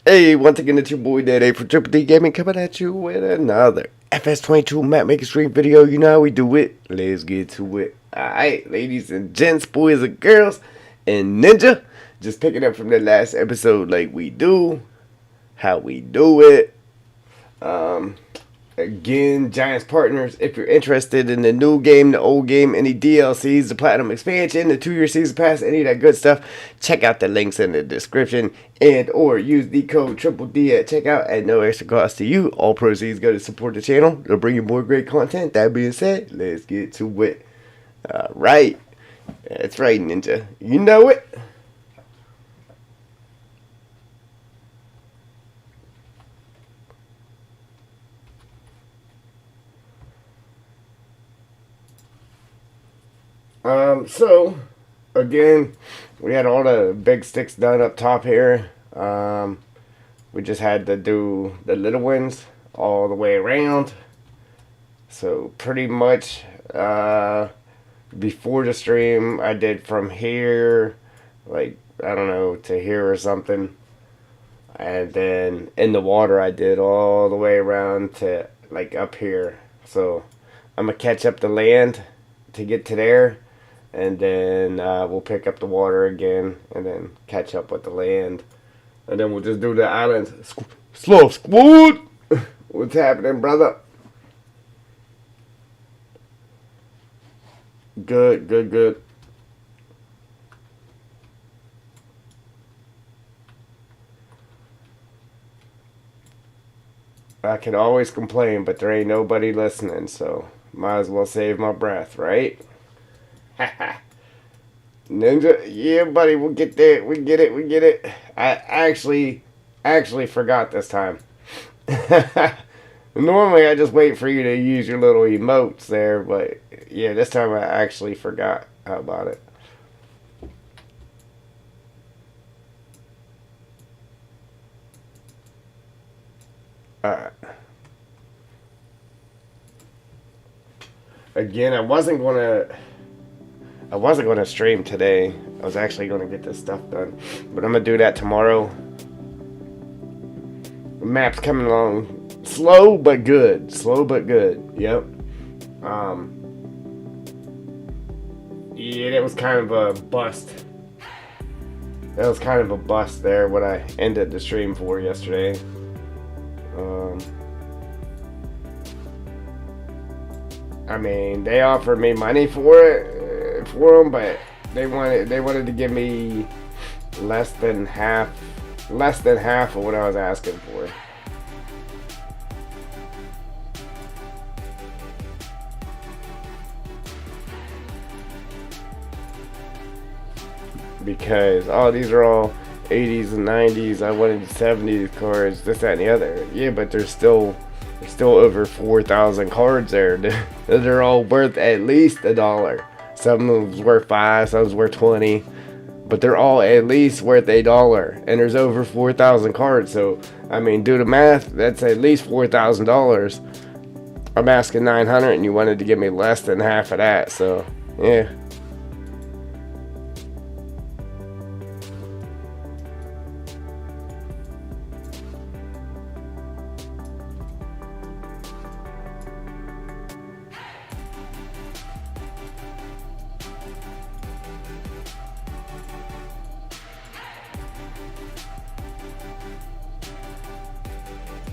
Hey, once again, it's your boy Daddy for Triple D Gaming coming at you with another FS22 map making stream video. You know how we do it. Let's get to it. Alright, ladies and gents, boys and girls, and Ninja. Just picking up from the last episode like we do. How we do it. Again, Giants Partners, if you're interested in the new game, the old game, any DLCs, the Platinum Expansion, the 2-year Season Pass, any of that good stuff, check out the links in the description and or use the code Triple D at checkout at no extra cost to you. All proceeds go to support the channel. It'll bring you more great content. That being said, let's get to it. Alright. That's right, Ninja. You know it. So, again, we had all the big sticks done up top here. We just had to do the little ones all the way around. So, pretty much, before the stream, I did from here, like, I don't know, to here or something. And then in the water, I did all the way around to, like, up here. So, I'm going to catch up the land to get to there. And then we'll pick up the water again and then catch up with the land. And then we'll just do the islands. Slow squad! What's happening, brother? Good, good, good. I can always complain, but there ain't nobody listening, so might as well save my breath, right? Ninja, yeah, buddy, we'll get there. We get it, we get it. I actually forgot this time. Normally, I just wait for you to use your little emotes there, but yeah, this time I actually forgot. How about it? Alright. Again, I wasn't gonna stream today. I was actually gonna get this stuff done, but I'm gonna do that tomorrow. The map's coming along slow but good. Slow but good. Yep. Yeah, that was kind of a bust. That was kind of a bust there. What I ended the stream for yesterday. I mean, they offered me money for them, but they wanted to give me less than half of what I was asking for. Because these are all 80s and 90s. I wanted 70s cards, this, that, and the other. Yeah, but there's still over 4,000 cards there. They're all worth at least $1. Some of them's worth $5, some's worth $20, but they're all at least worth $1. And there's over 4,000 cards, so I mean, do the math. That's at least $4,000. I'm asking 900, and you wanted to give me less than half of that. So yeah.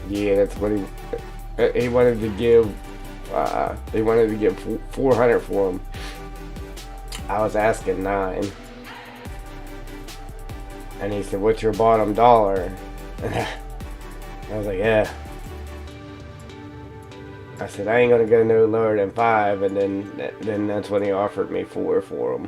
Yeah, that's what he wanted to give. They wanted to give 400 for him. I was asking 9, and he said, "What's your bottom dollar?" And I was like, "Yeah." I said, "I ain't gonna go no lower than 5," and then that's when he offered me 4 for him.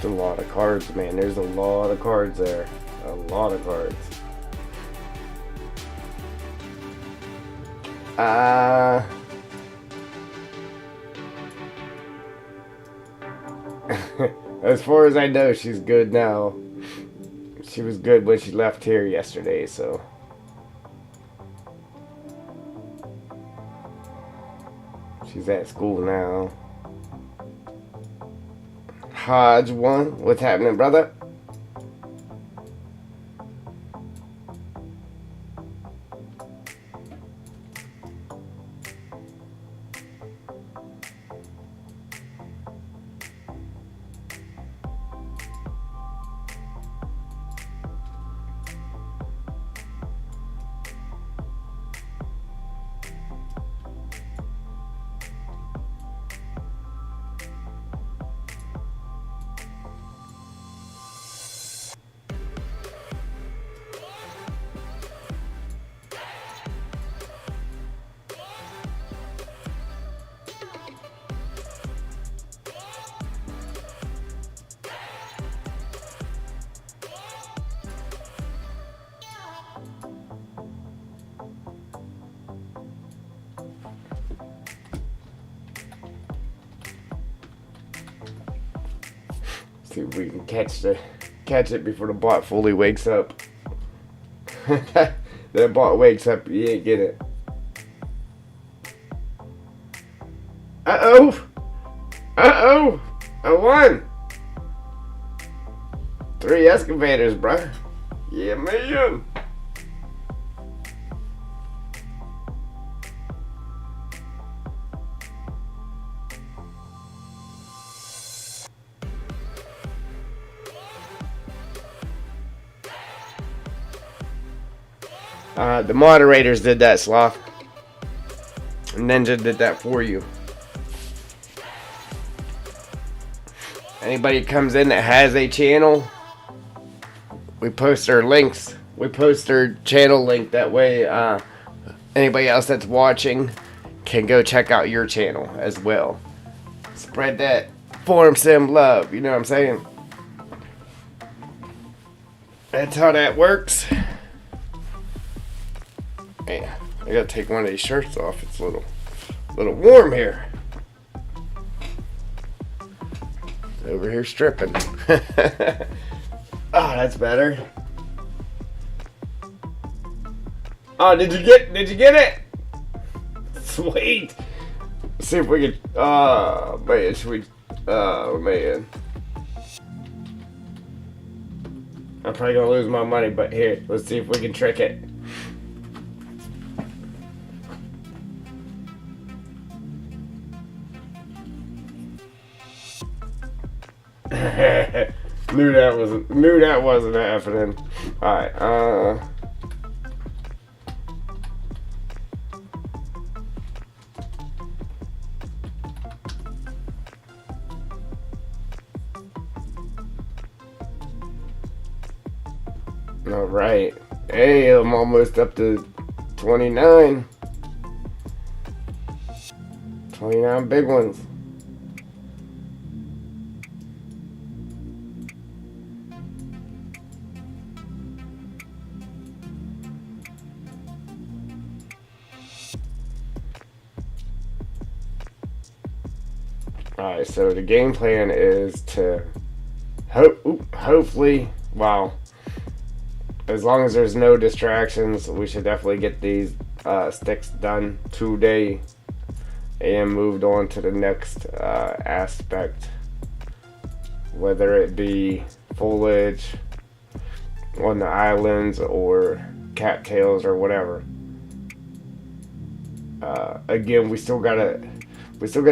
A lot of cards, man. There's a lot of cards there. A lot of cards. As far as I know, she's good now. She was good when she left here yesterday, so. She's at school now. Hodge 1, what's happening, brother? See if we can catch it before the bot fully wakes up. That bot wakes up, you ain't get it. Uh-oh! Uh-oh! I won! 3 excavators, bruh. Yeah, man! The moderators did that, Sloth. Ninja did that for you. Anybody comes in that has a channel, we post our links. We post our channel link. That way, anybody else that's watching can go check out your channel as well. Spread that Farm Sim love. You know what I'm saying? That's how that works. Man, I gotta take one of these shirts off. It's a little warm here. Over here stripping. Oh, that's better. Oh, did you get it? Sweet. Let's see if we can. Oh man, should we? Oh man. I'm probably gonna lose my money, but here, let's see if we can trick it. knew that wasn't happening. Alright, Alright. Hey, I'm almost up to 29. 29 big ones. Alright, so the game plan is to hopefully, wow, as long as there's no distractions, we should definitely get these sticks done today and moved on to the next aspect, whether it be foliage on the islands or cattails or whatever. Again, we still gotta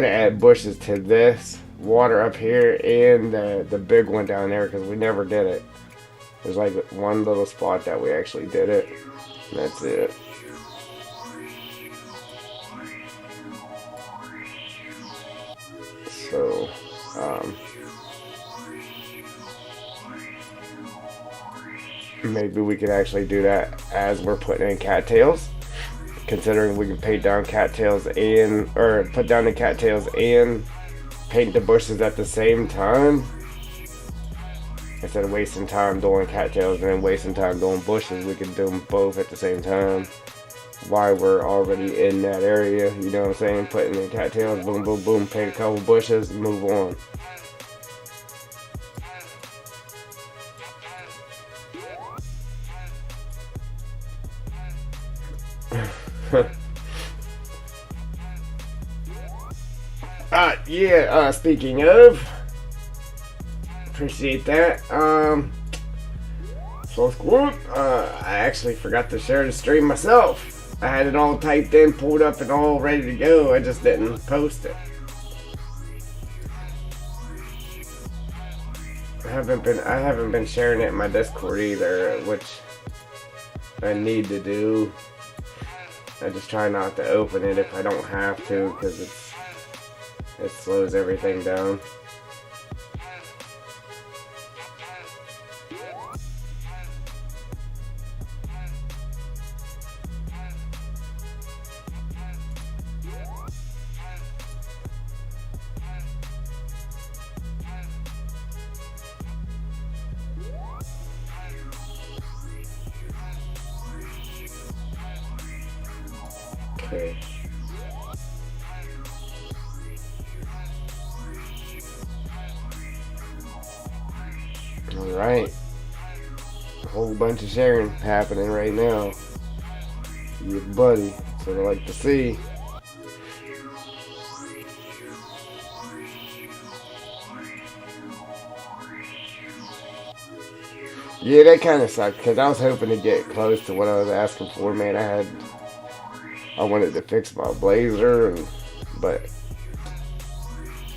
add bushes to this water up here and the big one down there, because we never did it. There's like one little spot that we actually did it, and that's it. So, maybe we could actually do that as we're putting in cattails, considering we can paint down cattails or put down the cattails and paint the bushes at the same time. Instead of wasting time doing cattails and then wasting time doing bushes, we can do them both at the same time while we're already in that area. You know what I'm saying? Putting in cattails, boom, boom, boom, paint a couple bushes, move on. Yeah, speaking of, appreciate that. So squad, I actually forgot to share the stream myself. I had it all typed in, pulled up, and all ready to go. I just didn't post it. I haven't been sharing it in my Discord either, which I need to do. I just try not to open it if I don't have to, because it slows everything down. Okay. Alright. A whole bunch of sharing happening right now. Yeah, buddy. That's what I like to see. Yeah, that kind of sucked, because I was hoping to get close to what I was asking for, man. I wanted to fix my blazer, but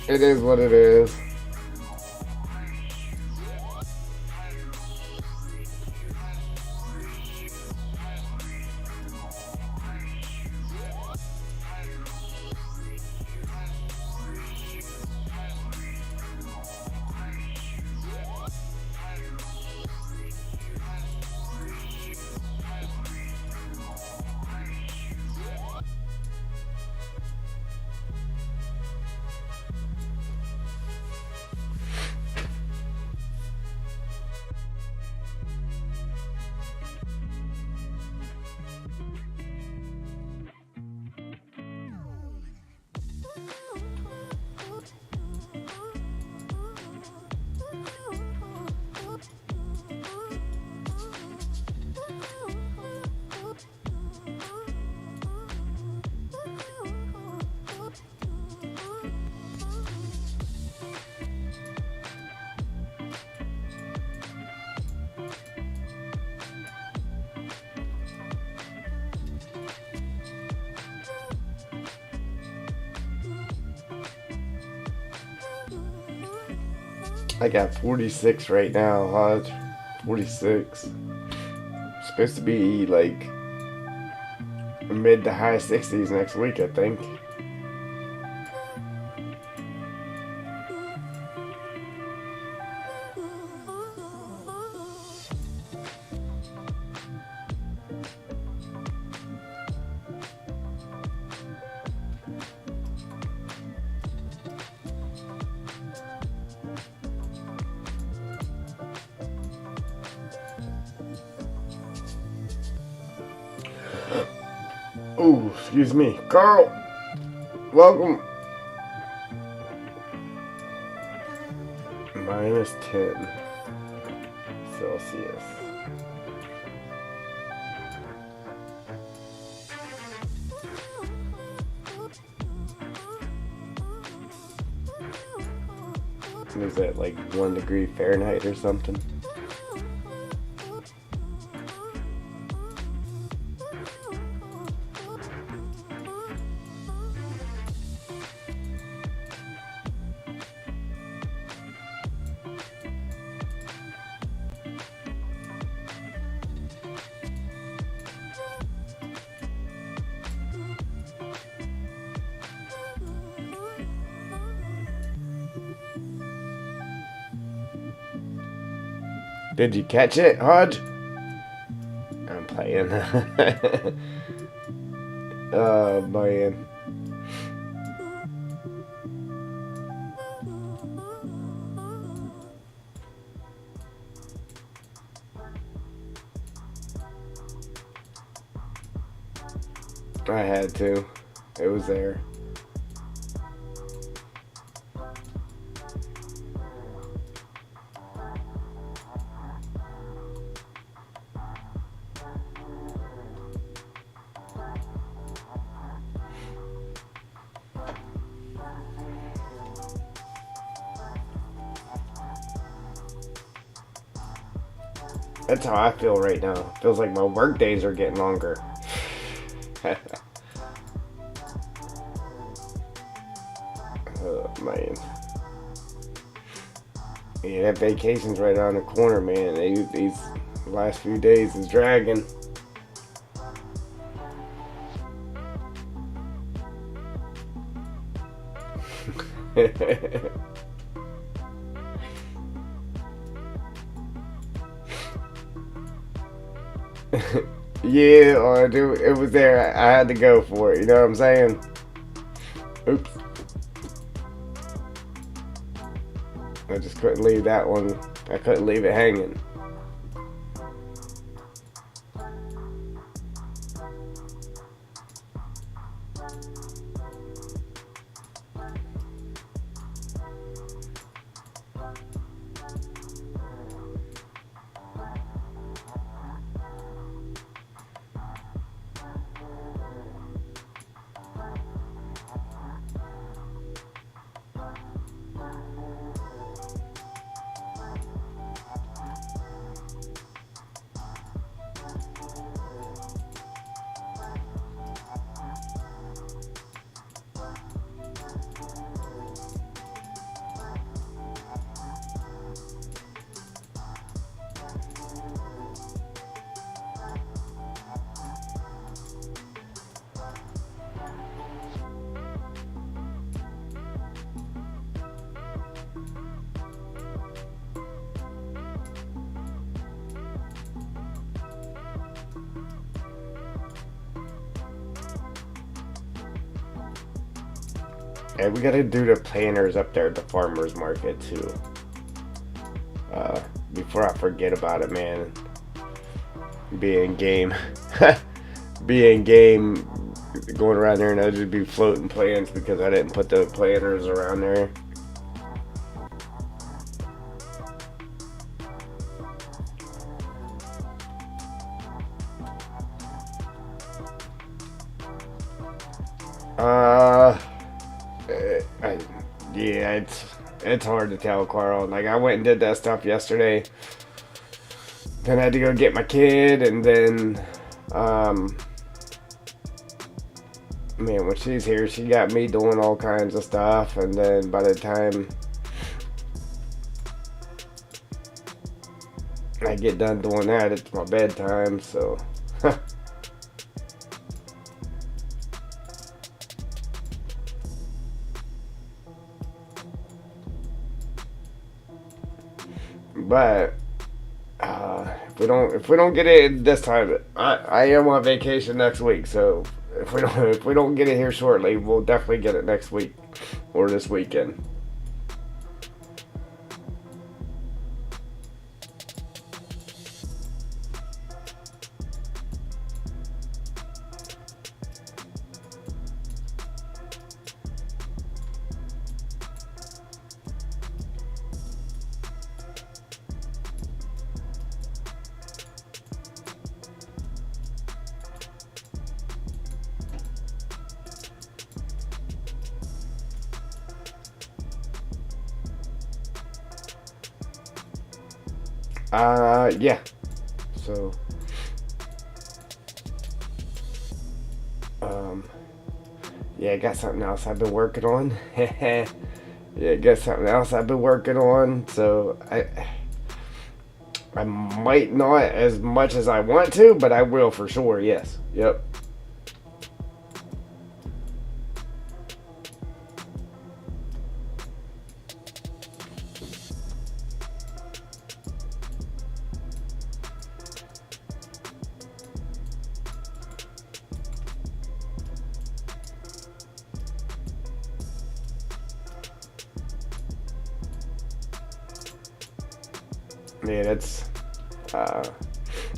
it is what it is. I got 46 right now, Hodge. 46. Supposed to be like mid to high 60s next week, I think. Ooh, excuse me. Carl, welcome. -10 Celsius. Is that like 1 degree Fahrenheit or something? Did you catch it, Hodge? I'm playing. Oh, man. I had to. It was there. That's how I feel right now. Feels like my work days are getting longer. Oh man. Yeah, that vacation's right around the corner, man. These last few days is dragging. Yeah, oh, dude, it was there. I had to go for it. You know what I'm saying? Oops. I just couldn't leave that one. I couldn't leave it hanging. And we gotta do the planters up there at the farmer's market too. Before I forget about it, man. Being game. Being game. Going around there and I'd just be floating plants because I didn't put the planters around there. Yeah, it's hard to tell, Carl. Like I went and did that stuff yesterday. Then I had to go get my kid, and then, man, when she's here, she got me doing all kinds of stuff, and then by the time I get done doing that, it's my bedtime. So. But if we don't get it this time, I am on vacation next week. So if we don't get it here shortly, we'll definitely get it next week or this weekend. Yeah. So, yeah, I got something else I've been working on. Yeah, I got something else I've been working on. So I might not as much as I want to, but I will for sure. Yes. Yep. Yeah,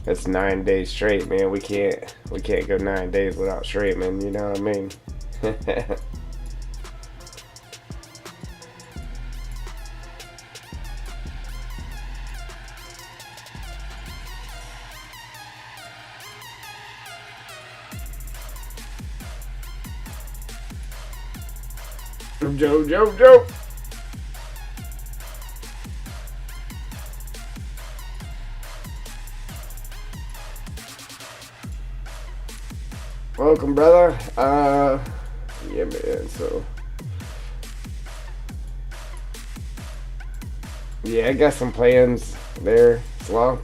that's 9 days straight, man. We can't go 9 days without streaming. You know what I mean? Joe. Welcome, brother. Yeah, man. So, yeah, I got some plans there. Slow.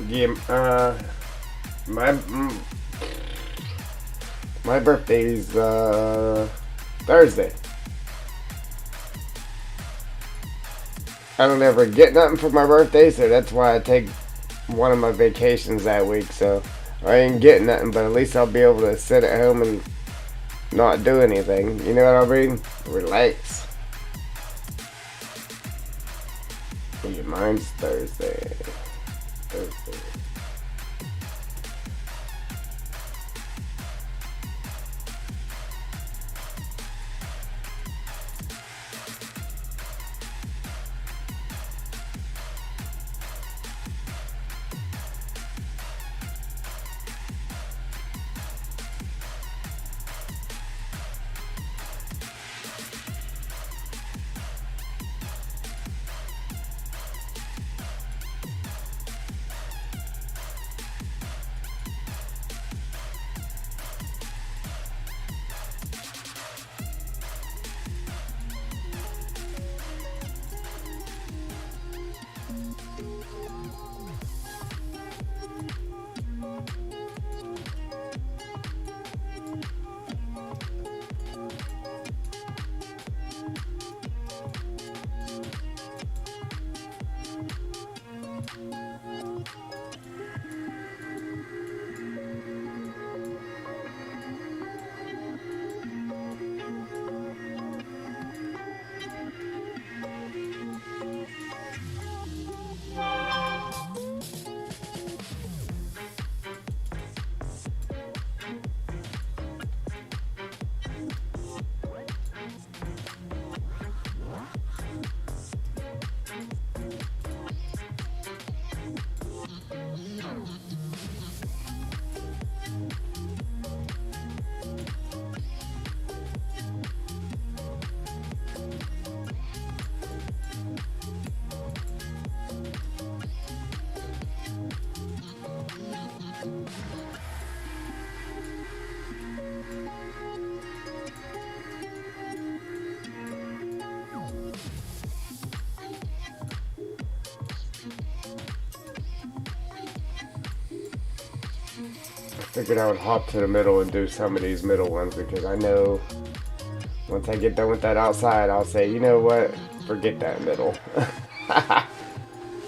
Yeah. My my birthday's Thursday. I don't ever get nothing for my birthday, so that's why I take one of my vacations that week. So I ain't getting nothing, but at least I'll be able to sit at home and not do anything. You know what I mean? Relax. Yeah, mine's Thursday. Thursday. Figured I would hop to the middle and do some of these middle ones because I know once I get done with that outside, I'll say, you know what, forget that middle.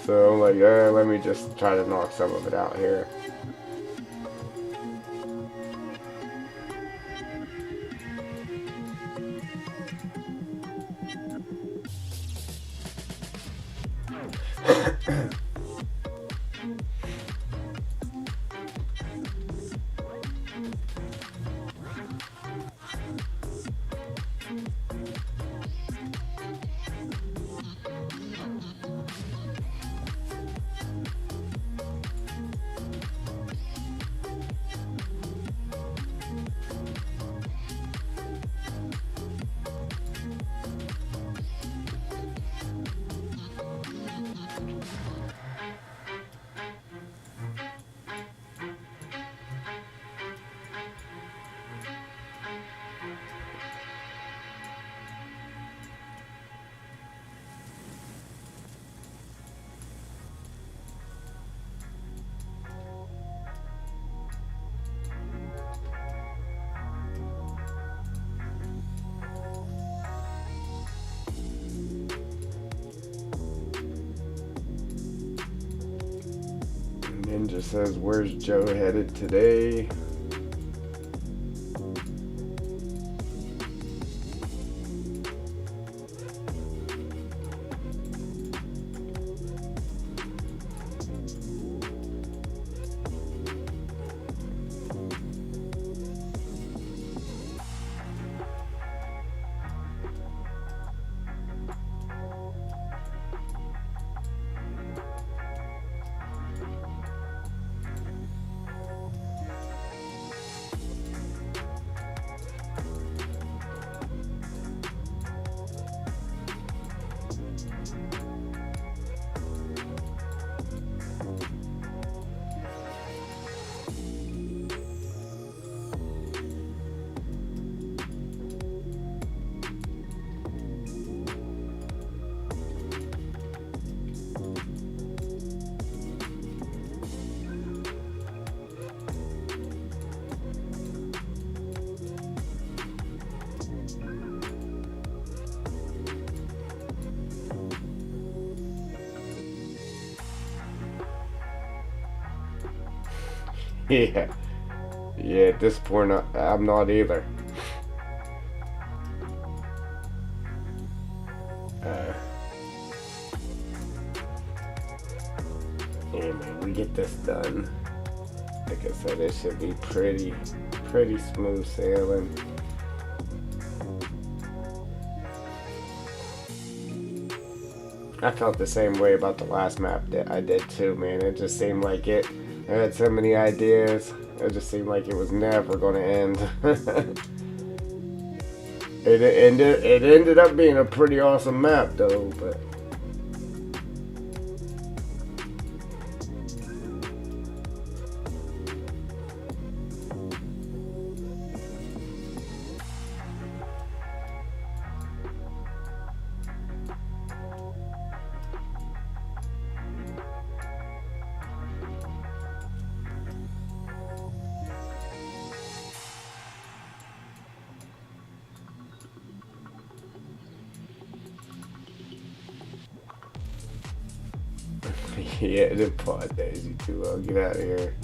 So I'm like, let me just try to knock some of it out here. Ninja says, where's Joe headed today? Yeah. Yeah, at this point, I'm not either. Uh, yeah, man, we get this done. Like I said, it should be pretty smooth sailing. I felt the same way about the last map that I did too, man. It just seemed like I had so many ideas. It just seemed like it was never going to end. It ended up being a pretty awesome map, though. But yeah, the pod daisy too. I'll get out of here.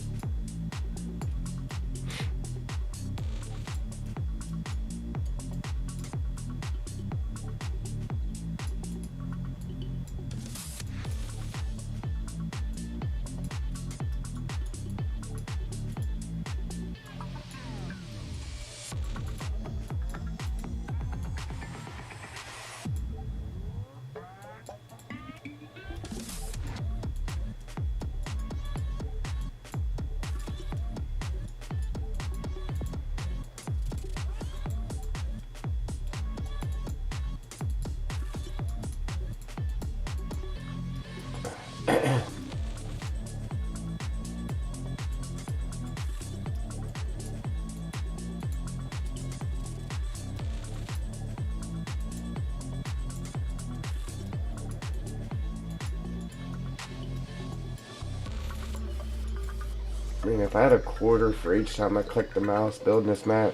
I mean, if I had a quarter for each time I click the mouse building this map,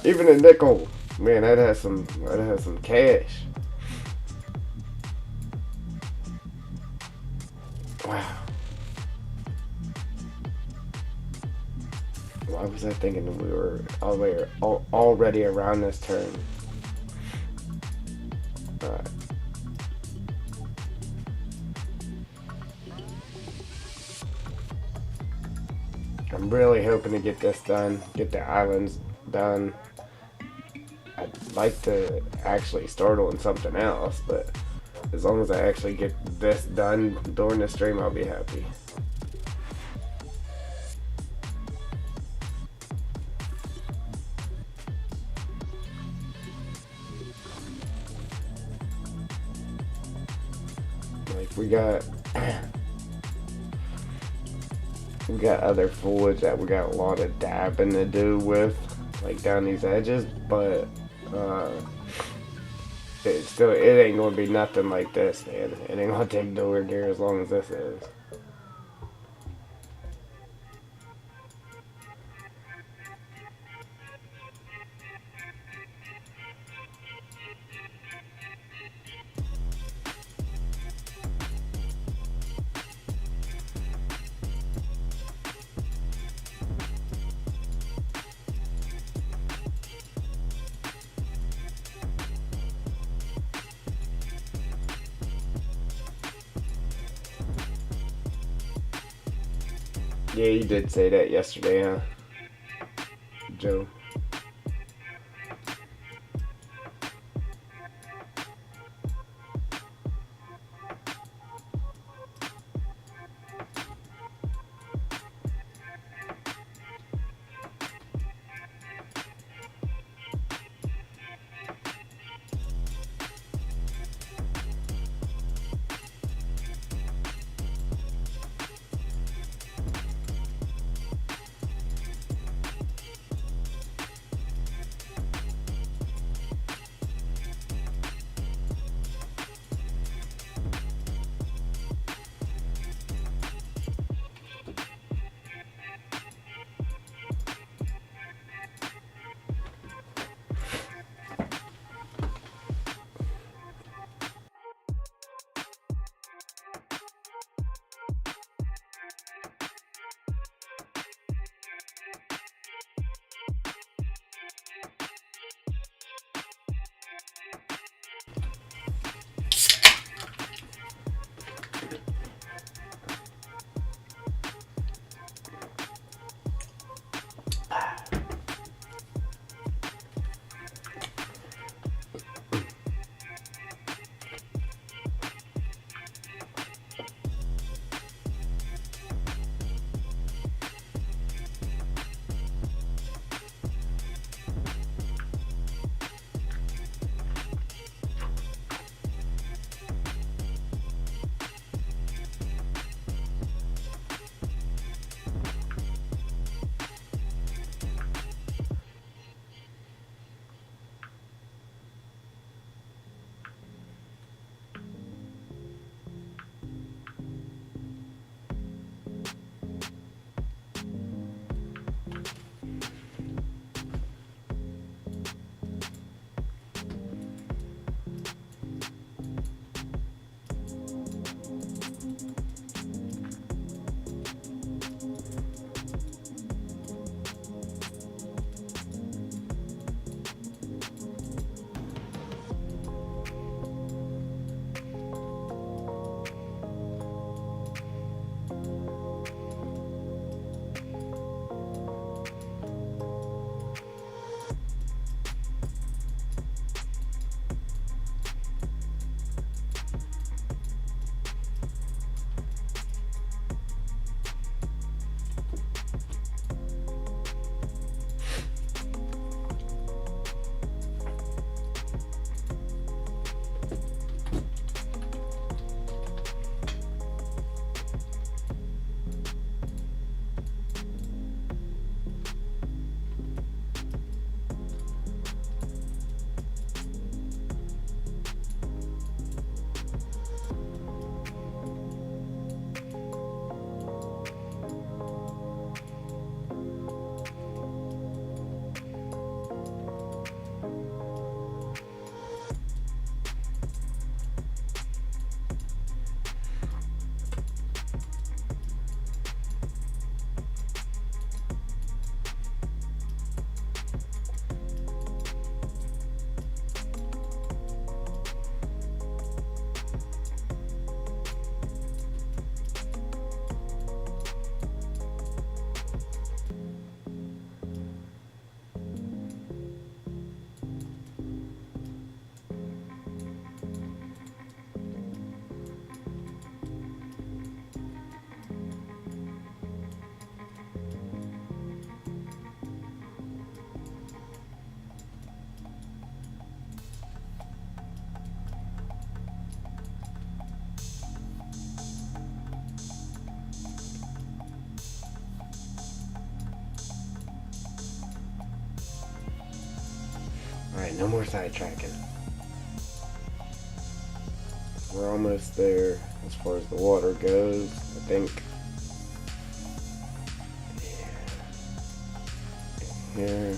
even a nickel, man, I'd have some cash. Wow. Why was I thinking that we were already around this turn? Alright. I'm really hoping to get this done, get the islands done. I'd like to actually start on something else, but as long as I actually get this done during the stream, I'll be happy. Like we got other foliage that we got a lot of dabbing to do with, like down these edges, but it ain't gonna be nothing like this, man. It ain't gonna take nowhere near as long as this is. Yeah, you did say that yesterday, huh, Joe? Alright, no more sidetracking. We're almost there as far as the water goes, I think. Yeah. Here.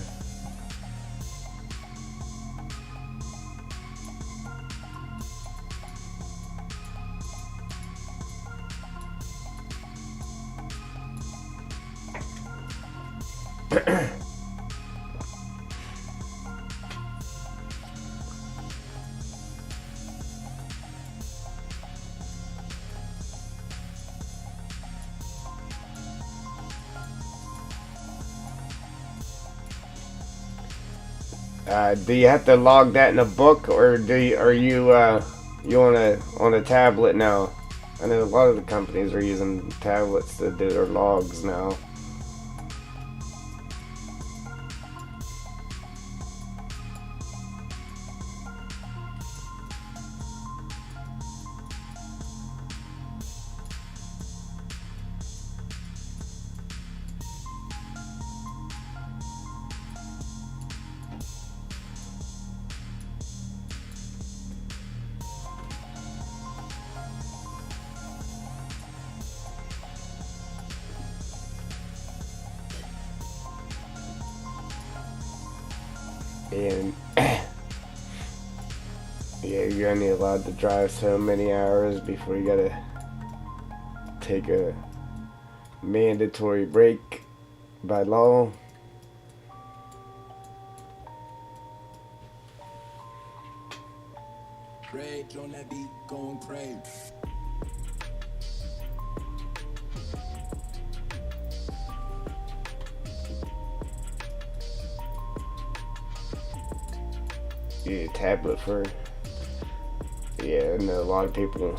Do you have to log that in a book, or are you you on a tablet now? I know a lot of the companies are using tablets to do their logs now. And yeah, you're only allowed to drive so many hours before you gotta take a mandatory break by law. Rage on that beat, going crazy. Yeah, tablet for. Yeah, I know a lot of people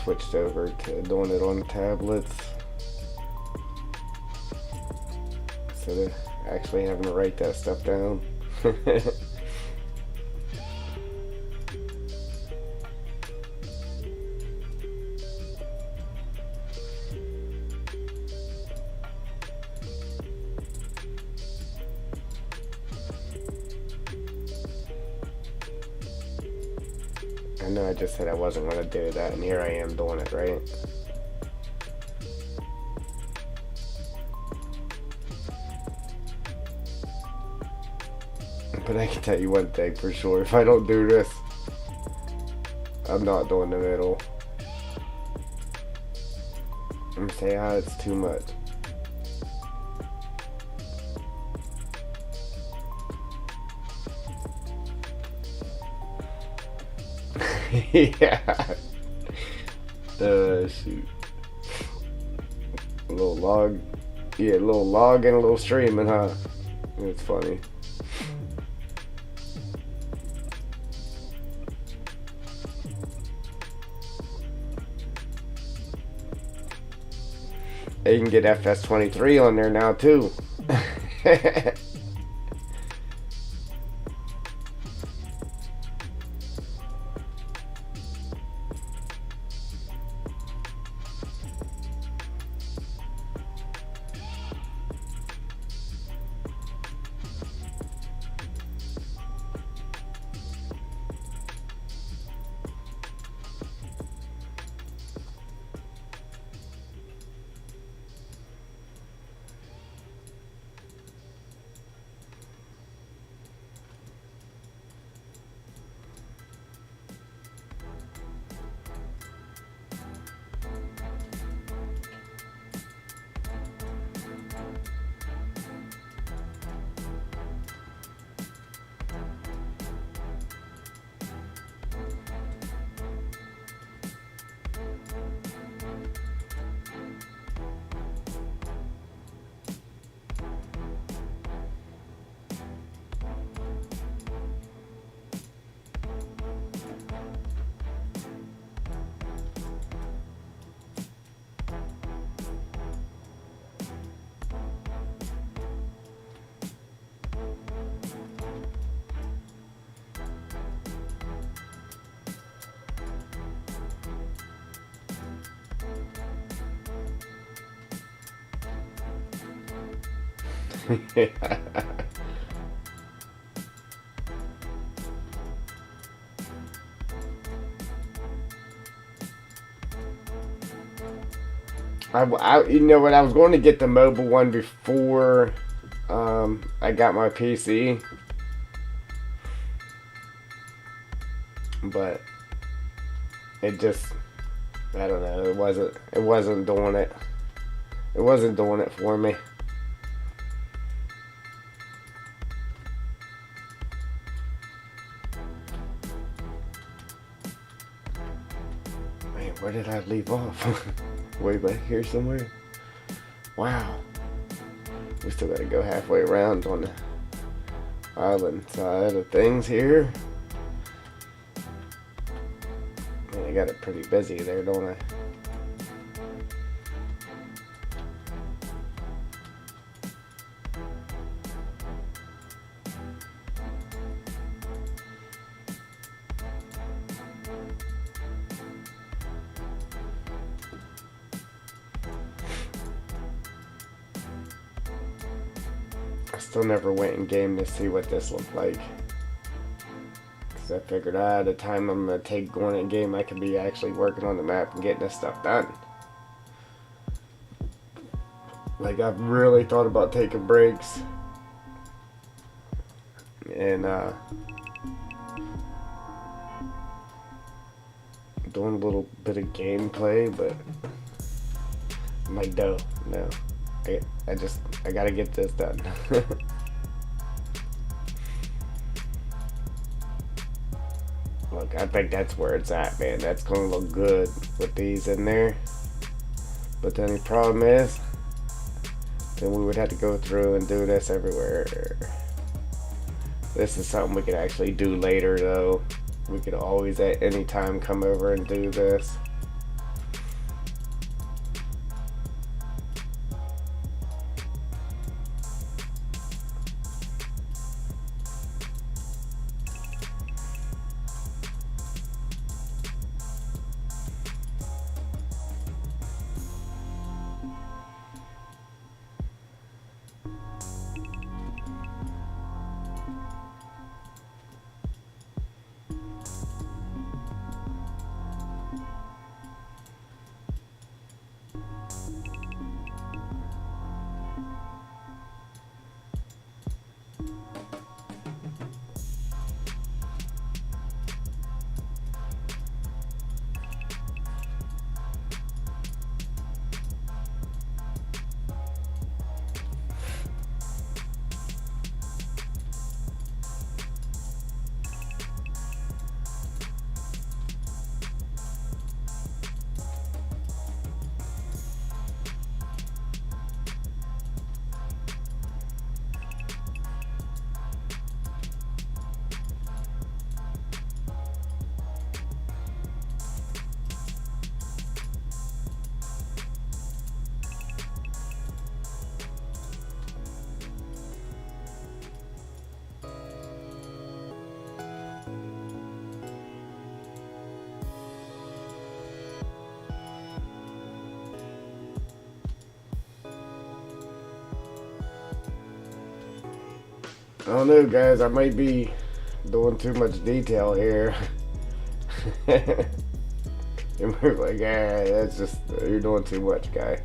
switched over to doing it on tablets instead of actually having to write that stuff down. I know I just said I wasn't going to do that, and here I am doing it, right? But I can tell you one thing for sure. If I don't do this, I'm not doing the middle. I'm saying how it's too much. Yeah. Shoot. A little log. Yeah, a little log and a little streaming, huh? It's funny. You can get FS23 on there now, too. You know what? I was going to get the mobile one before I got my PC, but it just, I don't know. It wasn't doing it. It wasn't doing it for me. Man, where did I leave off? Way back here somewhere. Wow. We still gotta go halfway around on the island side of things here. Man, I got it pretty busy there, don't I? I still never went in game to see what this looked like. Because I figured, the time I'm going to take going in game, I could be actually working on the map and getting this stuff done. Like, I've really thought about taking breaks. And, doing a little bit of gameplay, but I'm like, no. I gotta get this done. Look, I think that's where it's at, man. That's gonna look good with these in there. But the only problem is, then we would have to go through and do this everywhere. This is something we could actually do later, though. We could always at any time come over and do this. I don't know, guys. I might be doing too much detail here. You might be like, that's just, you're doing too much, guy.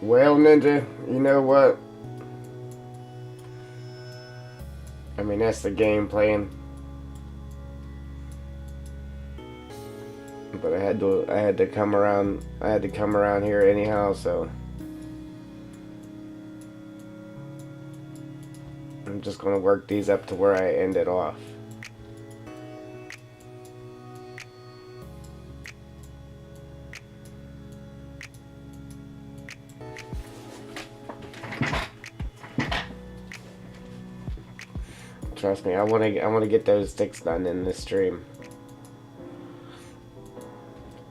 Well, Ninja, you know what? I mean, that's the game plan. But I had to come around here anyhow, so I'm just gonna work these up to where I ended off. Trust me, I wanna get those sticks done in this stream.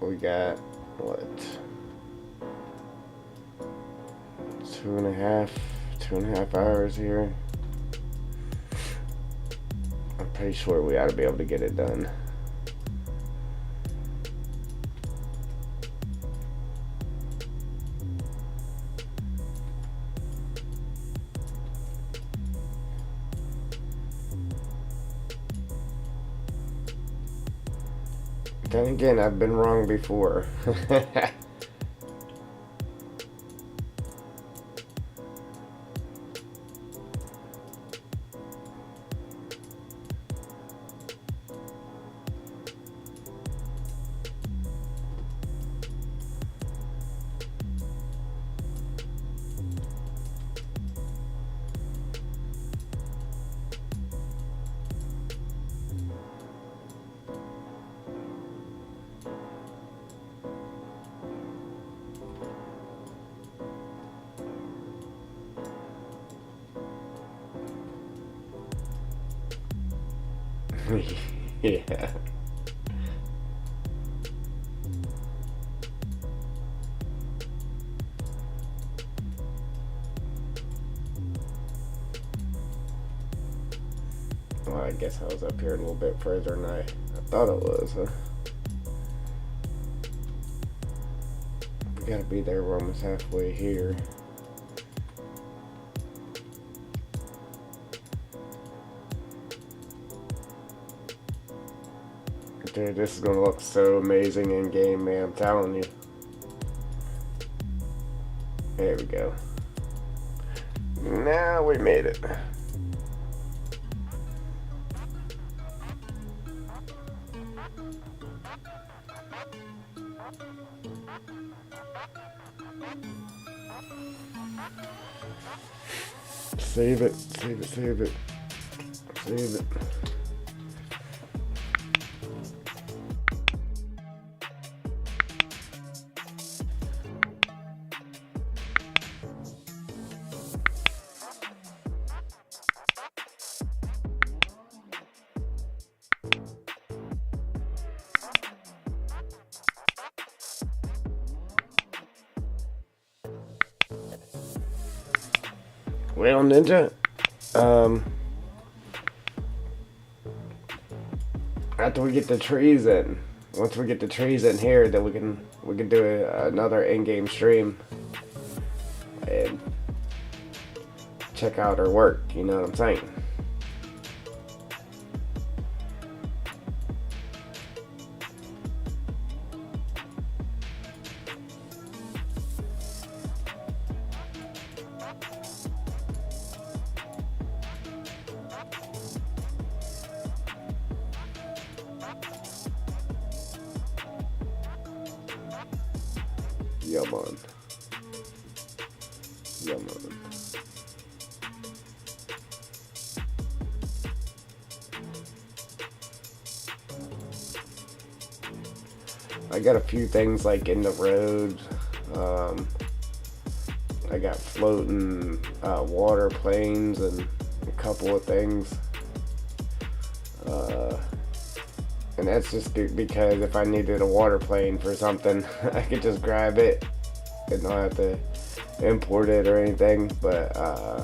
We got what, 2.5 hours here. I'm pretty sure we ought to be able to get it done. Then again, I've been wrong before. Yeah. Well, I guess I was up here a little bit further than I thought it was, huh? We gotta be there. We're almost halfway here. Dude, this is gonna look so amazing in game, man. I'm telling you. There we go. Now we made it. Save it, save it, save it. Save it. Well, Ninja, after we get the trees in, once we get the trees in here, then we can do another in-game stream and check out our work. You know what I'm saying? Yeah, man. Yeah, man. I got a few things like in the road. I got floating water planes and a couple of things. And that's just because if I needed a water plane for something, I could just grab it and not have to import it or anything. But I'm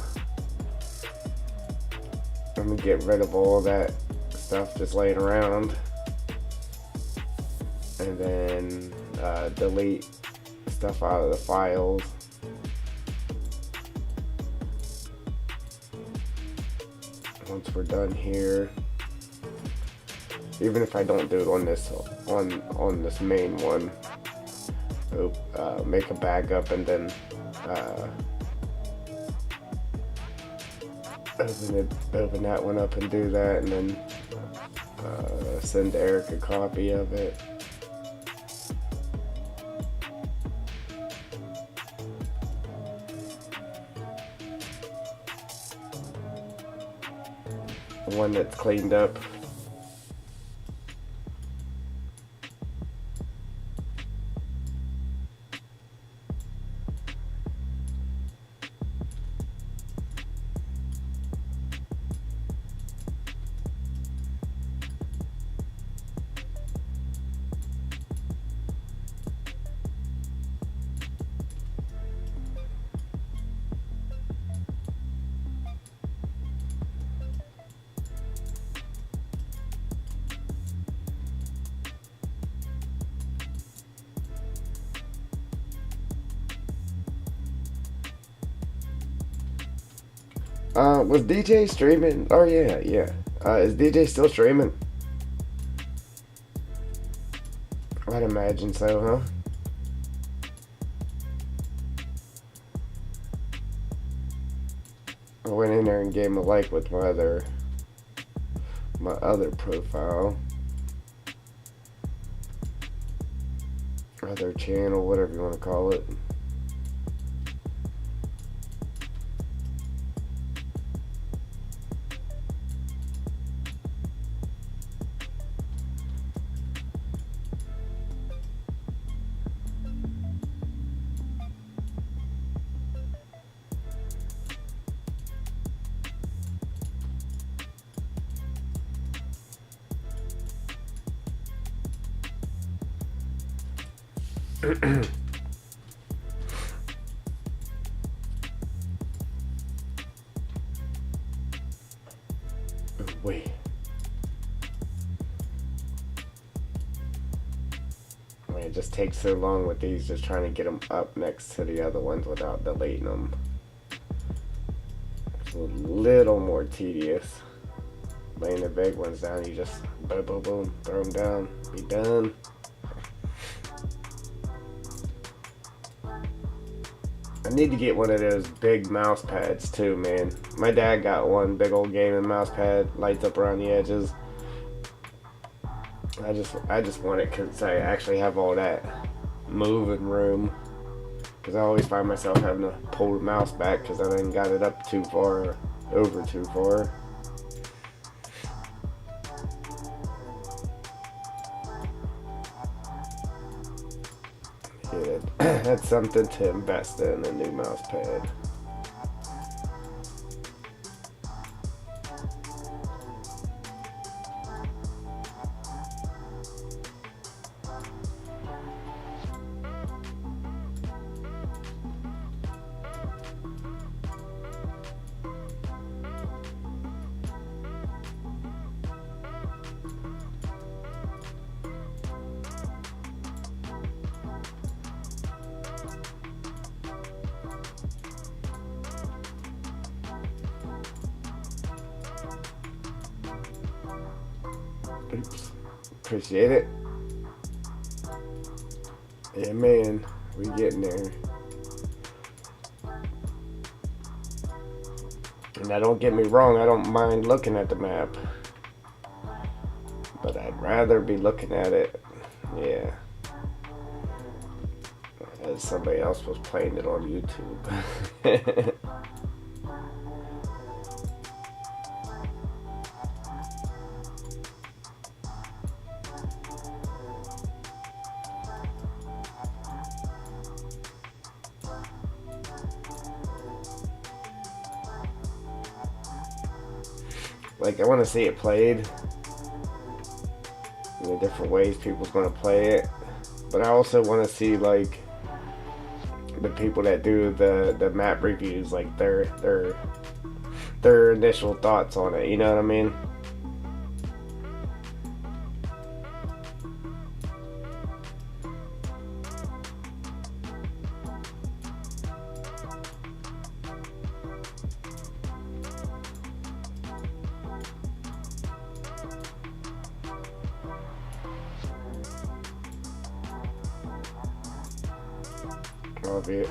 gonna get rid of all that stuff just laying around, and then delete stuff out of the files. once we're done here, even if I don't do it on this this main one, make a backup and then open that one up and do that, and then send Eric a copy of it. The one that's cleaned up. Was DJ streaming? Oh yeah. Is DJ still streaming? I'd imagine so, huh? I went in there and gave him a like with my other profile. Other channel, whatever you want to call it. Wait. I mean, it just takes so long with these, just trying to get them up next to the other ones without deleting them. It's a little more tedious. Laying the big ones down, you just boom, boom, boom, throw them down, be done. I need to get one of those big mouse pads too, man. My dad got one big old gaming mouse pad, lights up around the edges. I just want it because I actually have all that moving room. Because I always find myself having to pull the mouse back because I didn't got it up too far, over too far. Yeah, that's something to invest in, a new mouse pad. Oops. Appreciate it. Yeah, man, we getting there. And now, don't get me wrong, I don't mind looking at the map, but I'd rather be looking at it, yeah, as somebody else was playing it on YouTube. Like, I want to see it played in the different ways people's going to play it, but I also want to see, like, the people that do the map reviews, like their initial thoughts on it, you know what I mean?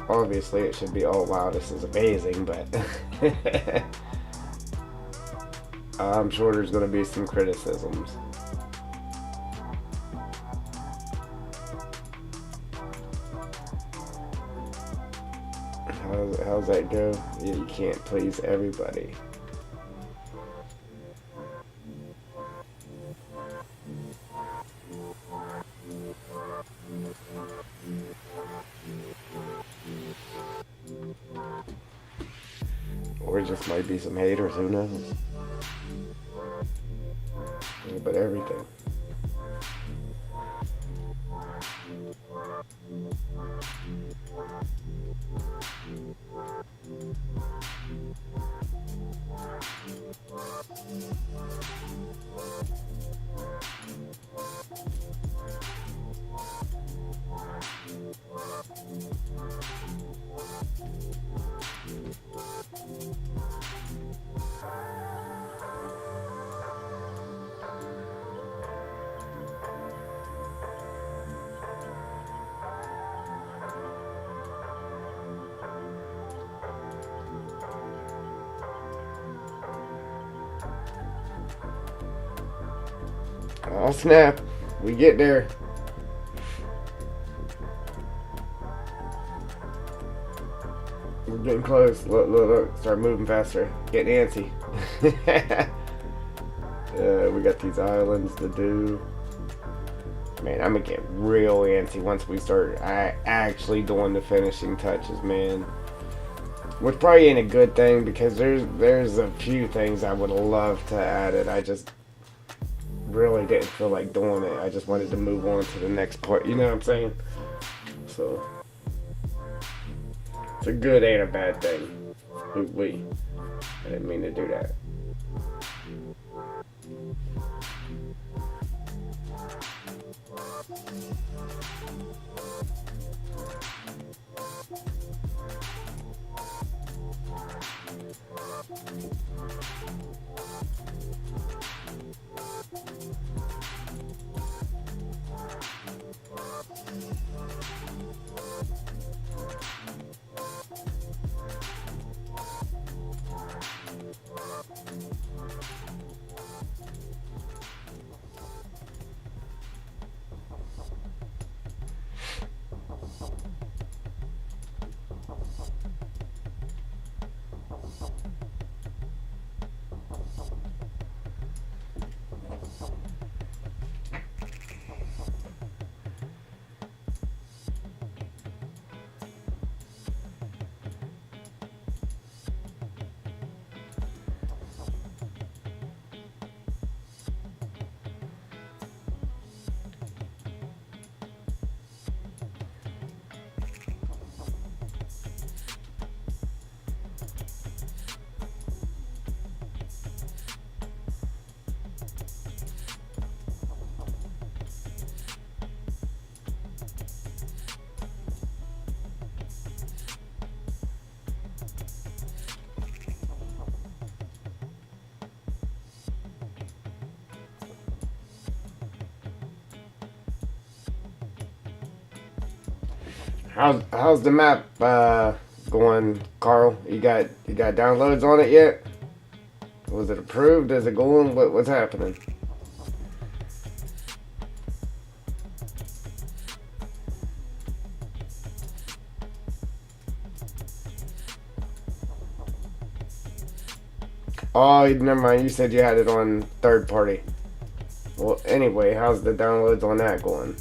Obviously, it should be, oh wow, this is amazing, but I'm sure there's going to be some criticisms. How's that go? You can't please everybody. Or it just might be some haters, who knows? Yeah, but everything. Oh snap, we get there. We're getting close. Look. Start moving faster. Get antsy. We got these islands to do. Man, I'm gonna get real antsy once we start actually doing the finishing touches, man. Which probably ain't a good thing because there's a few things I would love to add it. I just really didn't feel like doing it. I just wanted to move on to the next part. You know what I'm saying? So it's a good and a bad thing. I didn't mean to do that. How's the map going, Carl? You got downloads on it yet? Was it approved? Is it going? What's happening? Oh, never mind. You said you had it on third party. Well, anyway, how's the downloads on that going?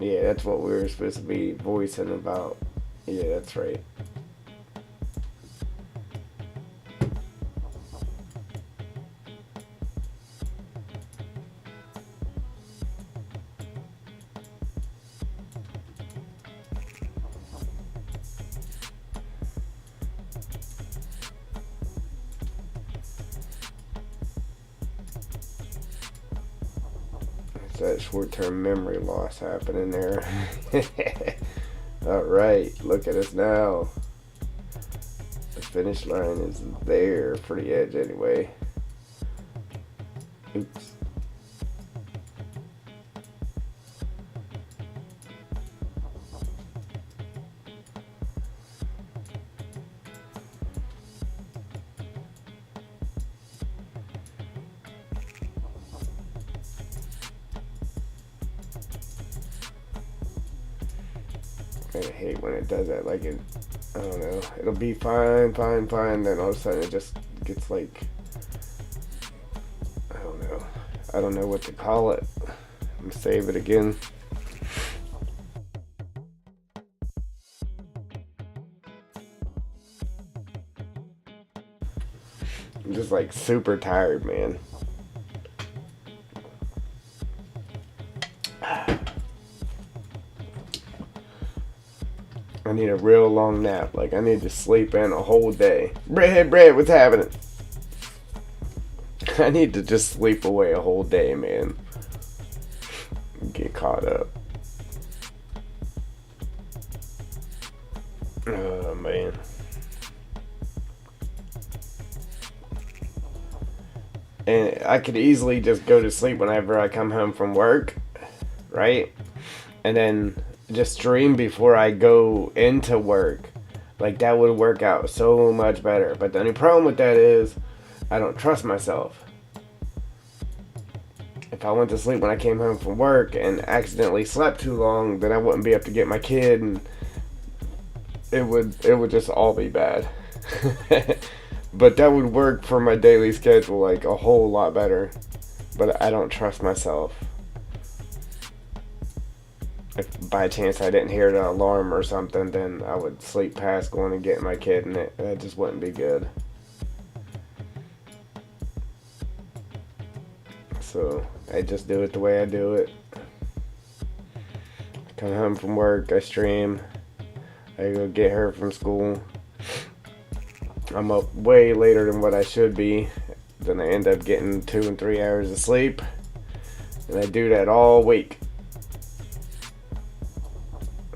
Yeah, that's what we were supposed to be voicing about. Yeah, that's right. That short-term memory loss happening there. Alright, look at us now. The finish line is there for the edge anyway. Oops. I hate when it does that. Like, I don't know. It'll be fine, fine, fine. Then all of a sudden it just gets like, I don't know. I don't know what to call it. I'm gonna save it again. I'm just like super tired, man. I need a real long nap. Like, I need to sleep in a whole day. Bread, what's happening? I need to just sleep away a whole day, man. Get caught up. Oh, man. And I could easily just go to sleep whenever I come home from work, right? And then just stream before I go into work. Like, that would work out so much better. But the only problem with that is I don't trust myself. If I went to sleep when I came home from work and accidentally slept too long, then I wouldn't be able to get my kid, and it would just all be bad. But that would work for my daily schedule like a whole lot better. But I don't trust myself. If by chance I didn't hear the alarm or something, then I would sleep past going and getting my kid, and that just wouldn't be good. So I just do it the way I do it. I come home from work, I stream, I go get her from school. I'm up way later than what I should be. Then I end up getting 2 and 3 hours of sleep. And I do that all week.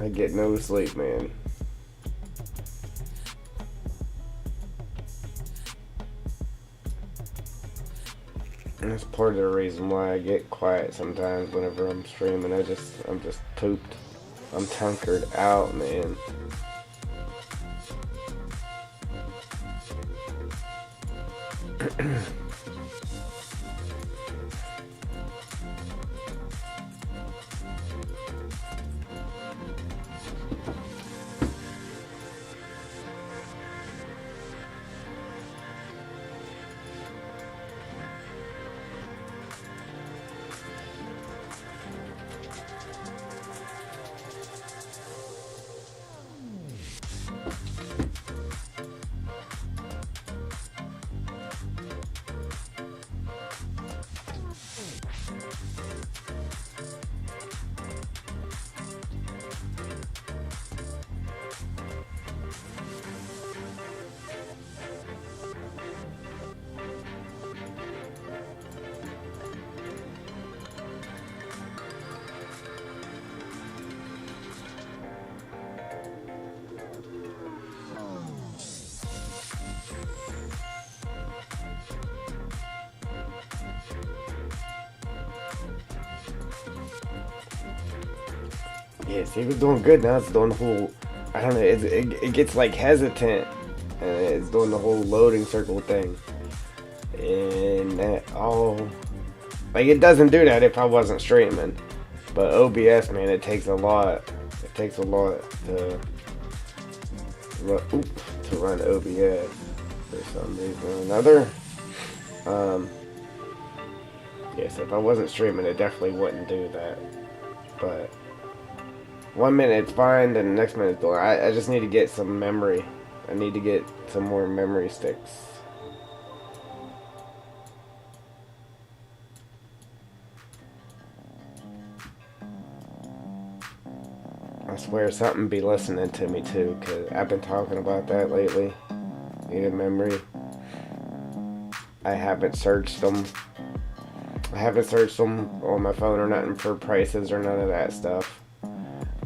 I get no sleep, man. And that's part of the reason why I get quiet sometimes whenever I'm streaming. I'm just pooped. I'm tunkered out, man. Yeah, see, it was doing good. Now it's doing the whole, I don't know, it gets like hesitant. And it's doing the whole loading circle thing. And that all, like, it doesn't do that if I wasn't streaming. But OBS, man, it takes a lot. It takes a lot to run OBS for some reason or another. Yes, if I wasn't streaming, it definitely wouldn't do that. But 1 minute it's fine, then the next minute it's going. I just need to get some memory. I need to get some more memory sticks. I swear something be listening to me too, because I've been talking about that lately. Needed memory. I haven't searched them. I haven't searched them on my phone or nothing for prices or none of that stuff.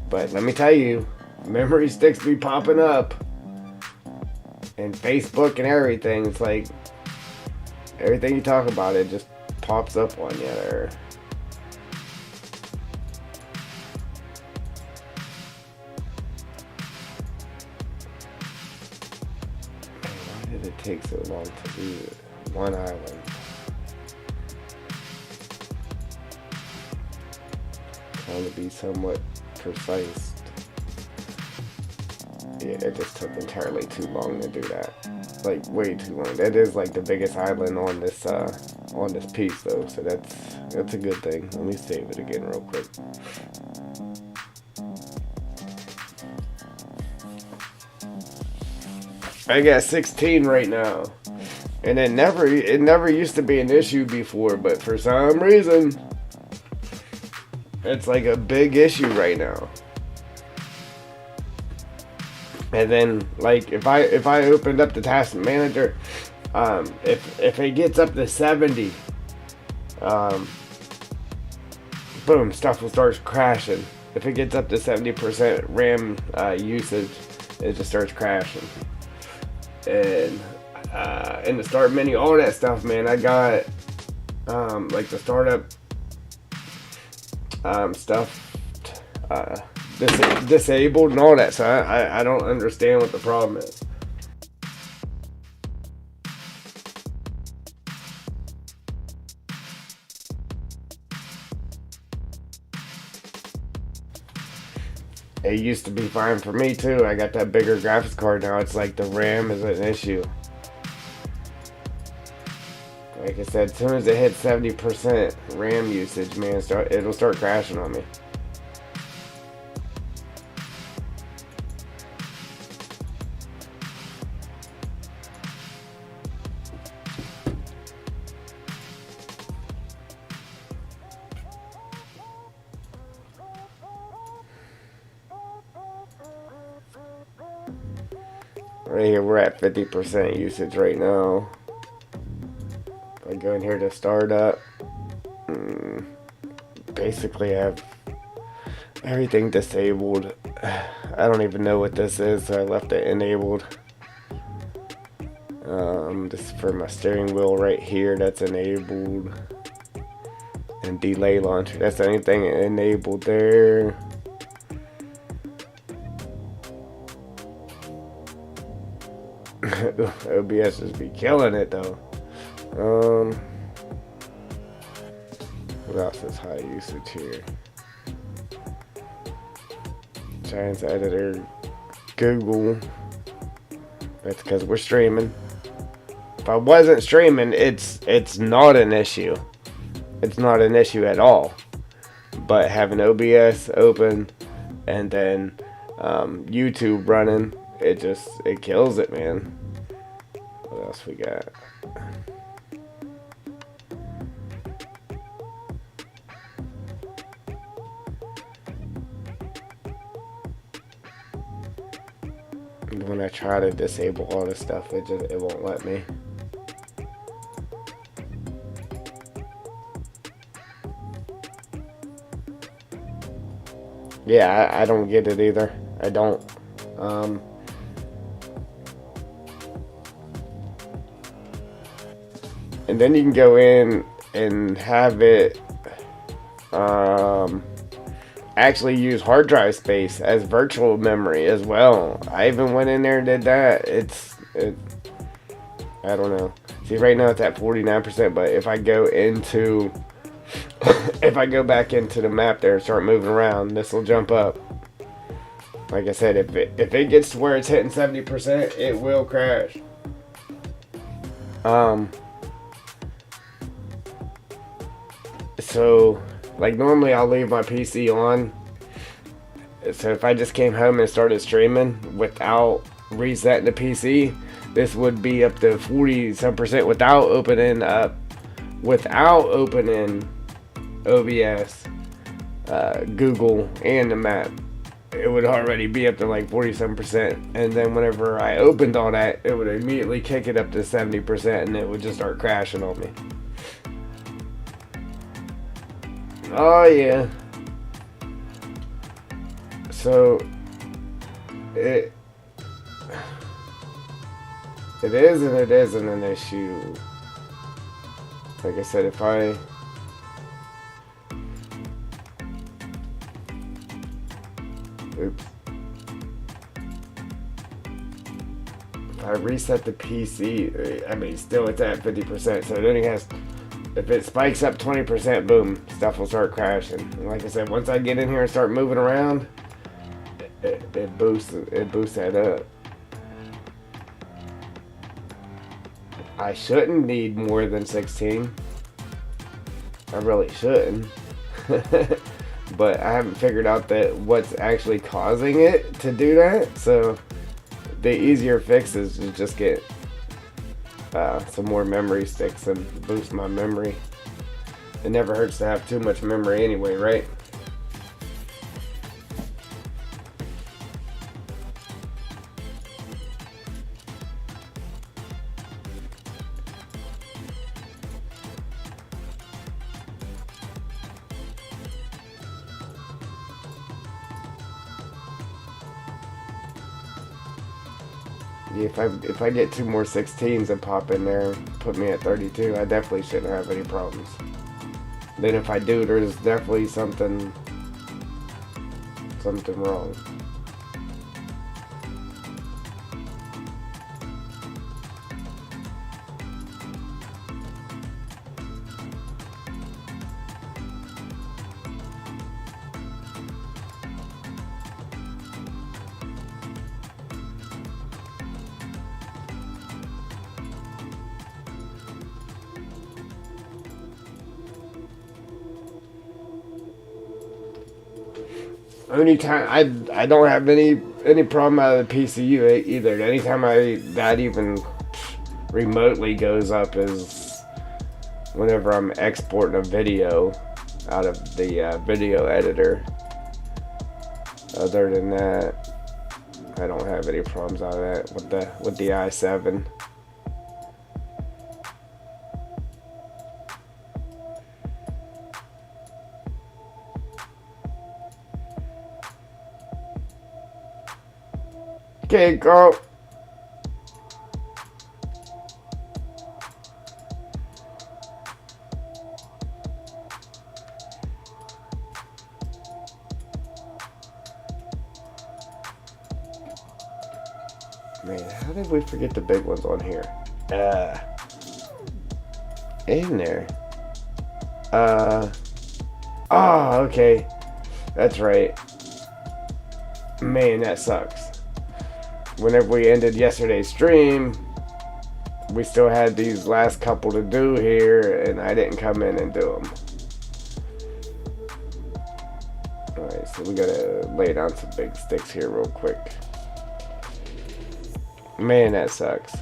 But let me tell you, memory sticks be popping up. And Facebook and everything. It's like, everything you talk about, it just pops up on you there. Why did it take so long to do one island? Trying to be somewhat precise. Yeah, it just took entirely too long to do that. Like, way too long. That is like the biggest island on this piece though, so that's a good thing. Let me save it again real quick. I got 16 right now. And it never used to be an issue before, but for some reason it's like a big issue right now. And then, like, if I opened up the task manager, if it gets up to 70, boom, stuff will start crashing. If it gets up to 70% RAM usage, it just starts crashing. And in the start menu, all that stuff, man, I got like the startup stuff disabled and all that, so I don't understand what the problem is. It used to be fine for me too. I got that bigger graphics card now. It's like the RAM is an issue. Like I said, as soon as it hits 70% RAM usage, man, it'll start crashing on me. Right here, we're at 50% usage right now. If I go in here to start up, basically I have everything disabled. I don't even know what this is, so I left it enabled. This is for my steering wheel right here, that's enabled. And delay launcher, that's the only thing enabled there. OBS just be killing it though. What else is high usage here? Giants editor, Google. That's because we're streaming. If I wasn't streaming, it's not an issue. It's not an issue at all. But having OBS open and then YouTube running, it kills it, man. What else we got? When I try to disable all this stuff, it won't let me. Yeah, I don't get it either. I don't. And then you can go in and have it actually use hard drive space as virtual memory as well. I even went in there and did that. I don't know. See, right now it's at 49%, but if I go into if I go back into the map there and start moving around, this will jump up. Like I said, if it gets to where it's hitting 70%, it will crash. So, like, normally I'll leave my PC on. So if I just came home and started streaming without resetting the PC, this would be up to 40-some% without opening OBS, Google, and the map. It would already be up to like 40-some%, and then whenever I opened all that, it would immediately kick it up to 70%, and it would just start crashing on me. Oh yeah. So it is and it isn't an issue. Like I said, if I reset the PC, I mean, still it's at 50%, so it only has, if it spikes up 20%, boom, stuff will start crashing. And like I said, once I get in here and start moving around, it boosts that up. I shouldn't need more than 16. I really shouldn't. But I haven't figured out that what's actually causing it to do that. So the easier fix is to just get some more memory sticks and boost my memory. It never hurts to have too much memory anyway, right? Yeah, if I get two more 16s and pop in there, put me at 32, I definitely shouldn't have any problems. Then if I do, there's definitely something wrong. Anytime I don't have any problem out of the PCU either. Anytime that even remotely goes up is whenever I'm exporting a video out of the video editor. Other than that, I don't have any problems out of that with the i7. Okay, go. Man, how did we forget the big ones on here? In there. Oh, okay. That's right. Man, that sucks. Whenever we ended yesterday's stream, we still had these last couple to do here, and I didn't come in and do them. Alright, so we gotta lay down some big sticks here real quick. Man, that sucks.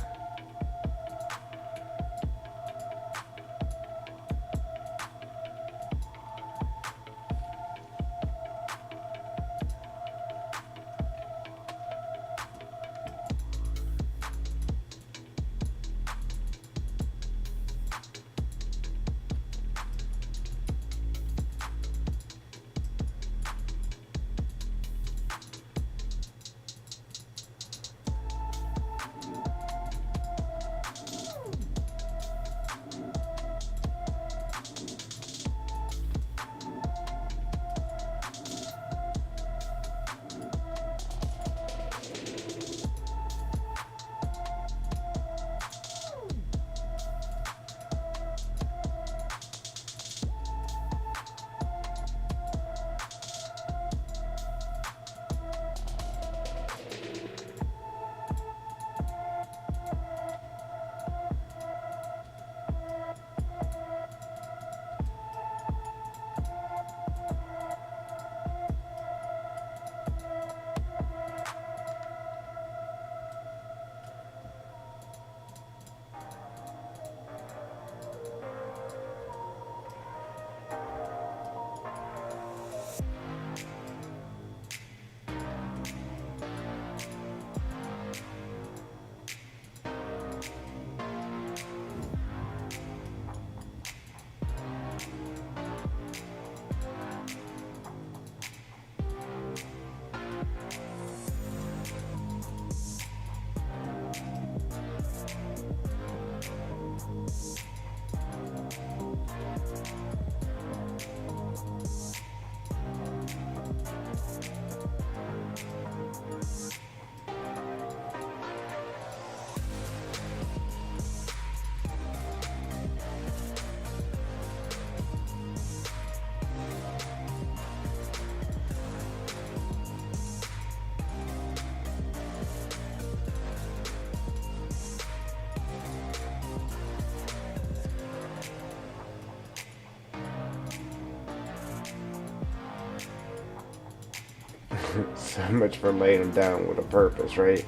So much for laying them down with a purpose, right?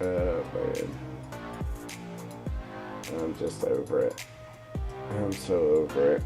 Man. I'm just over it. I'm so over it.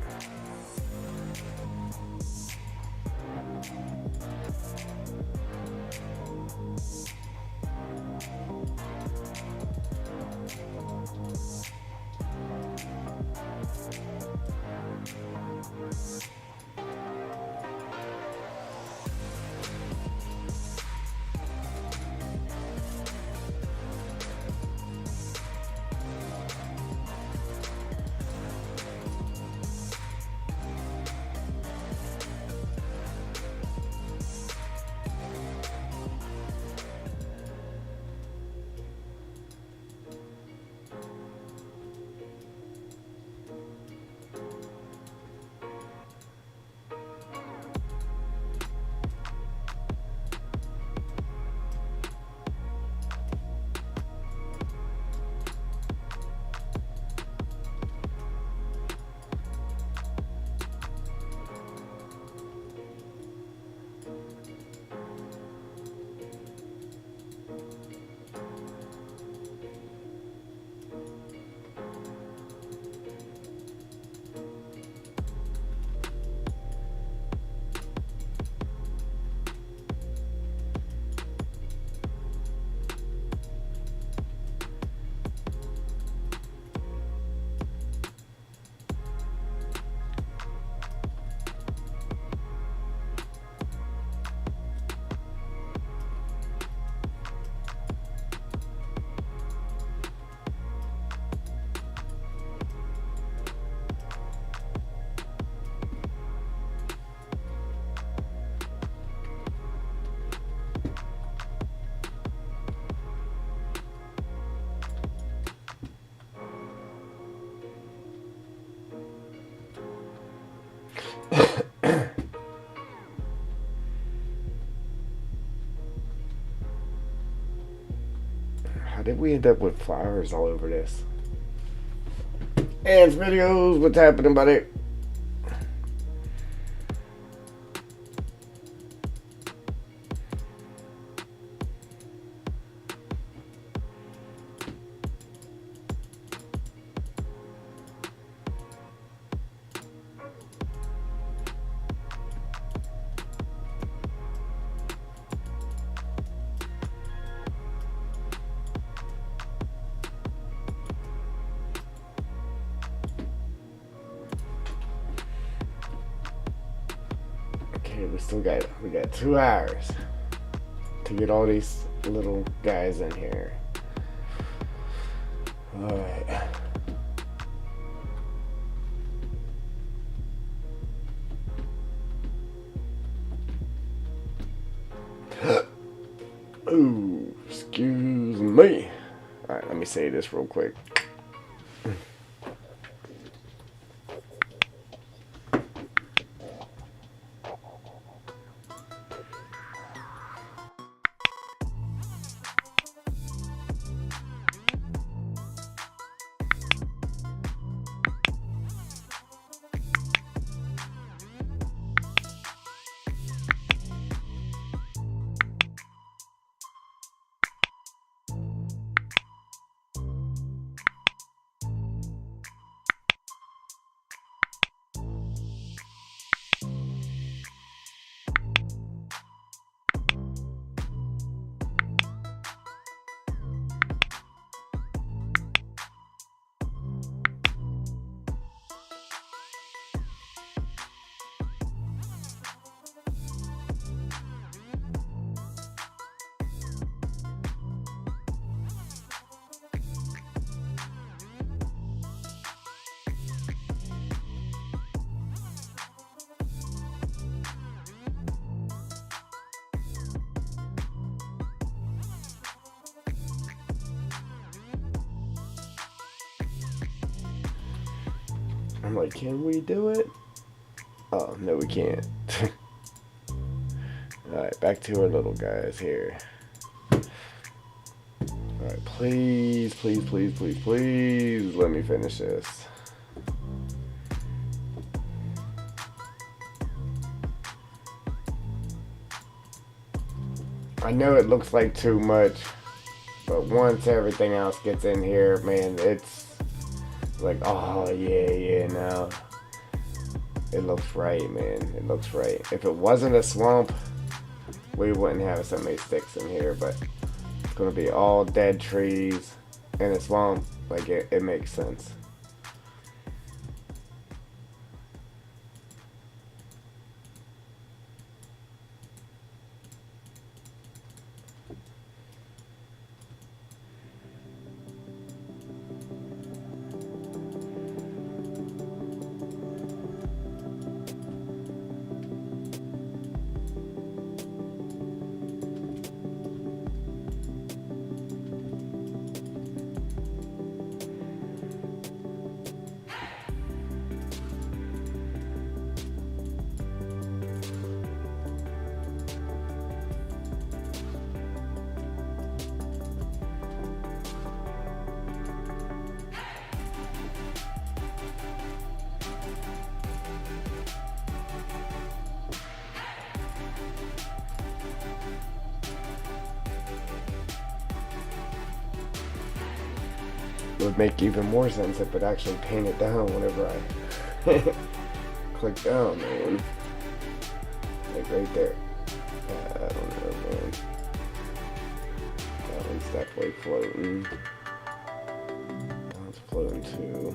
How did we end up with flowers all over this? Ants videos, what's happening, buddy? Okay, we got 2 hours to get all these little guys in here. Alright. Ooh, excuse me. Alright, let me say this real quick. I'm like, can we do it? Oh, no, we can't. Alright, back to our little guys here. Alright, please, please, please, please, please, let me finish this. I know it looks like too much, but once everything else gets in here, man, it's like, oh yeah, now it looks right, man. It looks right. If it wasn't a swamp, we wouldn't have so many sticks in here, but it's gonna be all dead trees in a swamp. Like it makes sense. It would make even more sense if it actually painted down whenever I click down, man. Like right there. I don't know, man. That one's definitely floating. That one's floating too.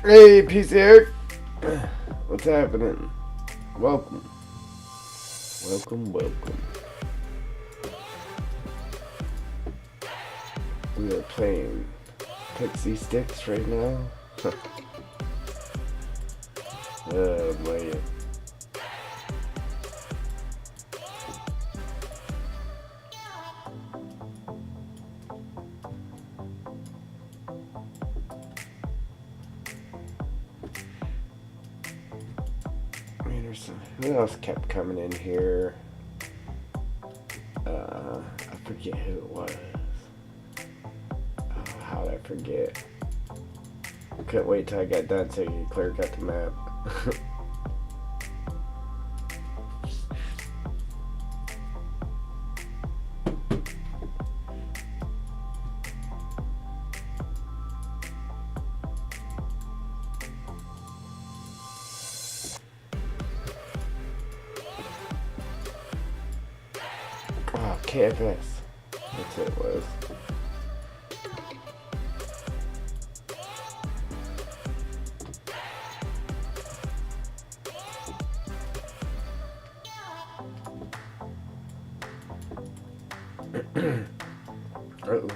Hey, PC Eric. What's happening? Welcome. Welcome. We are playing Pixie Sticks right now. Oh, man. Who else kept coming in here? I forget who it was. Oh, how'd I forget? Couldn't wait till I got done so you could clear cut the map. KFS. That's what it was. Uh-oh.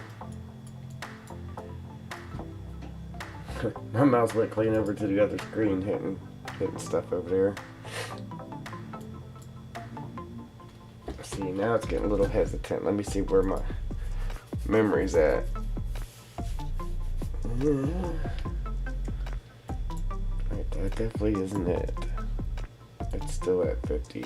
My mouse went clean over to the other screen, hitting stuff over there. See, now it's getting a little hesitant. Let me see where my memory's at. Right, that definitely isn't it. It's still at 50.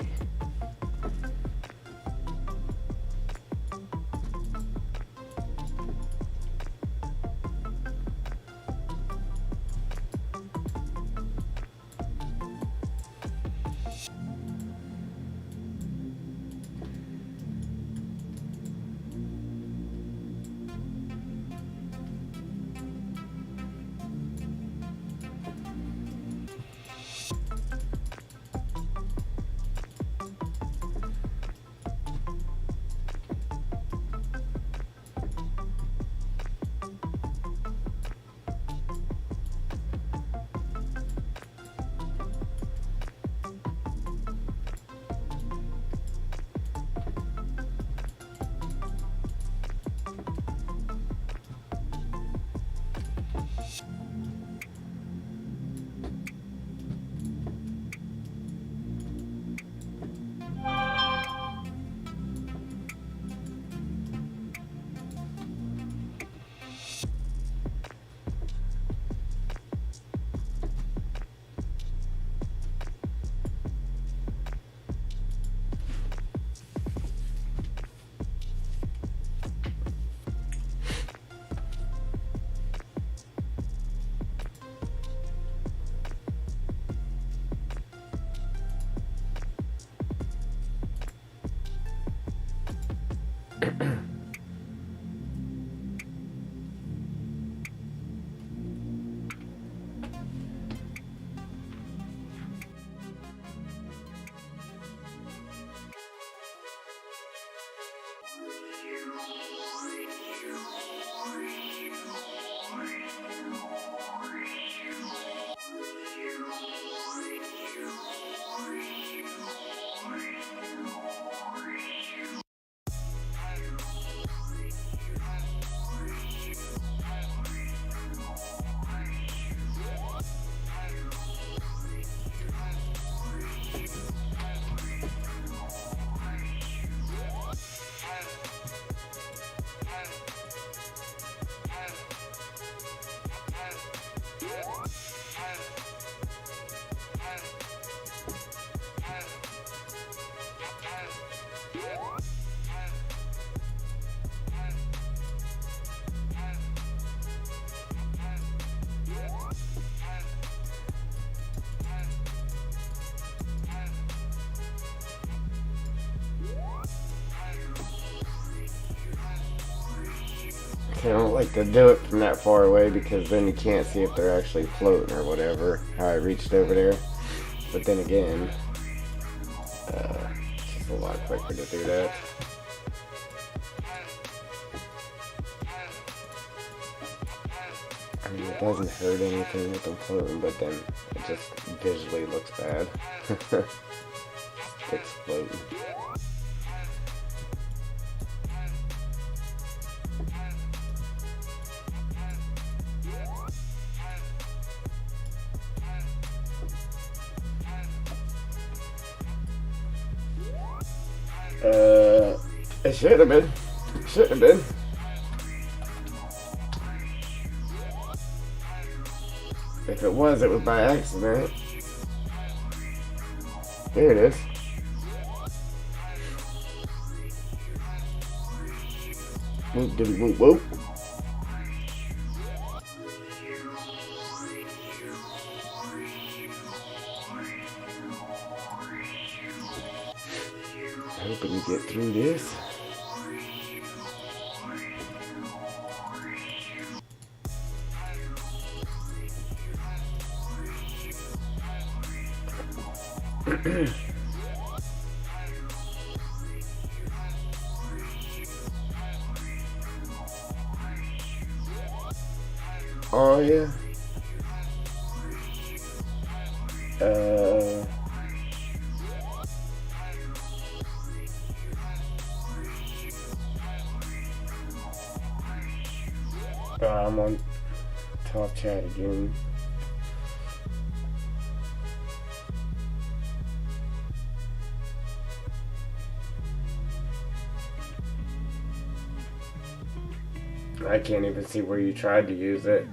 I don't like to do it from that far away because then you can't see if they're actually floating or whatever. How I reached over there. But then again, it's just a lot quicker to do that. I mean, it doesn't hurt anything with them floating, but then it just visually looks bad. Sticks floating. It should have been. Should have been. If it was by accident. Here it is. Whoop, did whoop, whoop. Hoping to get through this. Uh, I'm on top chat again. I can't even see where you tried to use it.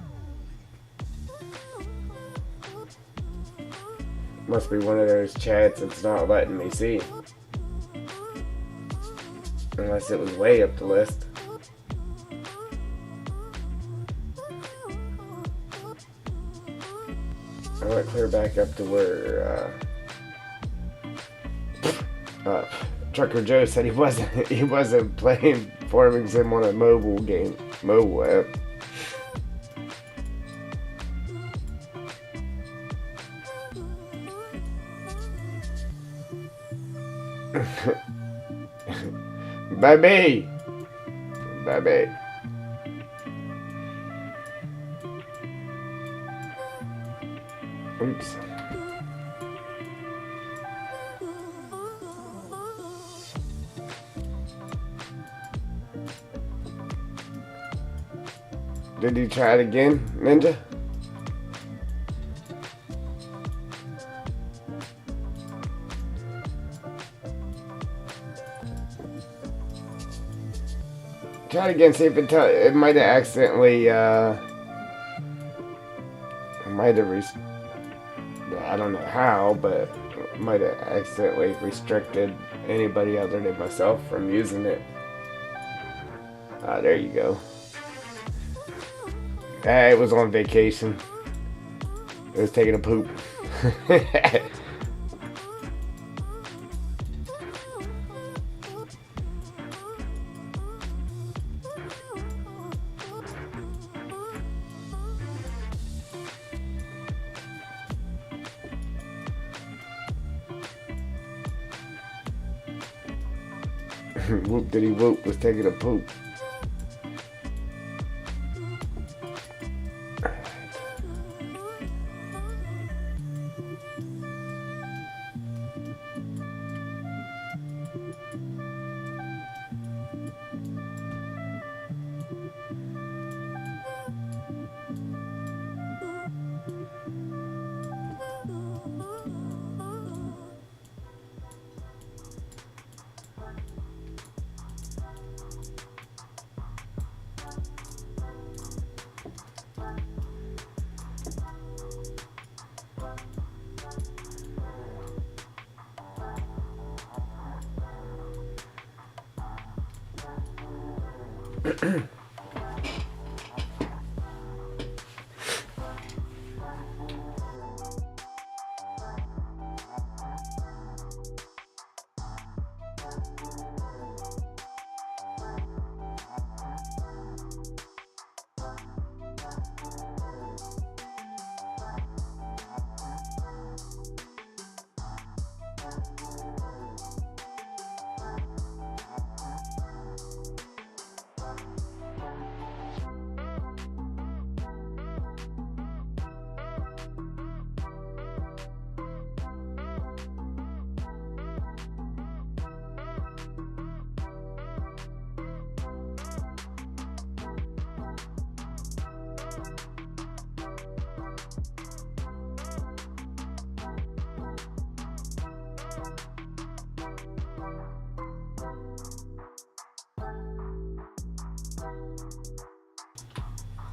Must be one of those chats that's not letting me see. Unless it was way up the list. I went clear back up to where Trucker Joe said he wasn't playing Farming Sim on a mobile app. Baby. Oops. Did you try it again, Ninja? Try it again, see if it might have accidentally, I don't know how, but it might have accidentally restricted anybody other than myself from using it. There you go. It was on vacation. It was taking a poop. Whoop diddy whoop was taking a poop.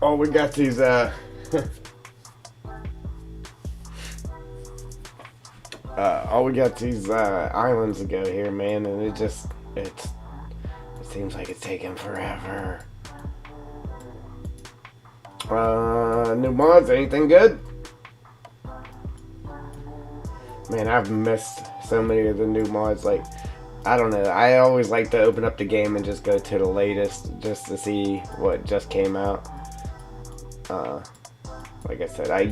Oh, we got these islands to go here, man, and it seems like it's taking forever. New mods, anything good? Man, I've missed so many of the new mods. Like, I don't know. I always like to open up the game and just go to the latest just to see what just came out. Like I said, I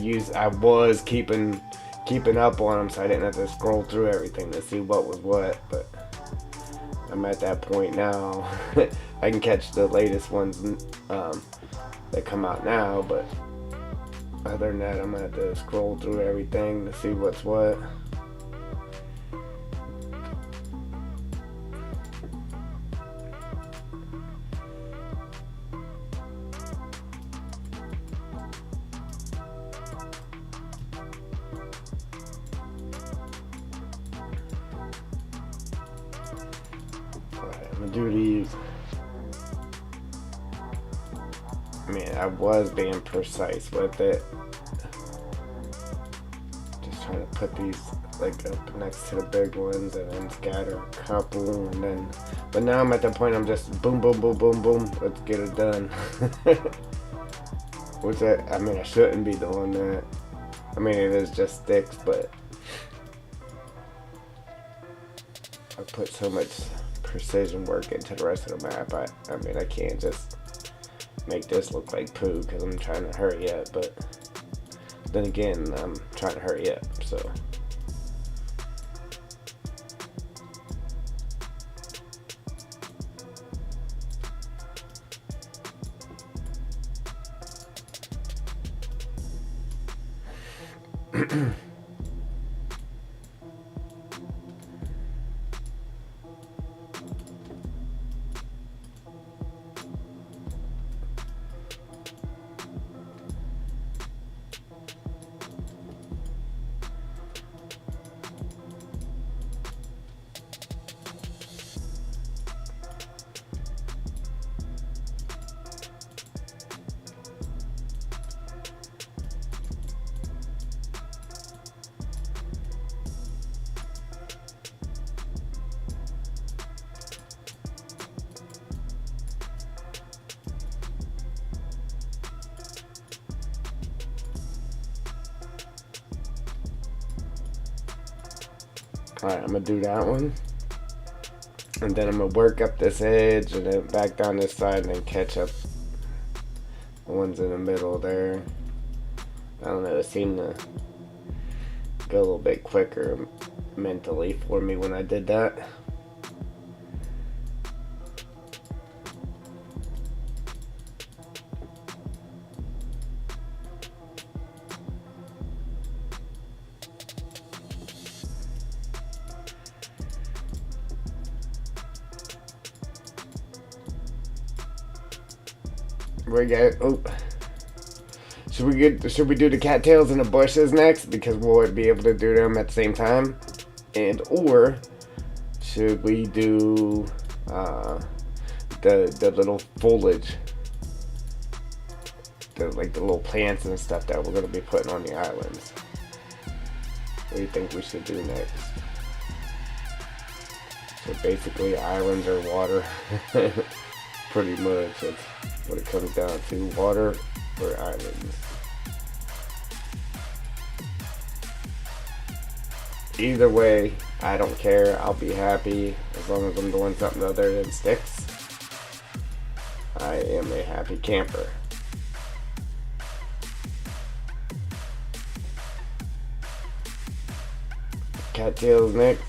was keeping up on them, so I didn't have to scroll through everything to see what was what. But I'm at that point now. I can catch the latest ones that come out now, but other than that, I'm gonna have to scroll through everything to see what's what. Alright, I'm gonna do these. I mean, I was being precise with it. Just trying to put these like up next to the big ones and then scatter a couple and then, but now I'm at the point I'm just boom, boom, boom, boom, boom, let's get it done. Which I mean, I shouldn't be doing that. I mean, it is just sticks, but I put so much precision work into the rest of the map. I mean, I can't just make this look like poo because I'm trying to hurry up, but then again, I'm trying to hurry up, so. Alright, I'm gonna do that one. And then I'm gonna work up this edge and then back down this side and then catch up the ones in the middle there. I don't know, it seemed to go a little bit quicker mentally for me when I did that. We got, oh, should we do the cattails and the bushes next because we'll be able to do them at the same time, and or should we do the little foliage, the little plants and stuff that we're gonna be putting on the islands? What do you think we should do next? So basically, islands are water. Pretty much, that's what it comes down to, water or islands. Either way, I don't care, I'll be happy as long as I'm doing something other than sticks. I am a happy camper. Cattails next.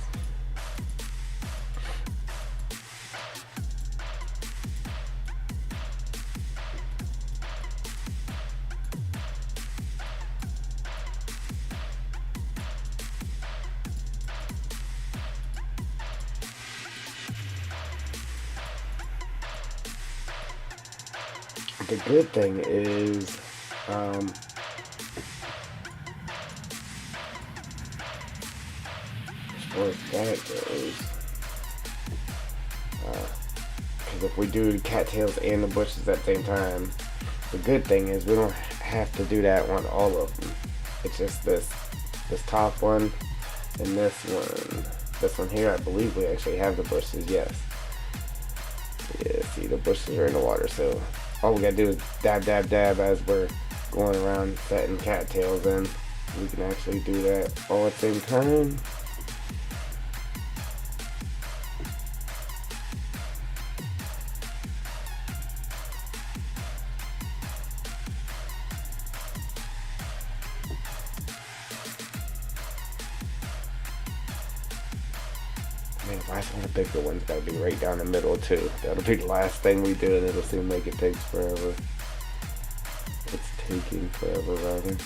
The good thing is, as far as that goes, because if we do the cattails and the bushes at the same time, the good thing is we don't have to do that on all of them. It's just this top one and this one. This one here, I believe we actually have the bushes, yes. Yeah, see, the bushes are in the water, so all we gotta do is dab, dab, dab as we're going around setting cattails in. We can actually do that all at the same time. Man, why is one of the bigger ones gotta be right down the middle too? That'll be the last thing we do and it'll seem like it takes forever. It's taking forever, rather.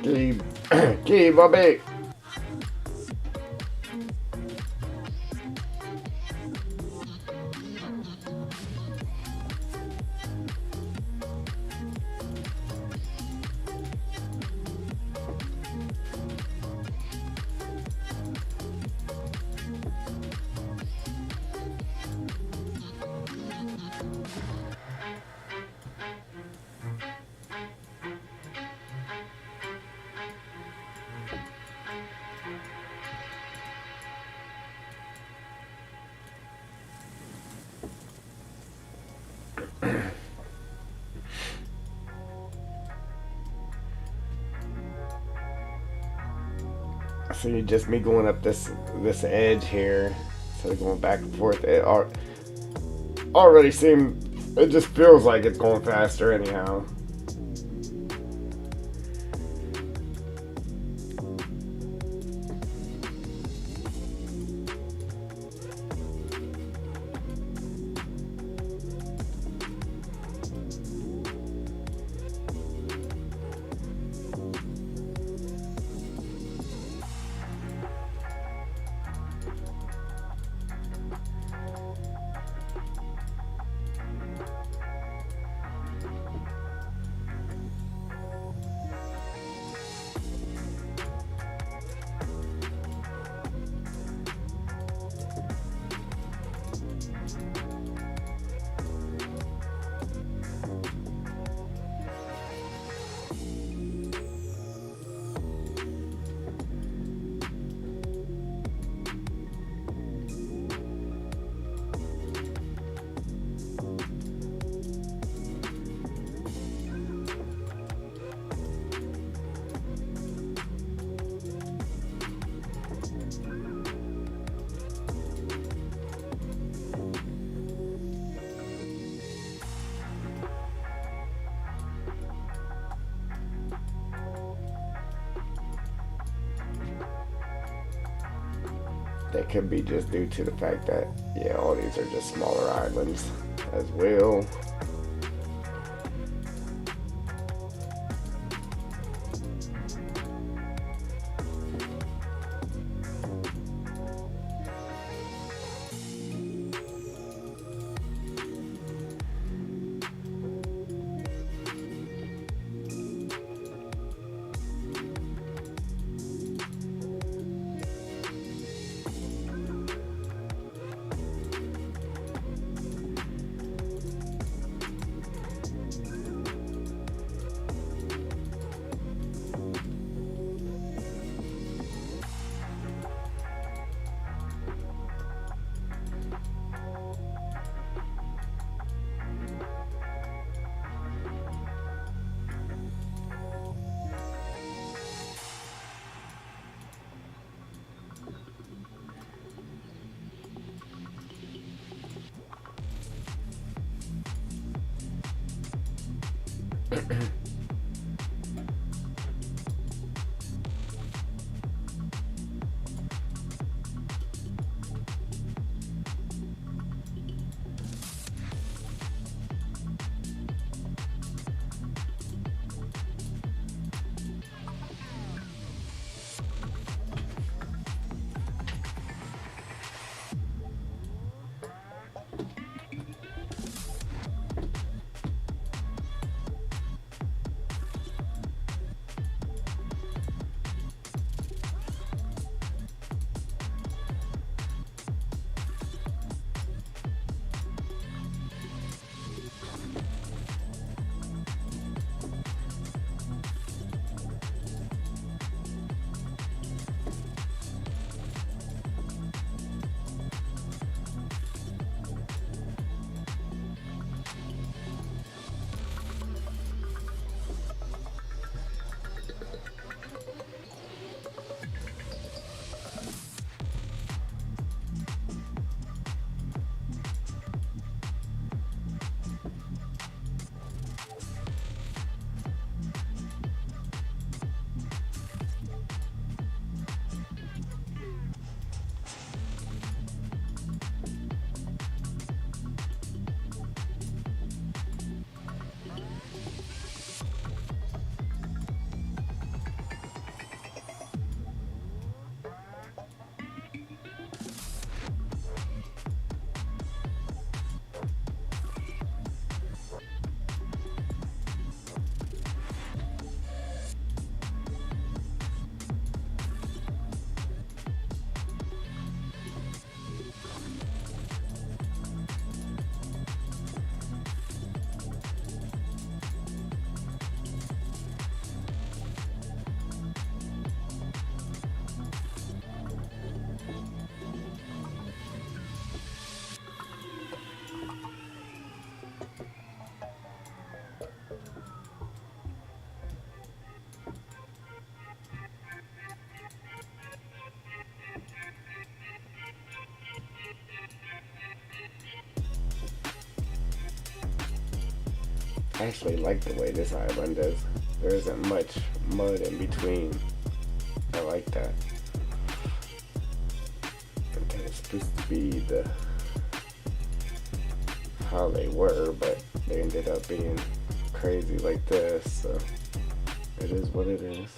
Keep, keep, Bobby. See, just me going up this edge here, instead of going back and forth. It already seemed. It just feels like it's going faster anyhow. That could be just due to the fact that, yeah, all these are just smaller islands as well. I actually like the way this island is. There isn't much mud in between. I like that. Okay, it's supposed to be the how they were, but they ended up being crazy like this, so it is what it is.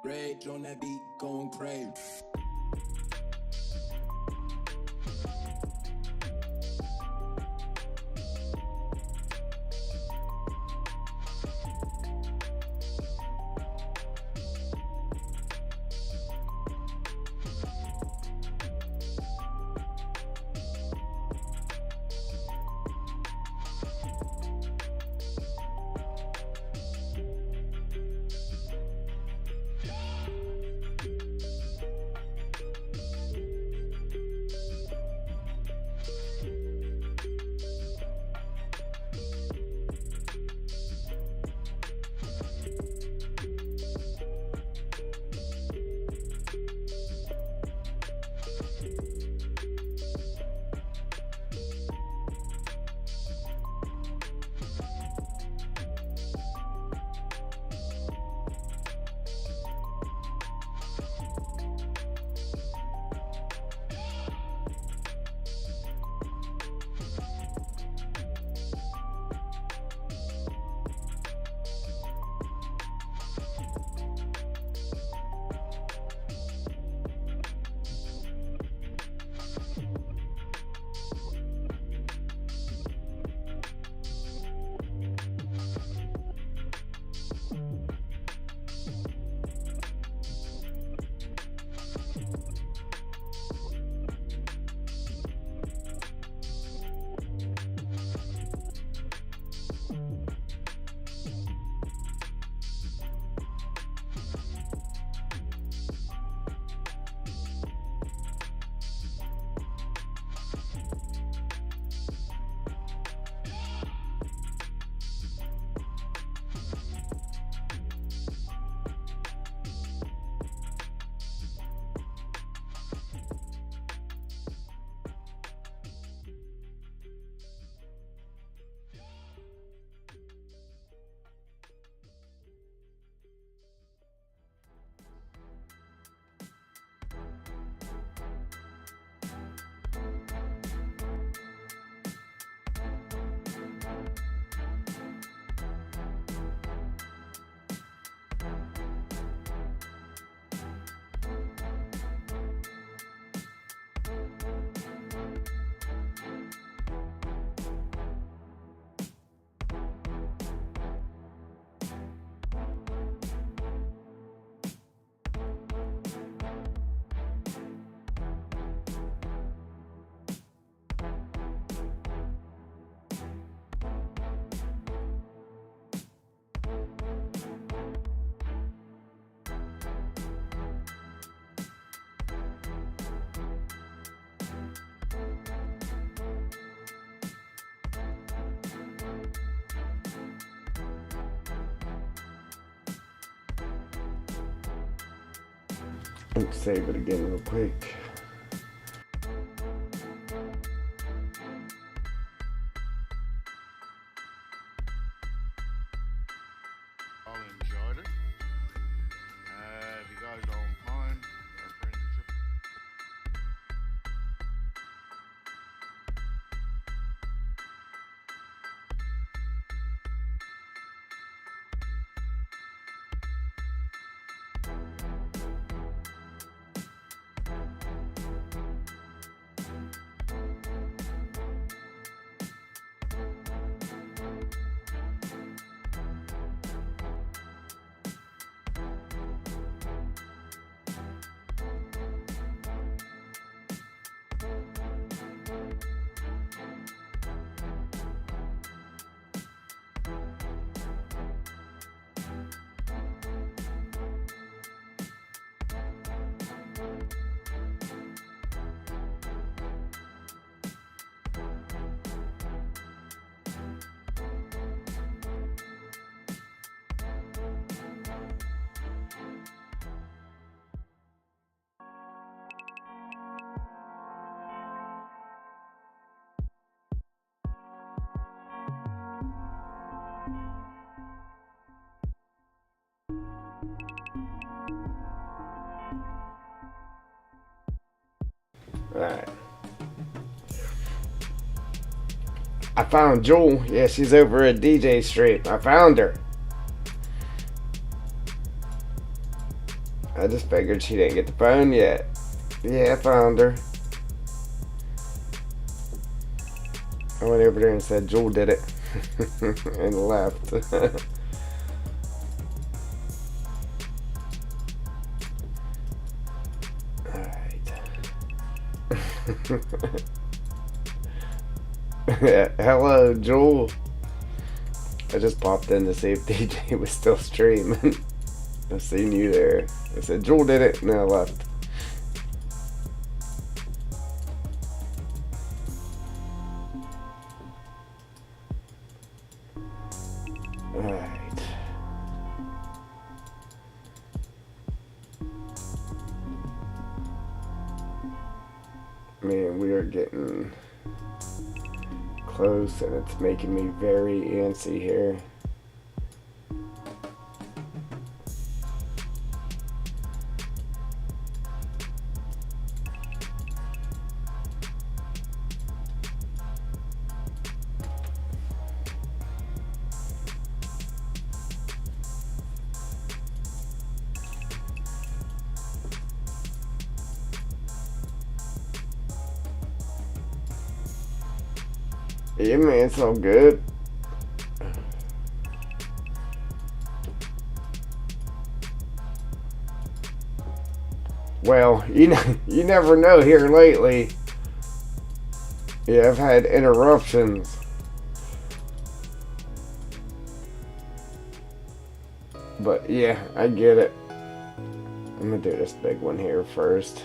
Rage on that beat, going crazy. Let's save it again real quick. All enjoyed it. If you guys don't mind, our friend Alright. I found Jewel. Yeah, she's over at DJ Street. I found her. I just figured she didn't get the phone yet. Yeah, I found her. I went over there and said Jewel did it. And left. Alright. Hello, Jewel. I just popped in to see if DJ was still streaming. I seen you there. I said Jewel did it, and then I left. Alright. Man, we are getting close, and it's making me very antsy here. Yeah, man, it's all good. Well, you never know here lately. Yeah, I've had interruptions. But yeah, I get it. I'm gonna do this big one here first.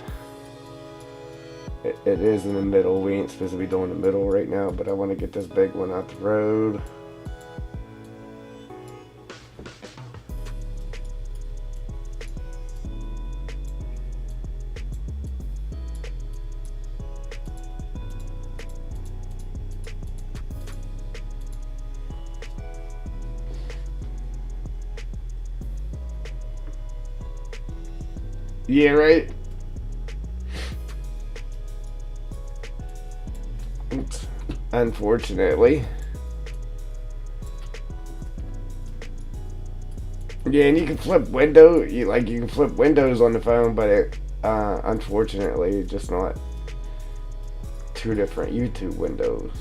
It is in the middle. We ain't supposed to be doing the middle right now, but I want to get this big one out the road. Yeah, right? Oops. Unfortunately. Yeah, and you can flip you can flip windows on the phone, but it unfortunately just not two different YouTube windows.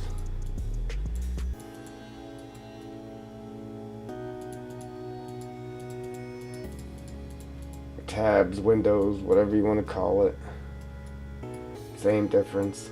Tabs, windows, whatever you want to call it. Same difference.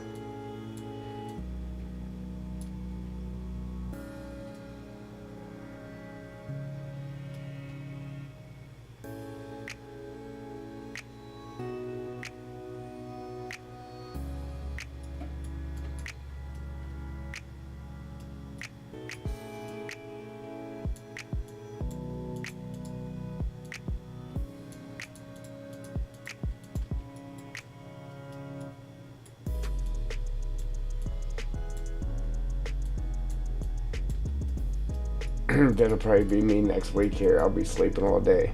That'll probably be me next week here. I'll be sleeping all day.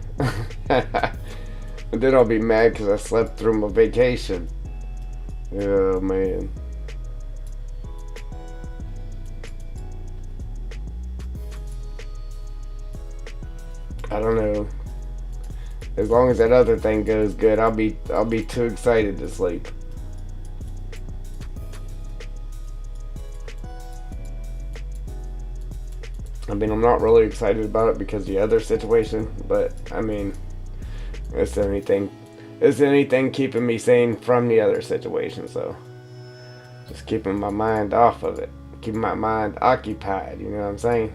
And then I'll be mad because I slept through my vacation. Oh, man. I don't know. As long as that other thing goes good, I'll be too excited to sleep. I mean, I'm not really excited about it because of the other situation, but I mean, it's the only thing keeping me sane from the other situation. So, just keeping my mind off of it, keeping my mind occupied. You know what I'm saying?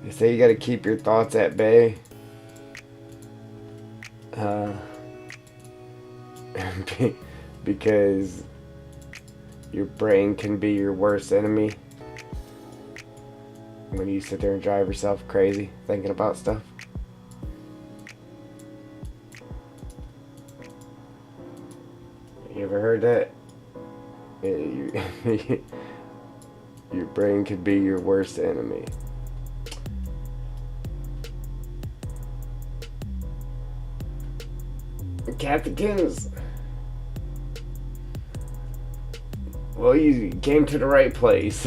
They say you got to keep your thoughts at bay. Because your brain can be your worst enemy when you sit there and drive yourself crazy thinking about stuff. You ever heard that? Your brain could be your worst enemy. Captains. Well, you came to the right place.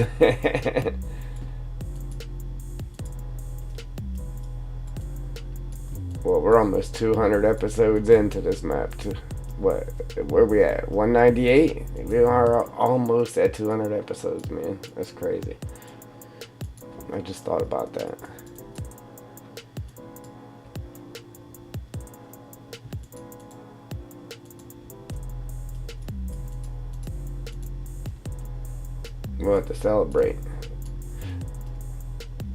Well, we're almost 200 episodes into this map. What? Where we at? 198? We are almost at 200 episodes, man. That's crazy. I just thought about that. We'll have to celebrate.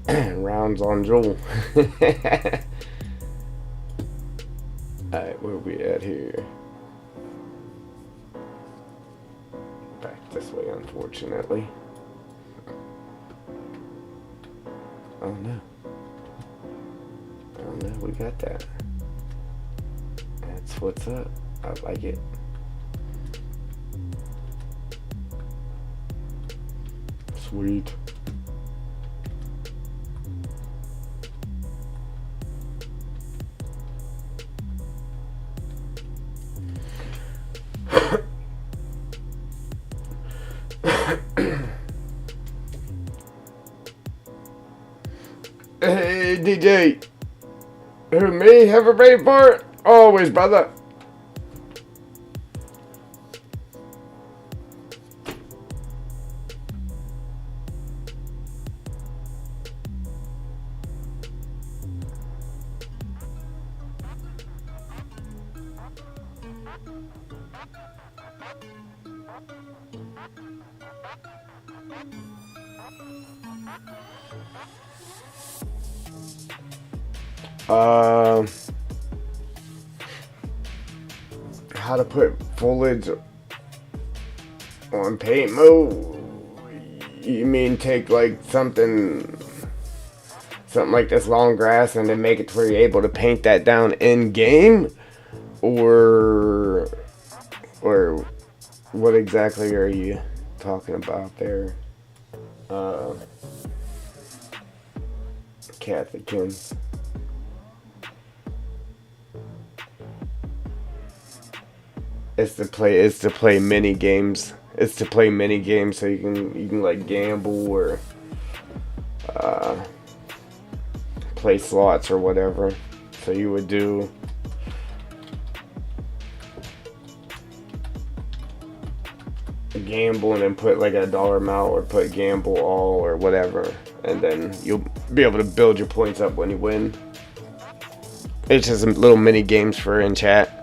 Rounds on Jewel. Alright, where we at here? Back this way, unfortunately. Oh no. Oh no, we got that. That's what's up. I like it. Sweet. Hey DJ, who me? Have a great part? Always, brother. How to put foliage on paint mode? You mean take like something like this long grass and then make it to where you're able to paint that down in game, or what exactly are you talking about there, Catholic? It's to play mini games. It's to play mini games so you can like gamble or play slots or whatever. So you would do gamble and then put like a dollar amount, or put gamble all or whatever, and then you'll be able to build your points up when you win. It's just some little mini games for in chat.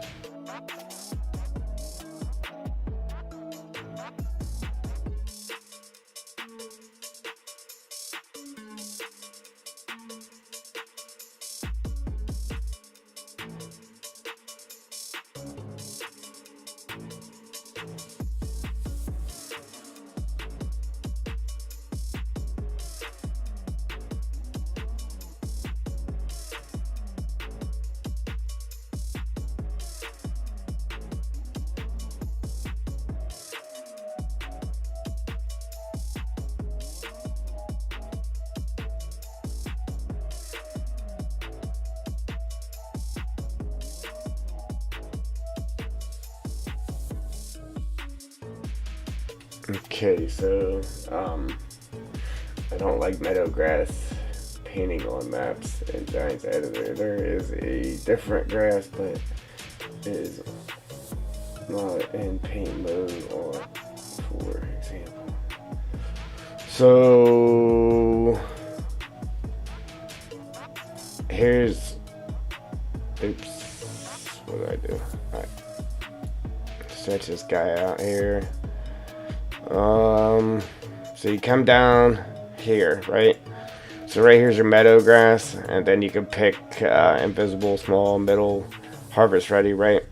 Okay, so I don't like meadow grass painting on maps in Giants Editor. There is a different grass, but it is not in paint mode on, for example. So here's, oops, what did I do? Alright, stretch this guy out here. So you come down here, right? So right here's your meadow grass, and then you can pick invisible, small, middle, harvest ready, right?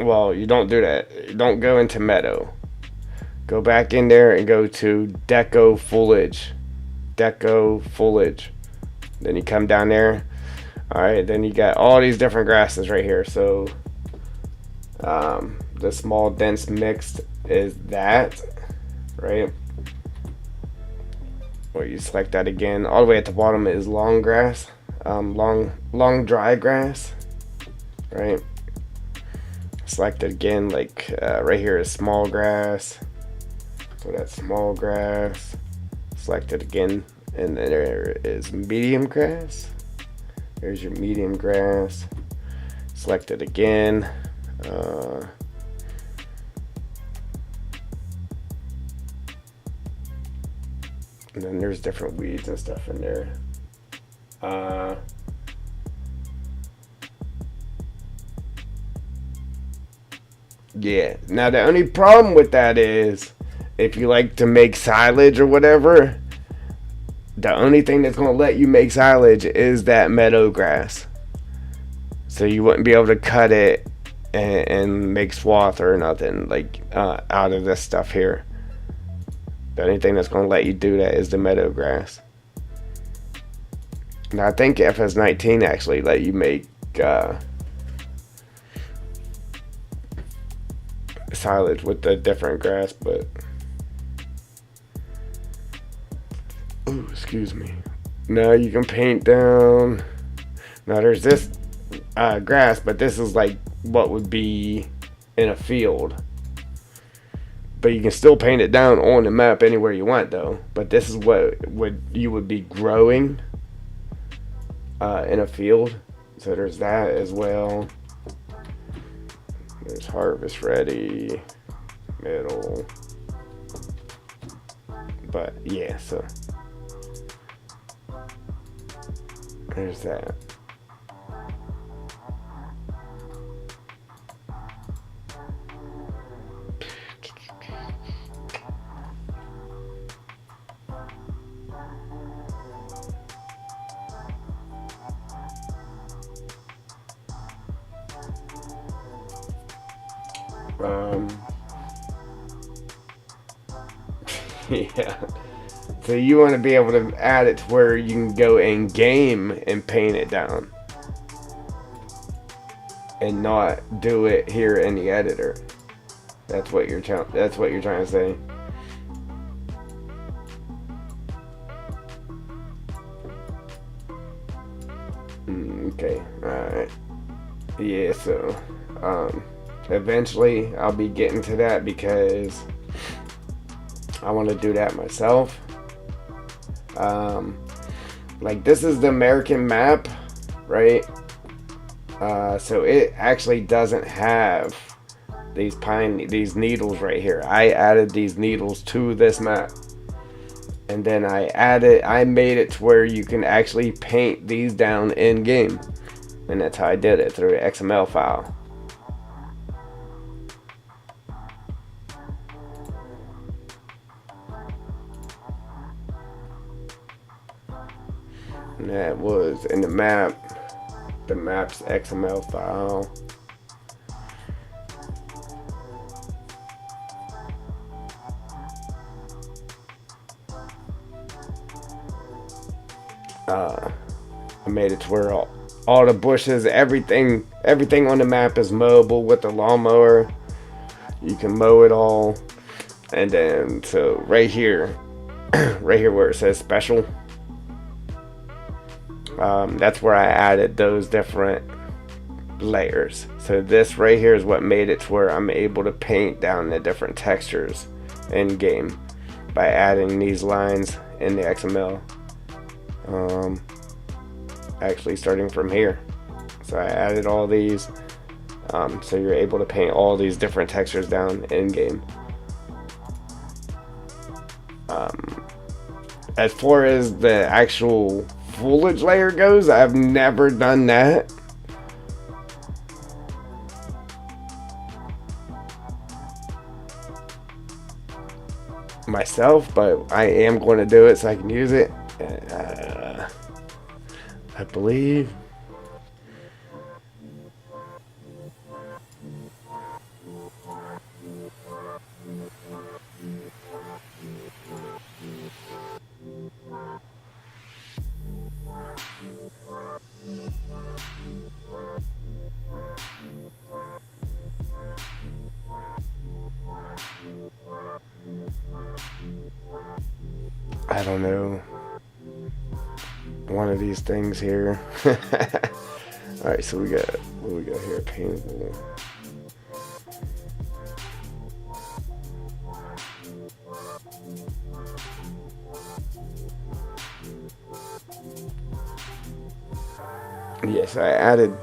Well, you don't do that. You don't go into meadow. Go back in there and go to deco foliage. Deco foliage. Then you come down there. Alright, then you got all these different grasses right here. So the small dense mixed is that, right? Or you select that again. All the way at the bottom is long grass, long dry grass, right? Select it again, like right here is small grass. So that's small grass. Select it again. And then there is medium grass. There's your medium grass. Select it again. And then there's different weeds and stuff in there. Yeah. Now the only problem with that is if you like to make silage or whatever, the only thing that's going to let you make silage is that meadow grass. So you wouldn't be able to cut it and make swath or nothing like out of this stuff here. The only thing that's going to let you do that is the meadow grass. And I think FS19 actually let you make silage with the different grass, but ooh, excuse me. Now you can paint down. Now there's this grass, but this is like what would be in a field. But you can still paint it down on the map anywhere you want, though. But this is what you would be growing in a field. So there's that as well. There's harvest ready, middle. But yeah, so there's that. Yeah. So you want to be able to add it to where you can go in game and paint it down, and not do it here in the editor. That's what you're trying to say. Okay. All right. Yeah. So, eventually I'll be getting to that because I want to do that myself. Like this is the American map, right? So it actually doesn't have these needles right here. I added these needles to this map, and then I made it to where you can actually paint these down in game, and that's how I did it, through the XML file. And that was in the map's XML file. I made it to where all the bushes, everything on the map is mowable with the lawnmower. You can mow it all. And then, so right here where it says special, that's where I added those different layers. So this right here is what made it to where I'm able to paint down the different textures in game by adding these lines in the XML. Actually starting from here. So I added all these, so you're able to paint all these different textures down in game. As far as the actual foliage layer goes, I've never done that. Myself, but I am going to do it so I can use it. I believe. I don't know. One of these things here. Alright, so we got, what do we got here? Paintable. Yes, I added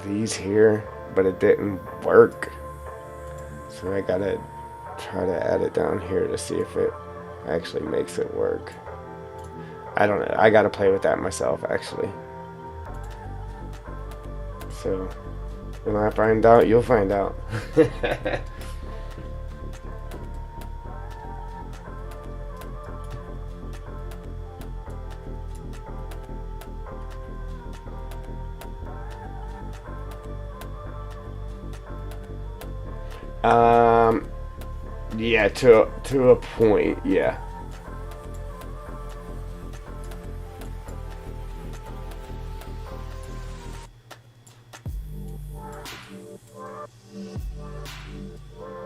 these here, but it didn't work. So I gotta try to add it down here to see if it actually makes it work. I don't know. I gotta play with that myself, actually. So when I find out, you'll find out. um, yeah, to a point, yeah.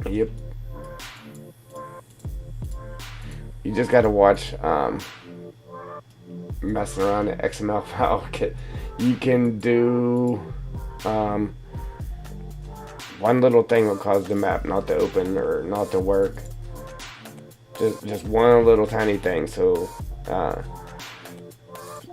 Yep. You just gotta watch messing around the XML file. You can do um, one little thing will cause the map not to open or not to work. Just one little tiny thing. So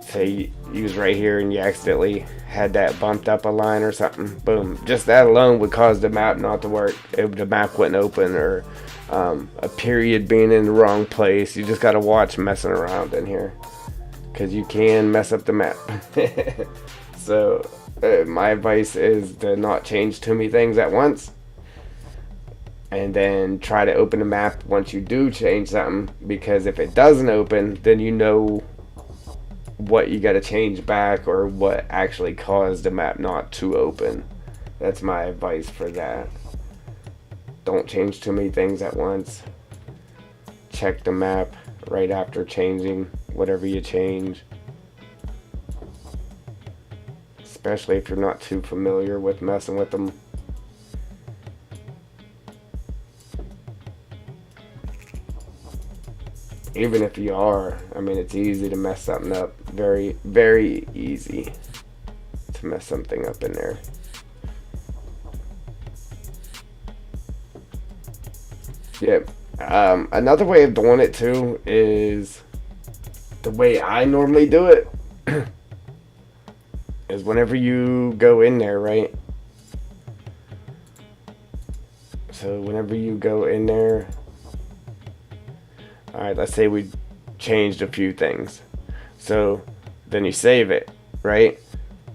say you was right here and you accidentally had that bumped up a line or something, boom, just that alone would cause the map not to work. The map wouldn't open, or a period being in the wrong place. You just got to watch messing around in here, because you can mess up the map. So my advice is to not change too many things at once, and then try to open the map once you do change something, because if it doesn't open, then you know what you got to change back, or what actually caused the map not to open. That's my advice for that. Don't change too many things at once. Check the map right after changing whatever you change, especially if you're not too familiar with messing with them. Even if you are, I mean, it's easy to mess something up. Very, very easy to mess something up in there. Yep. Another way of doing it too is the way I normally do it is whenever you go in there, right? So whenever you go in there, alright, let's say we changed a few things. So then you save it, right?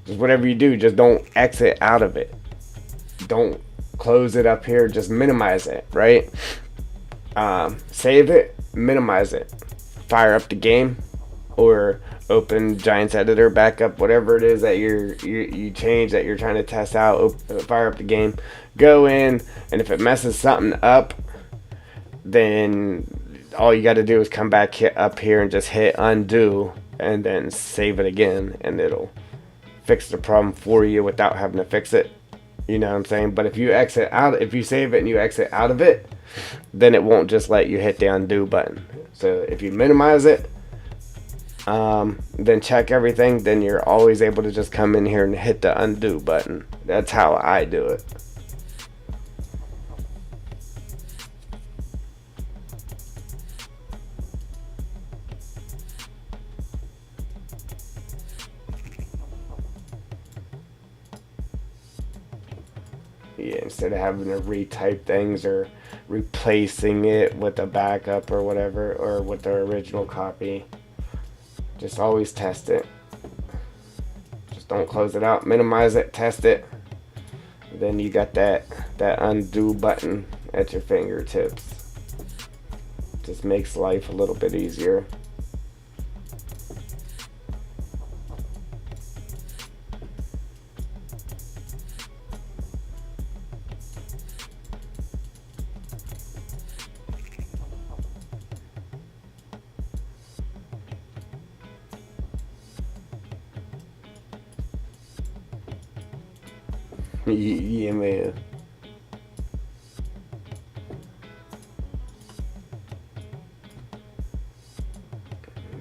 Just whatever you do, just don't exit out of it. Don't close it up here, just minimize it, right? Save it, minimize it, fire up the game, or open Giants Editor, backup, whatever it is that you change that you're trying to test out. Fire up the game, go in, and if it messes something up, then all you got to do is come back up here and just hit undo, and then save it again, and it'll fix the problem for you without having to fix it. You know what I'm saying? But if you exit out, if you save it and you exit out of it, then it won't just let you hit the undo button. So if you minimize it, then check everything, then you're always able to just come in here and hit the undo button. That's how I do it. Yeah, instead of having to retype things or replacing it with a backup or whatever, or with the original copy, just always test it. Just don't close it out, minimize it, test it. Then you got that undo button at your fingertips. Just makes life a little bit easier. Yeah, man.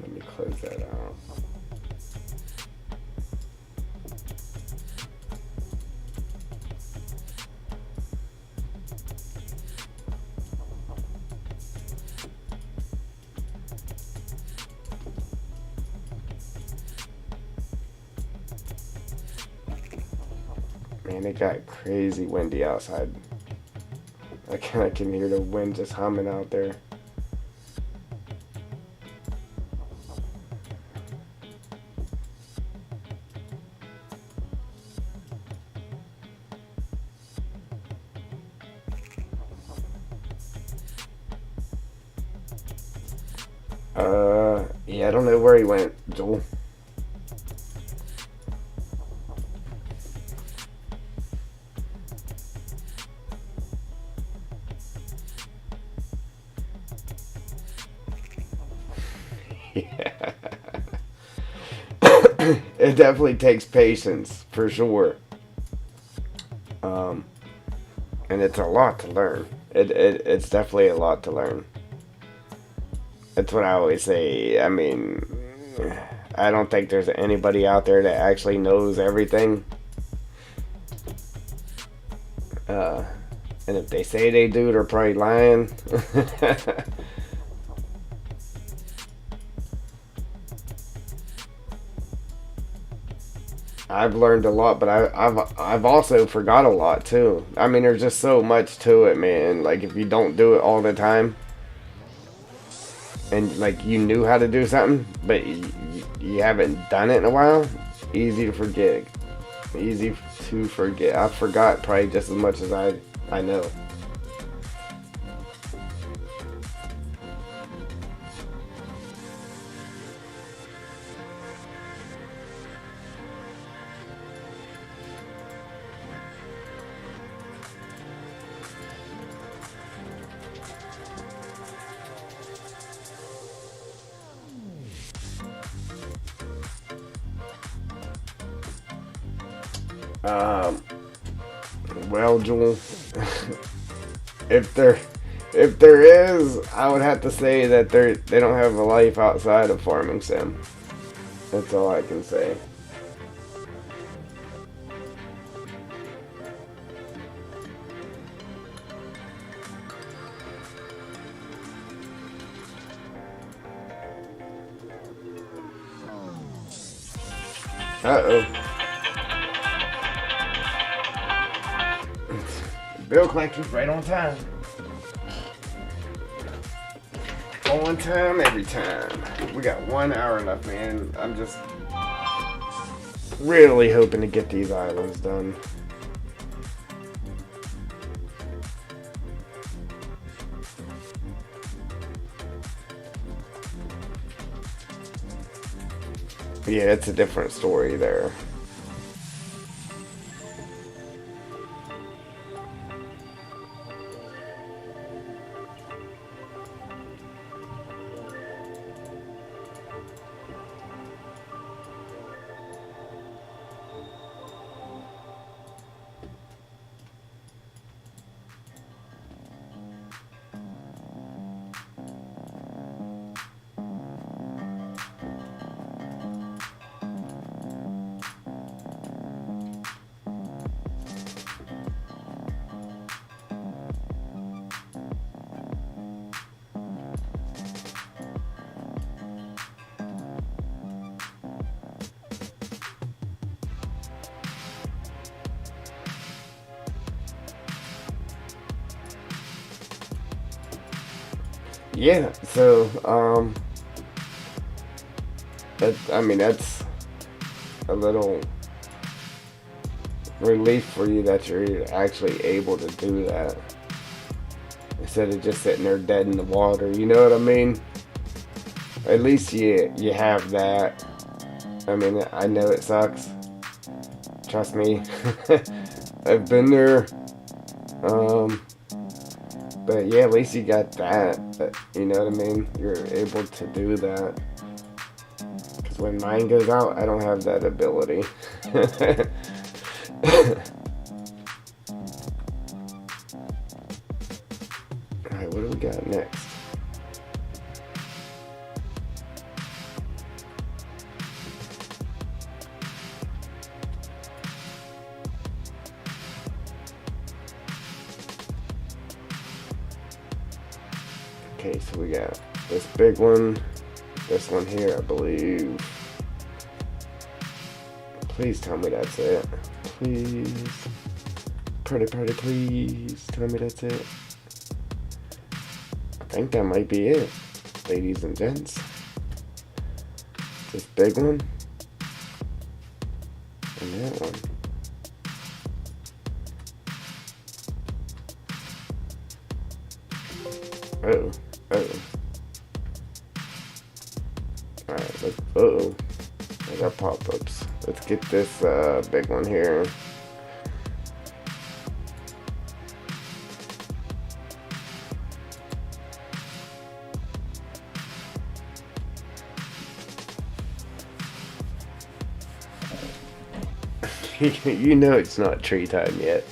Let me close that out. Man, it got crazy windy outside. I can hear the wind just humming out there. Yeah, I don't know where he went, Joel. Yeah. It definitely takes patience, for sure. And it's a lot to learn. It's definitely a lot to learn. That's what I always say. I mean, I don't think there's anybody out there that actually knows everything. And if they say they do, they're probably lying. I've learned a lot, but I've also forgot a lot too. I mean, there's just so much to it, man. Like if you don't do it all the time, and like you knew how to do something, but you haven't done it in a while, easy to forget. Easy to forget. I forgot probably just as much as I know. Well, Jewel, if there is, I would have to say that they don't have a life outside of farming sim. That's all I can say. Uh-oh. Bill collector's right on time. On time, every time. We got 1 hour left, man. I'm just really hoping to get these islands done. Yeah, it's a different story there. Yeah, so, that's a little relief for you that you're actually able to do that. Instead of just sitting there dead in the water, you know what I mean? At least you have that. I mean, I know it sucks. Trust me. I've been there. But yeah, at least you got that. You know what I mean? You're able to do that. Because when mine goes out, I don't have that ability. Alright, what do we got next? Okay, so we got this big one, this one here, I believe. Please tell me that's it. please. Pretty, please. Tell me that's it. I think that might be it, ladies and gents. This big one. And that one. Uh-oh. Alright, let's, I got pop-ups. Let's get this big one here. You know it's not tree time yet.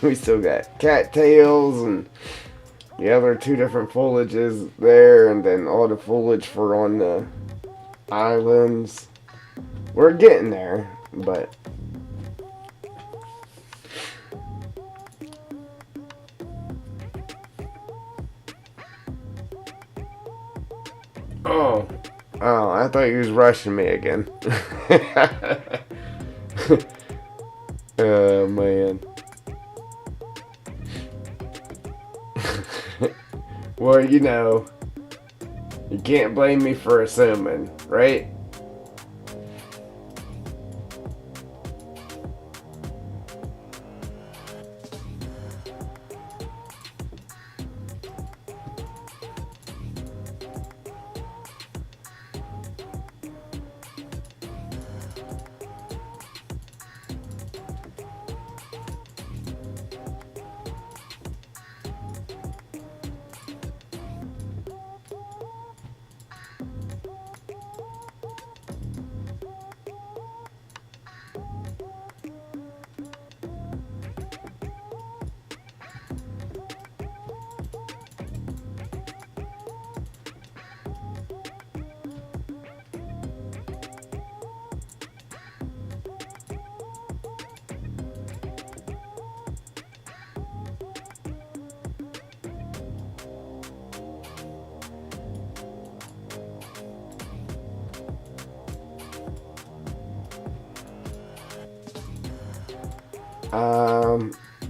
We still got cattails and the other two different foliages there, and then all the foliage for on the islands. We're getting there, but oh, I thought you was rushing me again. Oh man. Well, you know, you can't blame me for assuming, right?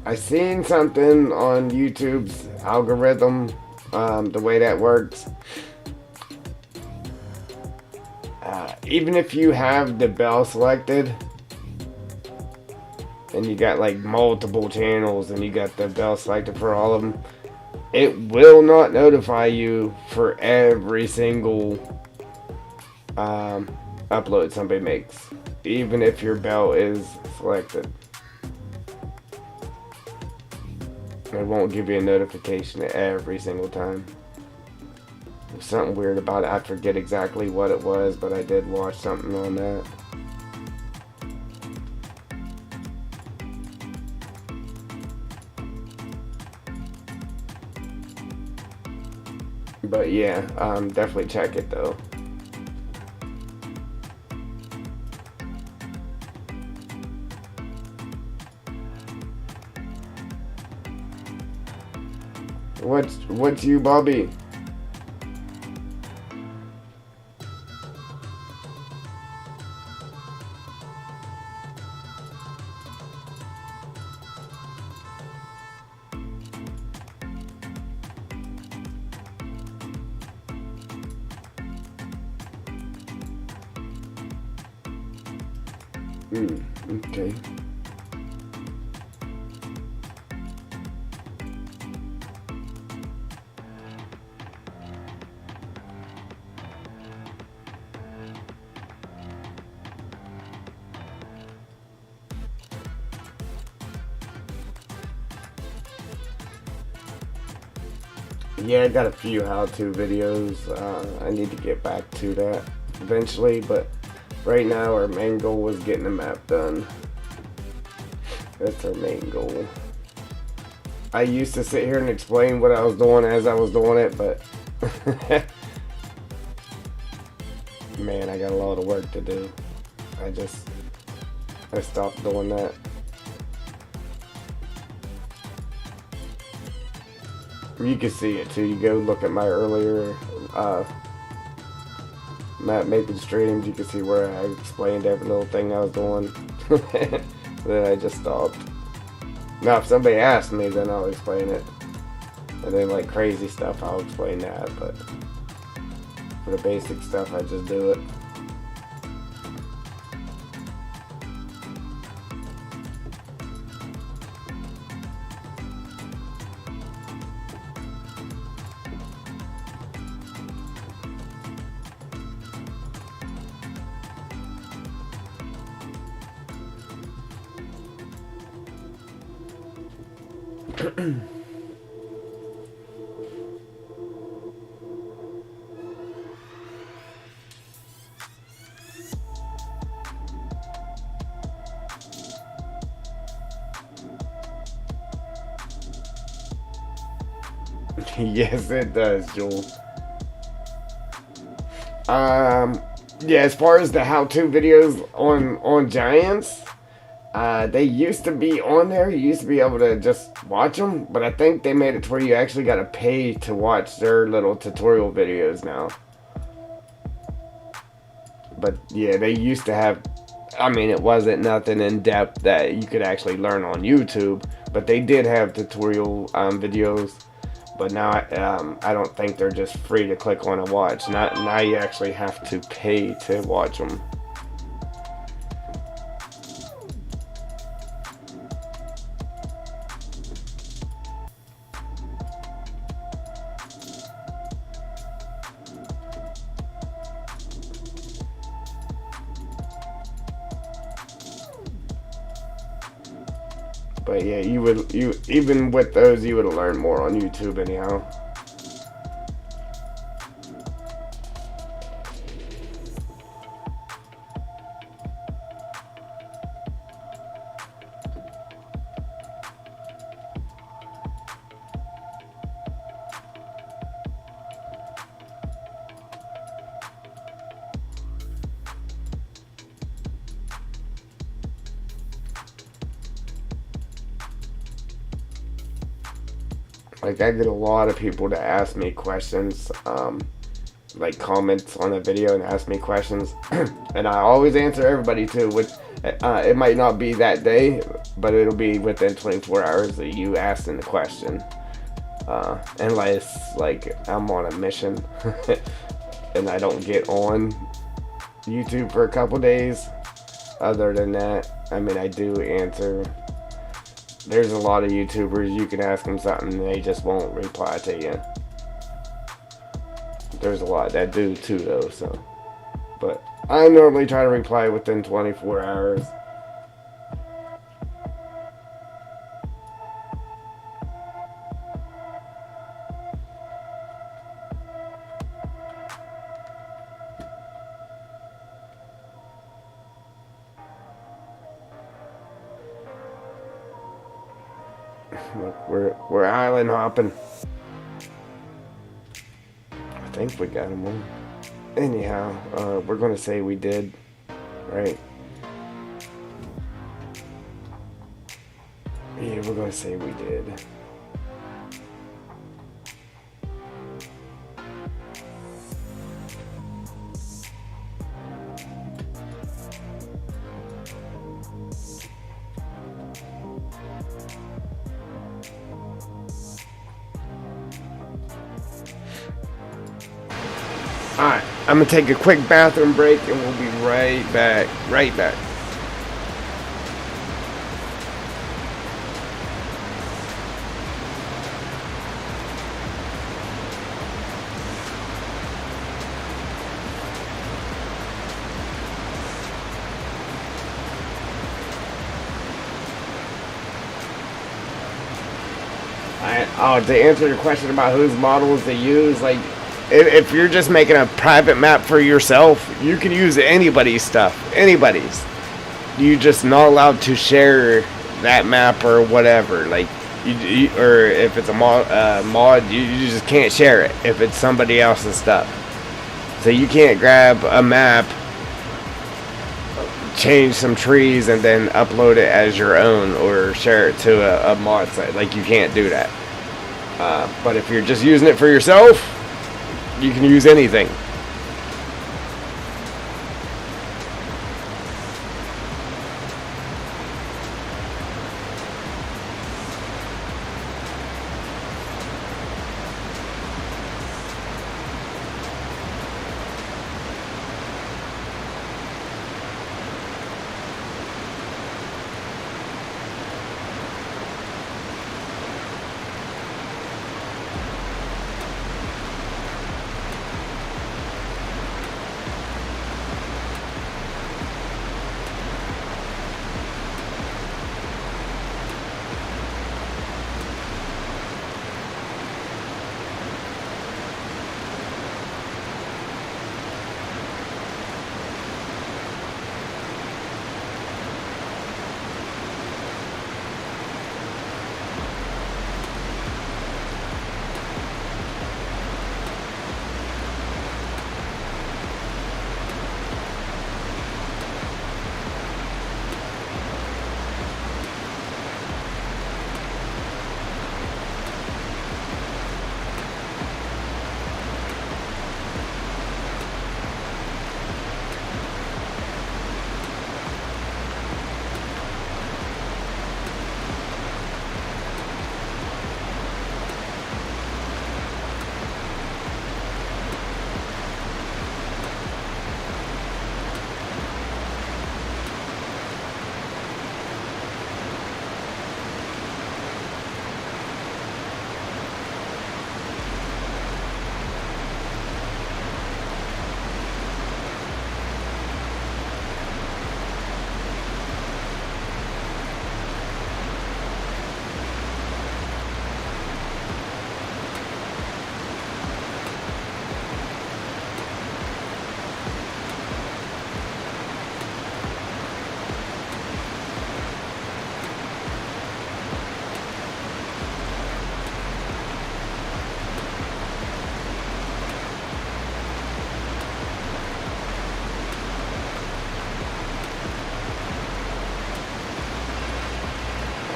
I seen something on YouTube's algorithm, the way that works. Even if you have the bell selected, and you got like multiple channels, and you got the bell selected for all of them, it will not notify you for every single upload somebody makes, even if your bell is selected. It won't give you a notification every single time. There's something weird about it. I forget exactly what it was, but I did watch something on that. But yeah, definitely check it though. What's you, Bobby? Okay. Yeah, I got a few how-to videos. I need to get back to that eventually, but right now our main goal was getting the map done. That's our main goal. I used to sit here and explain what I was doing as I was doing it, but man, I got a lot of work to do. I stopped doing that. You can see it too. You go look at my earlier map making streams. You can see where I explained every little thing I was doing. then I just stopped. Now, if somebody asks me, then I'll explain it. And then, like, crazy stuff, I'll explain that. But for the basic stuff, I just do it. Yes, it does, Joel. Yeah, as far as the how-to videos on Giants, they used to be on there. You used to be able to just watch them, but I think they made it to where you actually got to pay to watch their little tutorial videos now. But yeah, they used to have, I mean, it wasn't nothing in depth that you could actually learn on YouTube, but they did have tutorial videos. But now I don't think they're just free to click on and watch. Now you actually have to pay to watch them. But yeah, you even with those, you would learn more on YouTube anyhow. Like, I get a lot of people to ask me questions, like comments on a video and ask me questions, and I always answer everybody too. Which it might not be that day, but it'll be within 24 hours that you asking the question, unless like I'm on a mission and I don't get on YouTube for a couple days. Other than that, I mean, I do answer. There's a lot of YouTubers, you can ask them something and they just won't reply to you. There's a lot that do too though, so. But I normally try to reply within 24 hours. Look, we're island hopping. I think we got them on. Anyhow, we're gonna say we did, right? Yeah, we're gonna say we did. Alright, I'm gonna take a quick bathroom break and we'll be right back. Right back. To answer your question about whose models to use, like, if you're just making a private map for yourself, you can use anybody's stuff. Anybody's. You're just not allowed to share that map or whatever. Like, or if it's a mod, you just can't share it if it's somebody else's stuff. So you can't grab a map, change some trees, and then upload it as your own or share it to a mod site. Like, you can't do that. But if you're just using it for yourself, you can use anything.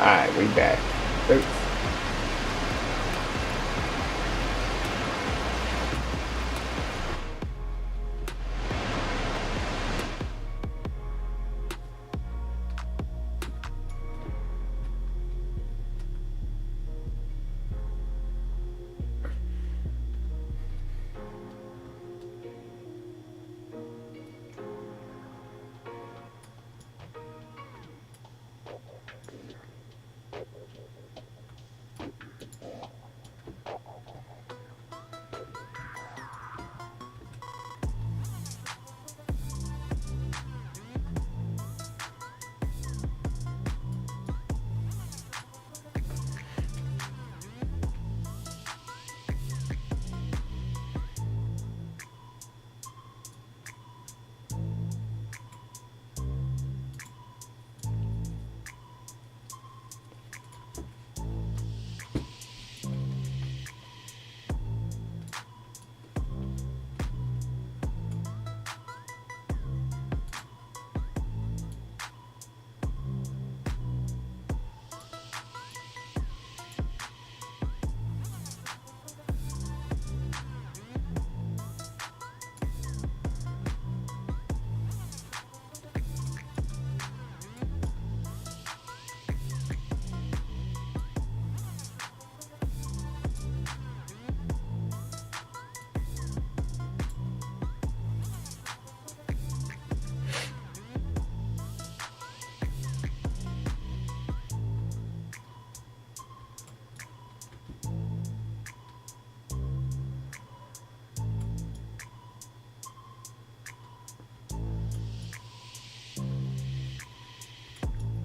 Alright, we back. Oops.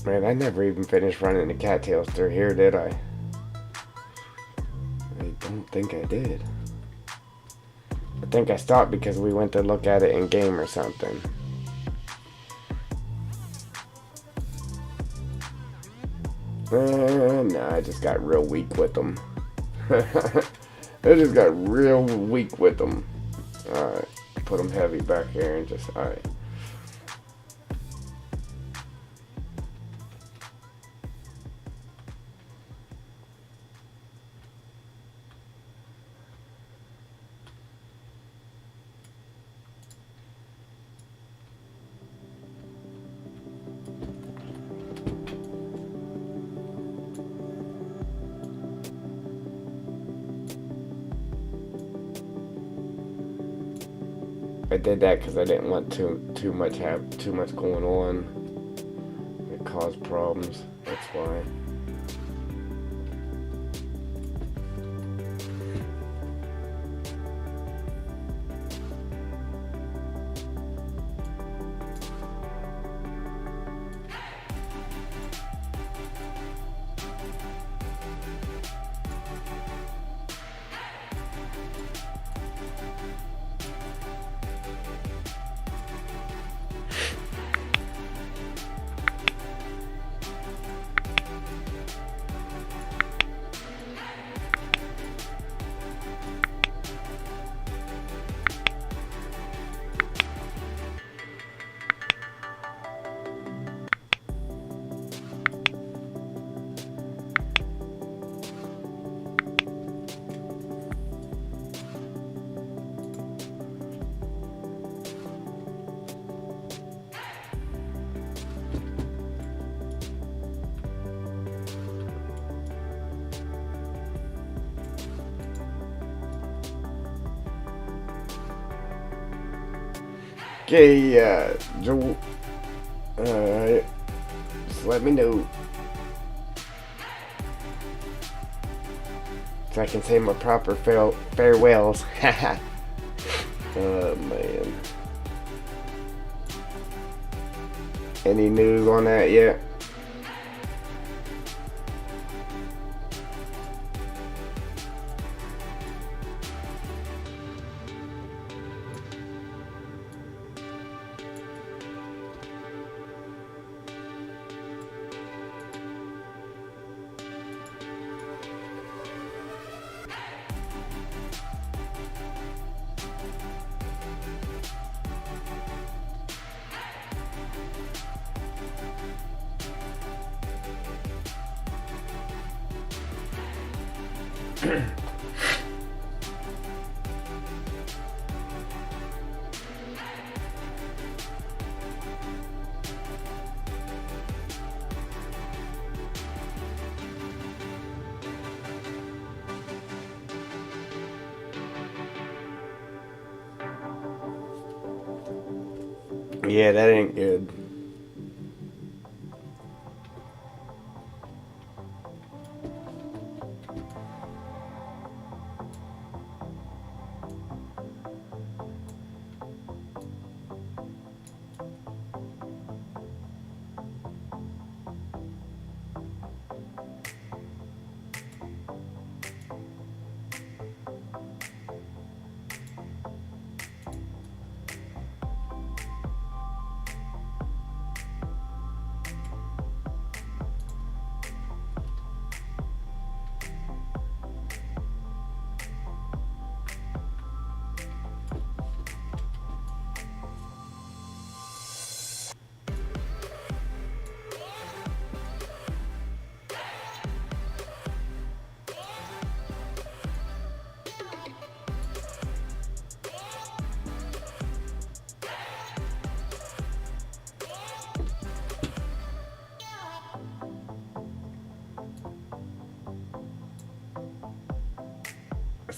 Man, I never even finished running the cattails through here, did I? I don't think I did. I think I stopped because we went to look at it in game or something. No, I just got real weak with them. I just got real weak with them. Alright, put them heavy back here and just, alright. I did that because I didn't want too much going on. It caused problems. That's why. Okay, Joel. Alright. Just let me know. So I can say my proper farewells. Haha. Oh, man. Any news on that yet? Yeah, that ain't good.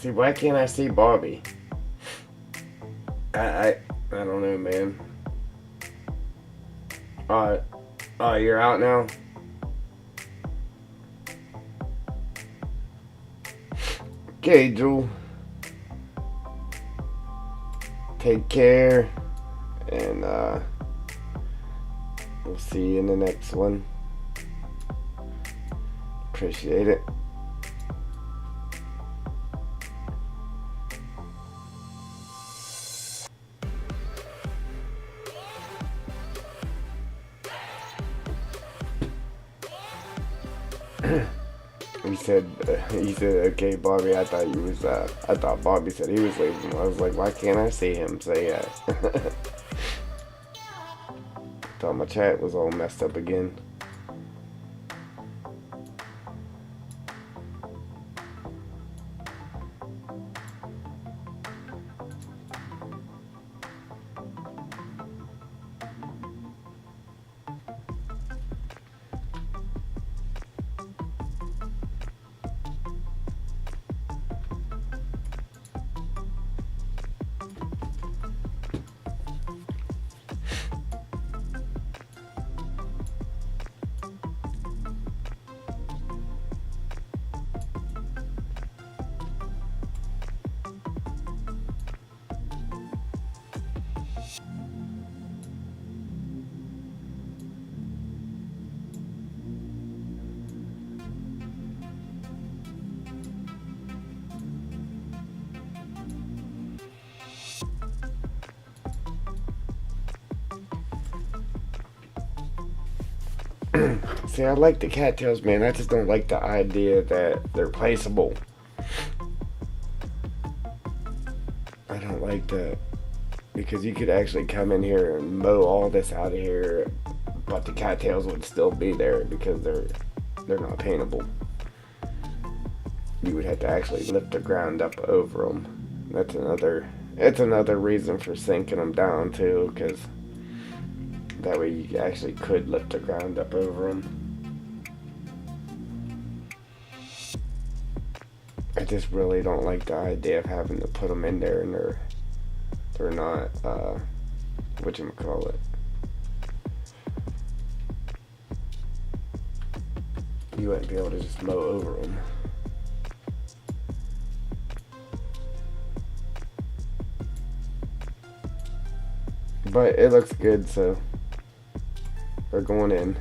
See, why can't I see Bobby? I don't know, man. You're out now? Okay, Jewel. Take care. And, we'll see you in the next one. Appreciate it. He said, okay, Bobby. I thought Bobby said he was leaving. I was like, why can't I see him say that? Thought my chat was all messed up again. See, I like the cattails, man. I just don't like the idea that they're placeable. I don't like that. Because you could actually come in here and mow all this out of here, but the cattails would still be there because they're not paintable. You would have to actually lift the ground up over them. That's another reason for sinking them down too, because that way you actually could lift the ground up over them. I just really don't like the idea of having to put them in there and they're not, whatchamacallit. You wouldn't be able to just mow over them. But it looks good, so they're going in.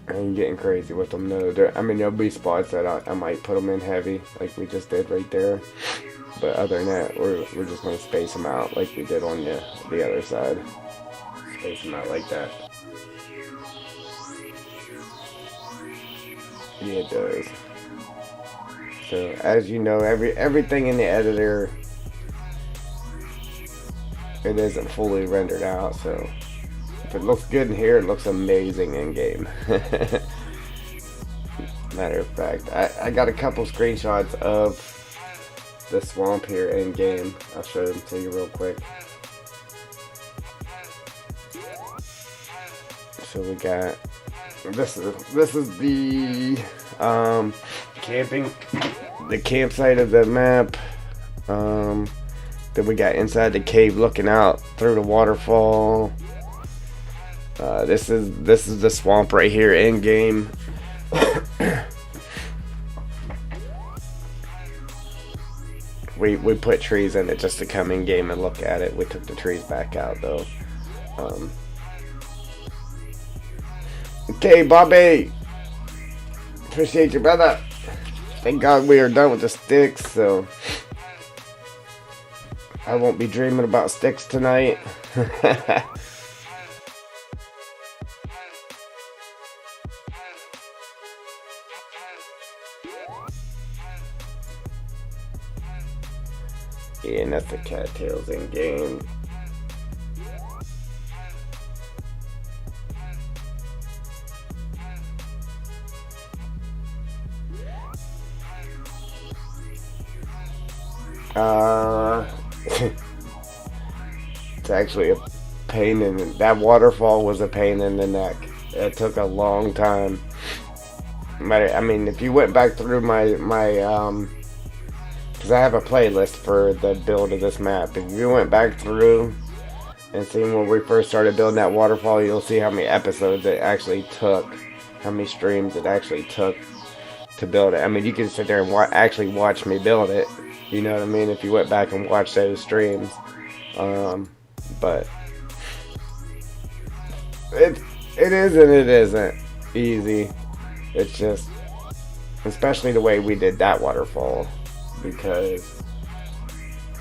I ain't getting crazy with them, no. There'll be spots that I might put them in heavy, like we just did right there. But other than that, we're just going to space them out like we did on the other side. Space them out like that. Yeah, it does. So, as you know, everything in the editor it isn't fully rendered out, so if it looks good in here, it looks amazing in game. Matter of fact, I got a couple screenshots of the swamp here in game. I'll show them to you real quick. So we got this is the campsite of the map. Then we got inside the cave looking out through the waterfall. This is the swamp right here in game. We put trees in it just to come in game and look at it. We took the trees back out though. Okay, Bobby. Appreciate you, brother. Thank God we are done with the sticks, so I won't be dreaming about sticks tonight. Yeah, and that's the cattails in game. It's actually a pain in that waterfall was a pain in the neck. It took a long time. I mean, if you went back through my because I have a playlist for the build of this map. If you went back through and seen when we first started building that waterfall, you'll see how many episodes it actually took, how many streams it actually took to build it. I mean, you can sit there and actually watch me build it. You know what I mean? If you went back and watched those streams, but it is and it isn't easy. It's just, especially the way we did that waterfall, because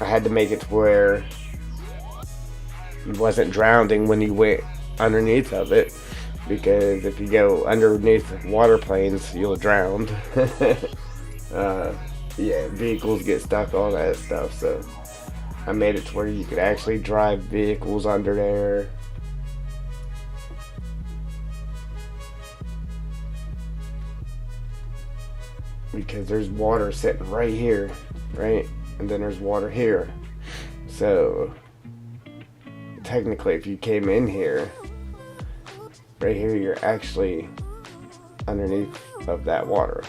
I had to make it to where you wasn't drowning when you went underneath of it, because if you go underneath water planes, you'll drown. Yeah, vehicles get stuck, all that stuff, so I made it to where you could actually drive vehicles under there. Because there's water sitting right here, right? And then there's water here. So technically, if you came in here, right here, you're actually underneath of that water.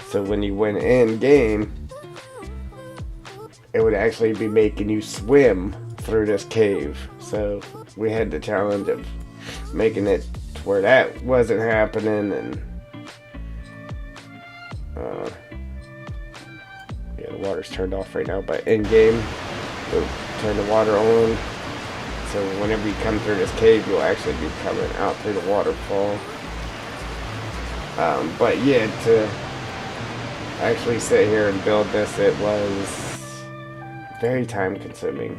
So when you went in game, it would actually be making you swim through this cave. So we had the challenge of making it to where that wasn't happening, and yeah, the water's turned off right now, but in game, we'll turn the water on. So whenever you come through this cave, you'll actually be coming out through the waterfall. But yeah, to actually sit here and build this, it was very time consuming.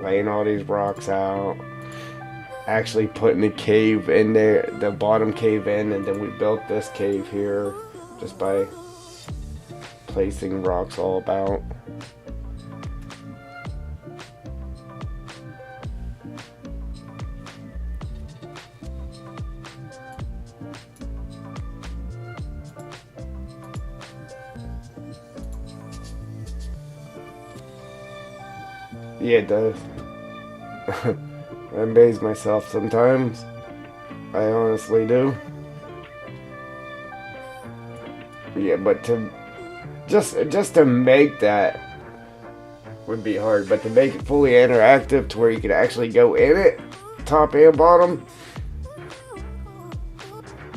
Laying all these rocks out, actually putting the cave in there, the bottom cave in, and then we built this cave here just by placing rocks all about. Yeah, it does. I amaze myself sometimes. I honestly do. Yeah, but to just to make that would be hard, but to make it fully interactive to where you could actually go in it, top and bottom,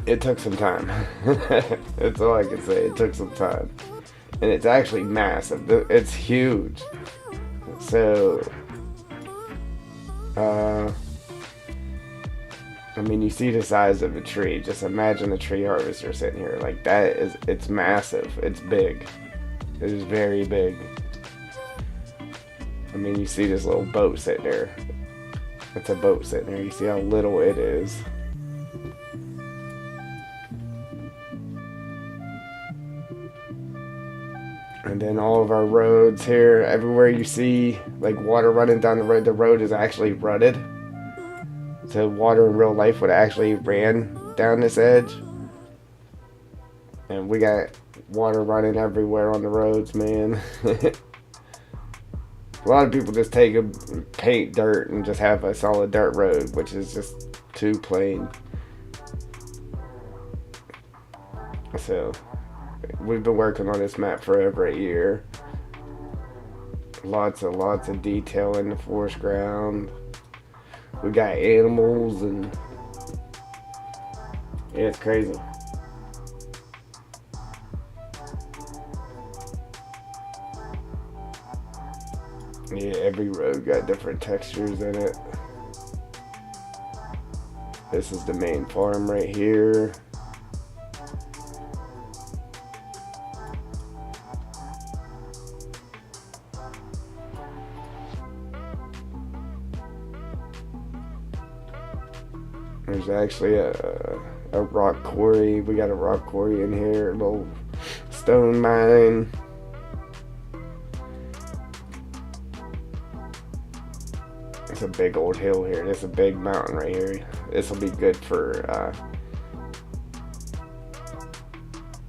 it took some time. That's all I can say. It took some time. And it's actually massive. It's huge. So, I mean, you see the size of a tree. Just imagine a tree harvester sitting here. Like, it's massive. It's big. It is very big. I mean, you see this little boat sitting there. It's a boat sitting there. You see how little it is. And then all of our roads here, everywhere you see like water running down the road is actually rutted. So water in real life would actually ran down this edge. And we got water running everywhere on the roads, man. A lot of people just take a paint dirt and just have a solid dirt road, which is just too plain. So we've been working on this map for over a year. Lots of detail in the forest ground. We got animals and yeah, it's crazy. Yeah, every road got different textures in it. This is the main farm right here. There's actually a rock quarry. We got a rock quarry in here, a little stone mine. It's a big old hill here. There's a big mountain right here. This will be good for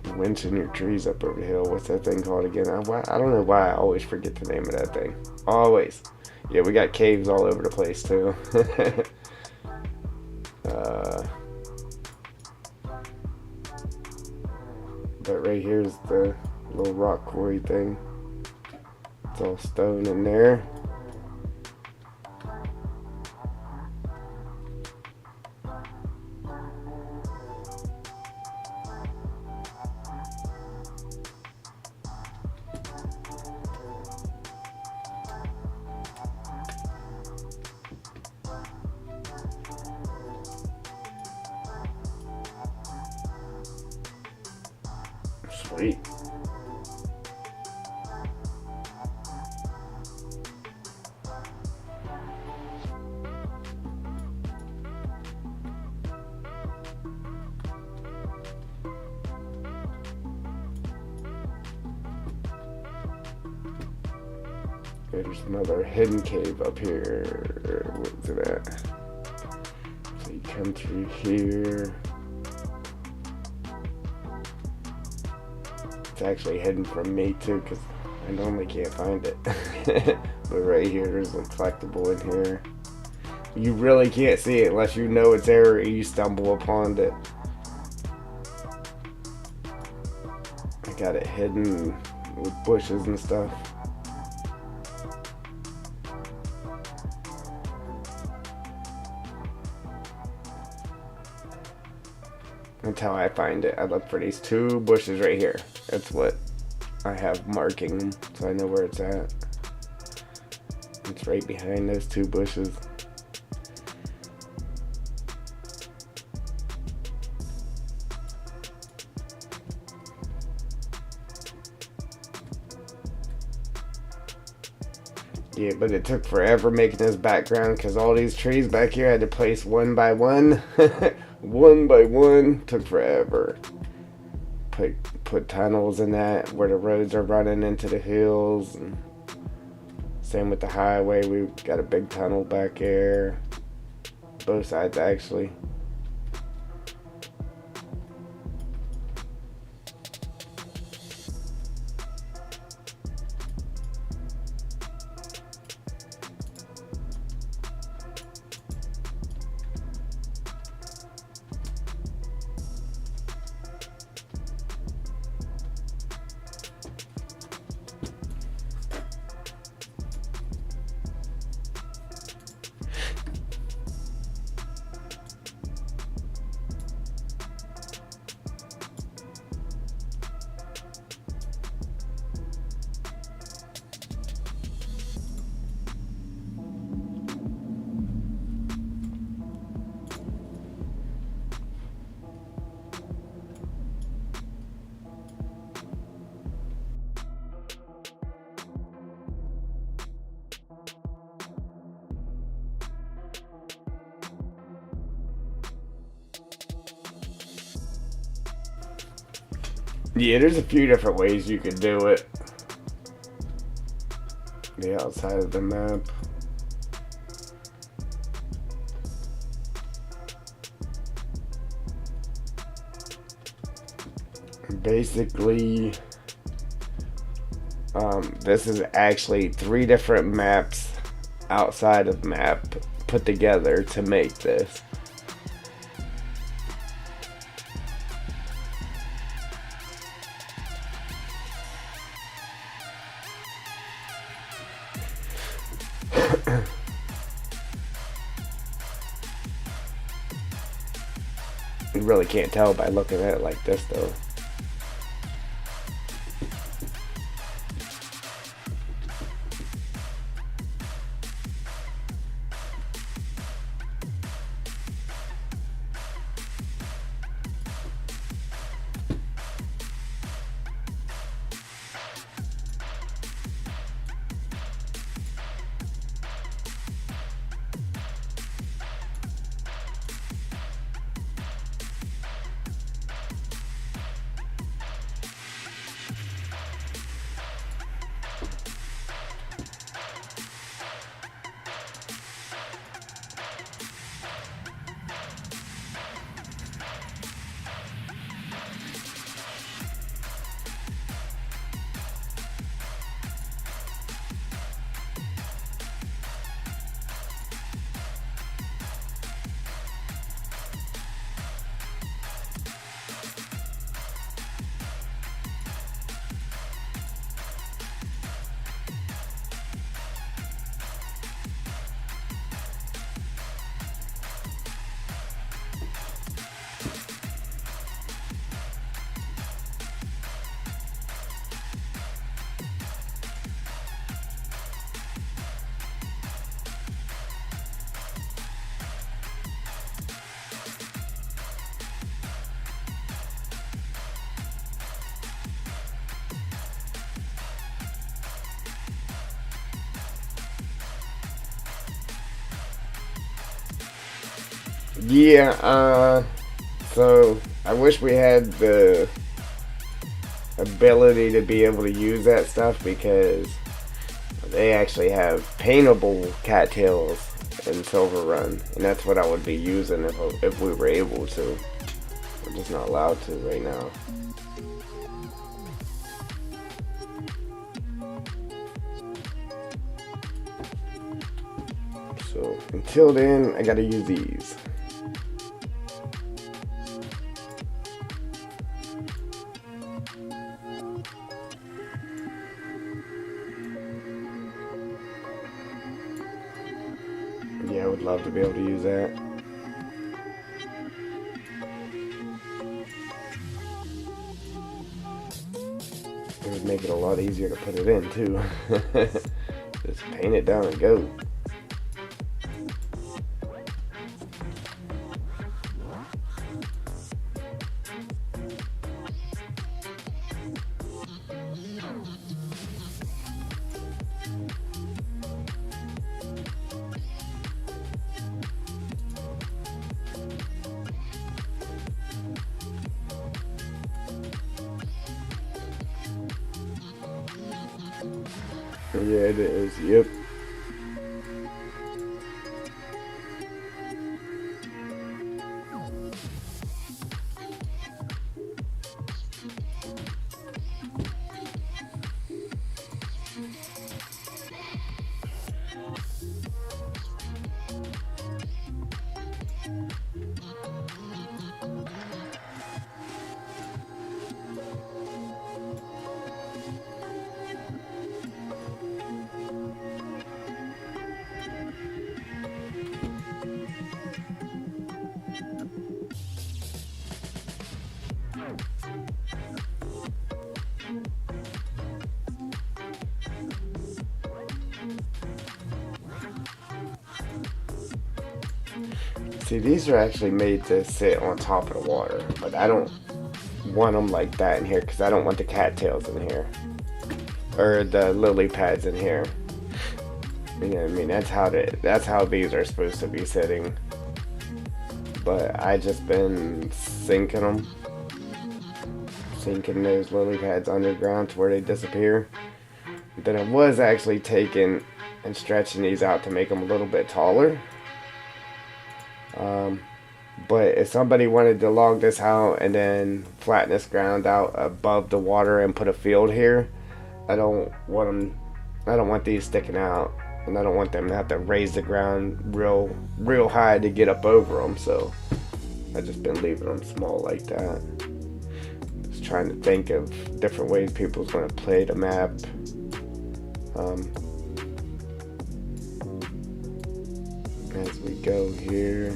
winching your trees up over the hill. What's that thing called again? I don't know why I always forget the name of that thing. Always. Yeah, we got caves all over the place too. But right here's the little rock quarry thing. It's all stone in there. Sweet. There's another hidden cave up here. What's it at? So you come through here. It's actually hidden from me too, because I normally can't find it. But right here, there's a collectible in here. You really can't see it unless you know it's there or you stumble upon it. I got it hidden with bushes and stuff. That's how I find it. I look for these two bushes right here. That's what I have marking them, so I know where it's at. It's right behind those two bushes. Yeah, but it took forever making this background because all these trees back here I had to place one by one. One by one. Took forever. Put tunnels in that where the roads are running into the hills. And same with the highway. We've got a big tunnel back there. Both sides actually. Yeah, there's a few different ways you could do it. the outside of the map. Basically, this is actually 3 different maps outside of map put together to make this. You really can't tell by looking at it like this though. Yeah, so I wish we had the ability to be able to use that stuff, because they actually have paintable cattails in Silver Run, and that's what I would be using if we were able to. We're just not allowed to right now. So until then, I gotta use these. Yeah, I would love to be able to use that. It would make it a lot easier to put it in too. Just paint it down and go. Yeah, it is. Yep. See, these are actually made to sit on top of the water, but I don't want them like that in here because I don't want the cattails in here, or the lily pads in here. You know what I mean? That's how these are supposed to be sitting. But I just been sinking those lily pads underground to where they disappear. then I was actually taking and stretching these out to make them a little bit taller. But if somebody wanted to log this out and then flatten this ground out above the water and put a field here, I don't want these sticking out, and I don't want them to have to raise the ground real high to get up over them. So I just been leaving them small like that. Just trying to think of different ways people's going to play the map. As we go here.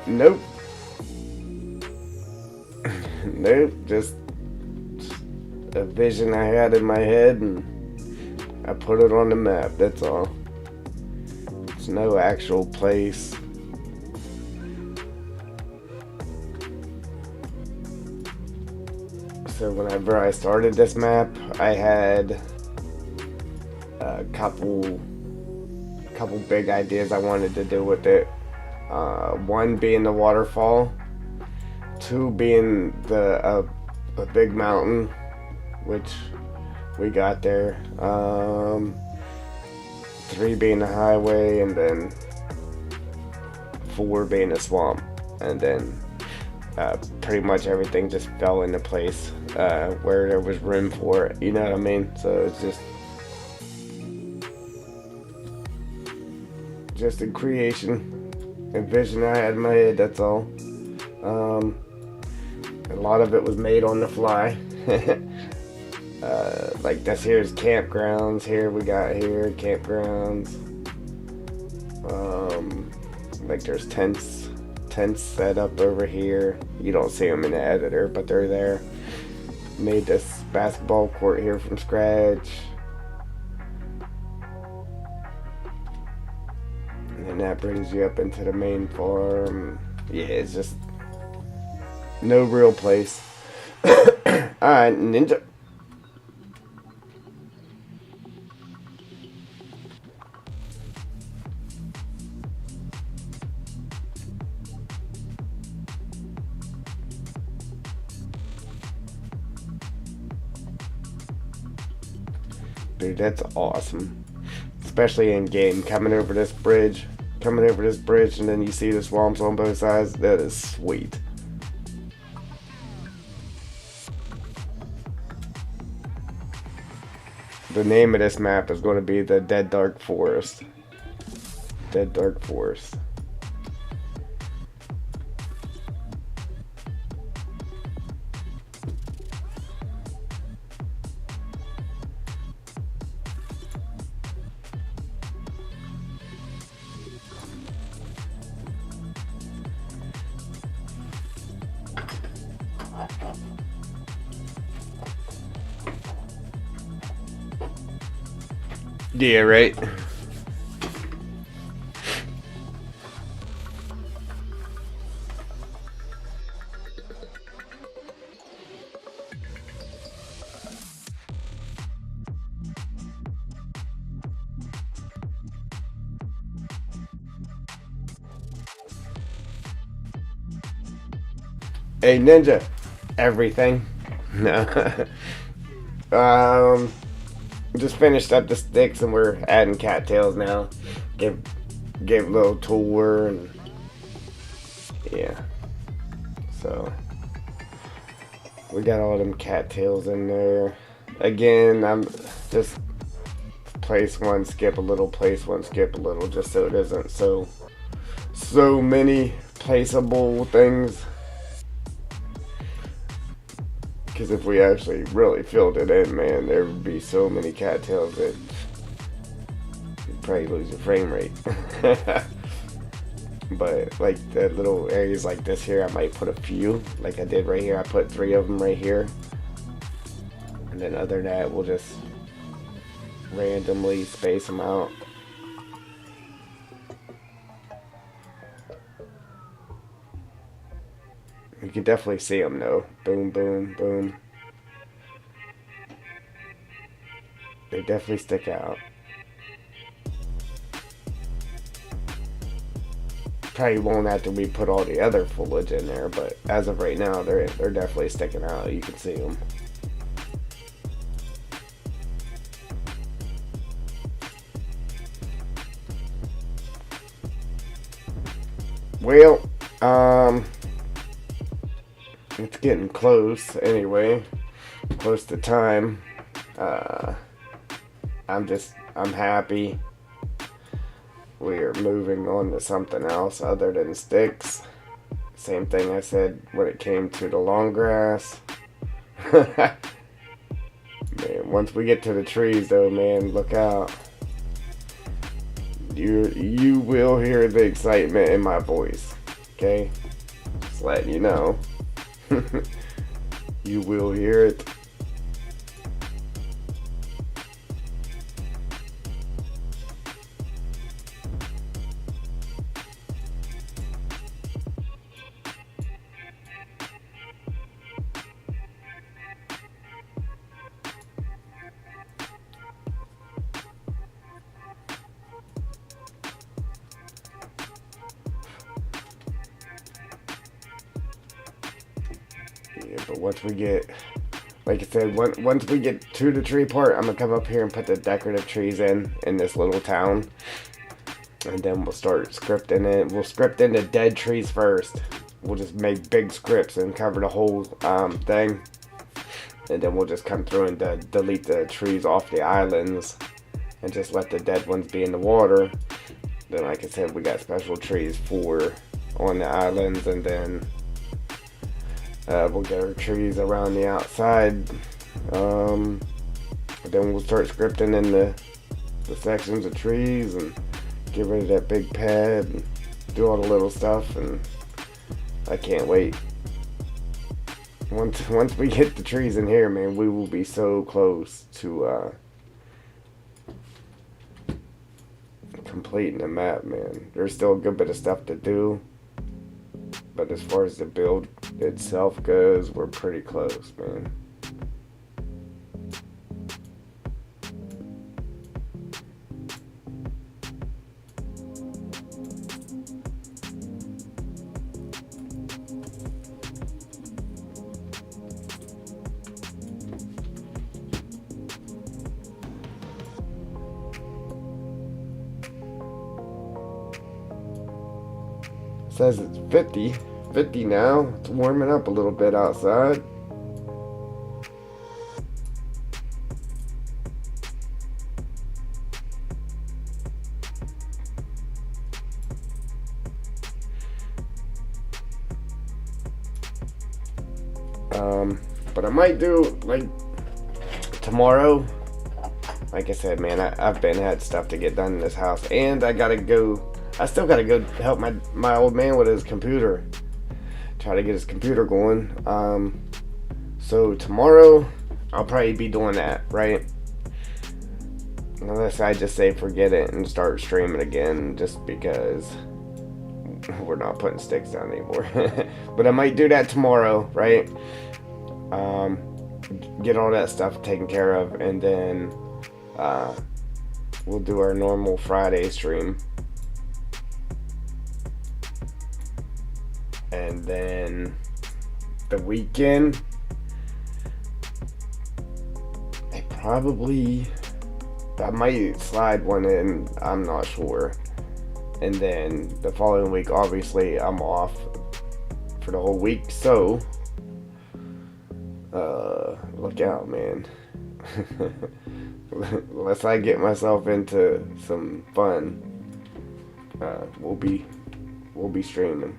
Nope. Nope, just a vision I had in my head and I put it on the map, that's all. It's no actual place. So whenever I started this map, I had a couple big ideas I wanted to do with it. One being the waterfall, two being a big mountain, which we got there, three being the highway, and then four being a swamp, and then pretty much everything just fell into place where there was room for it, you know what I mean? So it's just a creation, a vision I had in my head, that's all. A lot of it was made on the fly. Like this here's campgrounds. Here we got here campgrounds. Like there's tents set up over here. You don't see them in the editor, but they're there. Made this basketball court here from scratch. And that brings you up into the main farm. Yeah, it's just no real place. Alright, Ninja. Dude, that's awesome. Especially in game, coming over this bridge, and then you see the swamps on both sides. That is sweet. The name of this map is going to be the Dead Dark Forest. Dead Dark Forest. Yeah, right. Hey, Ninja. Everything. No. Just finished up the sticks and we're adding cattails now. Gave a little tour and yeah. So we got all them cattails in there. Again, I'm just place one, skip a little, place one, skip a little, just so it isn't so many placeable things. Because if we actually really filled it in, man, there would be so many cattails that you'd probably lose your frame rate. But like the little areas like this here, I might put a few, like I did right here. I put 3 of them right here, and then other than that, we'll just randomly space them out. You can definitely see them though. Boom, boom, boom. They definitely stick out. Probably won't after we put all the other foliage in there, but as of right now, they're definitely sticking out. You can see them. Well, it's getting close anyway. Close to time. I'm happy. We are moving on to something else other than sticks. Same thing I said when it came to the long grass. Man, once we get to the trees though, man, look out. You will hear the excitement in my voice. Okay? Just letting you know. You will hear it. Yeah, but once we get, like I said, once we get to the tree part, I'm gonna come up here and put the decorative trees in this little town, and then we'll start scripting it. We'll script in the dead trees first. We'll just make big scripts and cover the whole thing, and then we'll just come through and delete the trees off the islands, and just let the dead ones be in the water. Then, like I said, we got special trees for on the islands, and then we'll get our trees around the outside. Then we'll start scripting in the sections of trees and get rid of that big pad and do all the little stuff. And I can't wait. Once we get the trees in here, man, we will be so close to completing the map, man. There's still a good bit of stuff to do. But as far as the build itself goes, we're pretty close, man. It says it's 50 now. It's warming up a little bit outside. But I might do like tomorrow. Like I said, man, I've had stuff to get done in this house, and I still gotta go help my old man with his computer. Try to get his computer going. So tomorrow I'll probably be doing that, right? Unless I just say forget it and start streaming again, just because we're not putting sticks down anymore. But I might do that tomorrow, right? Get all that stuff taken care of, and then we'll do our normal Friday stream. And then the weekend, I might slide one in, I'm not sure. And then the following week, obviously, I'm off for the whole week, so look out, man. Unless I get myself into some fun, we'll be streaming.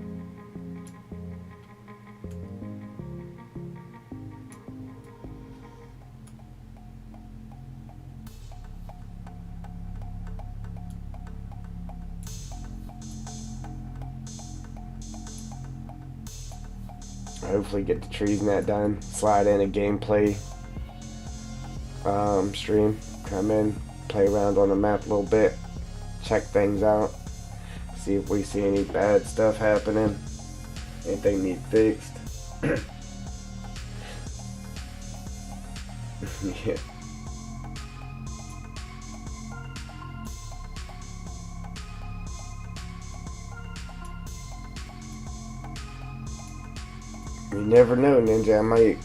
hopefully get the trees net done. Slide in a gameplay stream. Come in, play around on the map a little bit, check things out, see if we see any bad stuff happening, anything need fixed. Yeah. You never know, Ninja. I might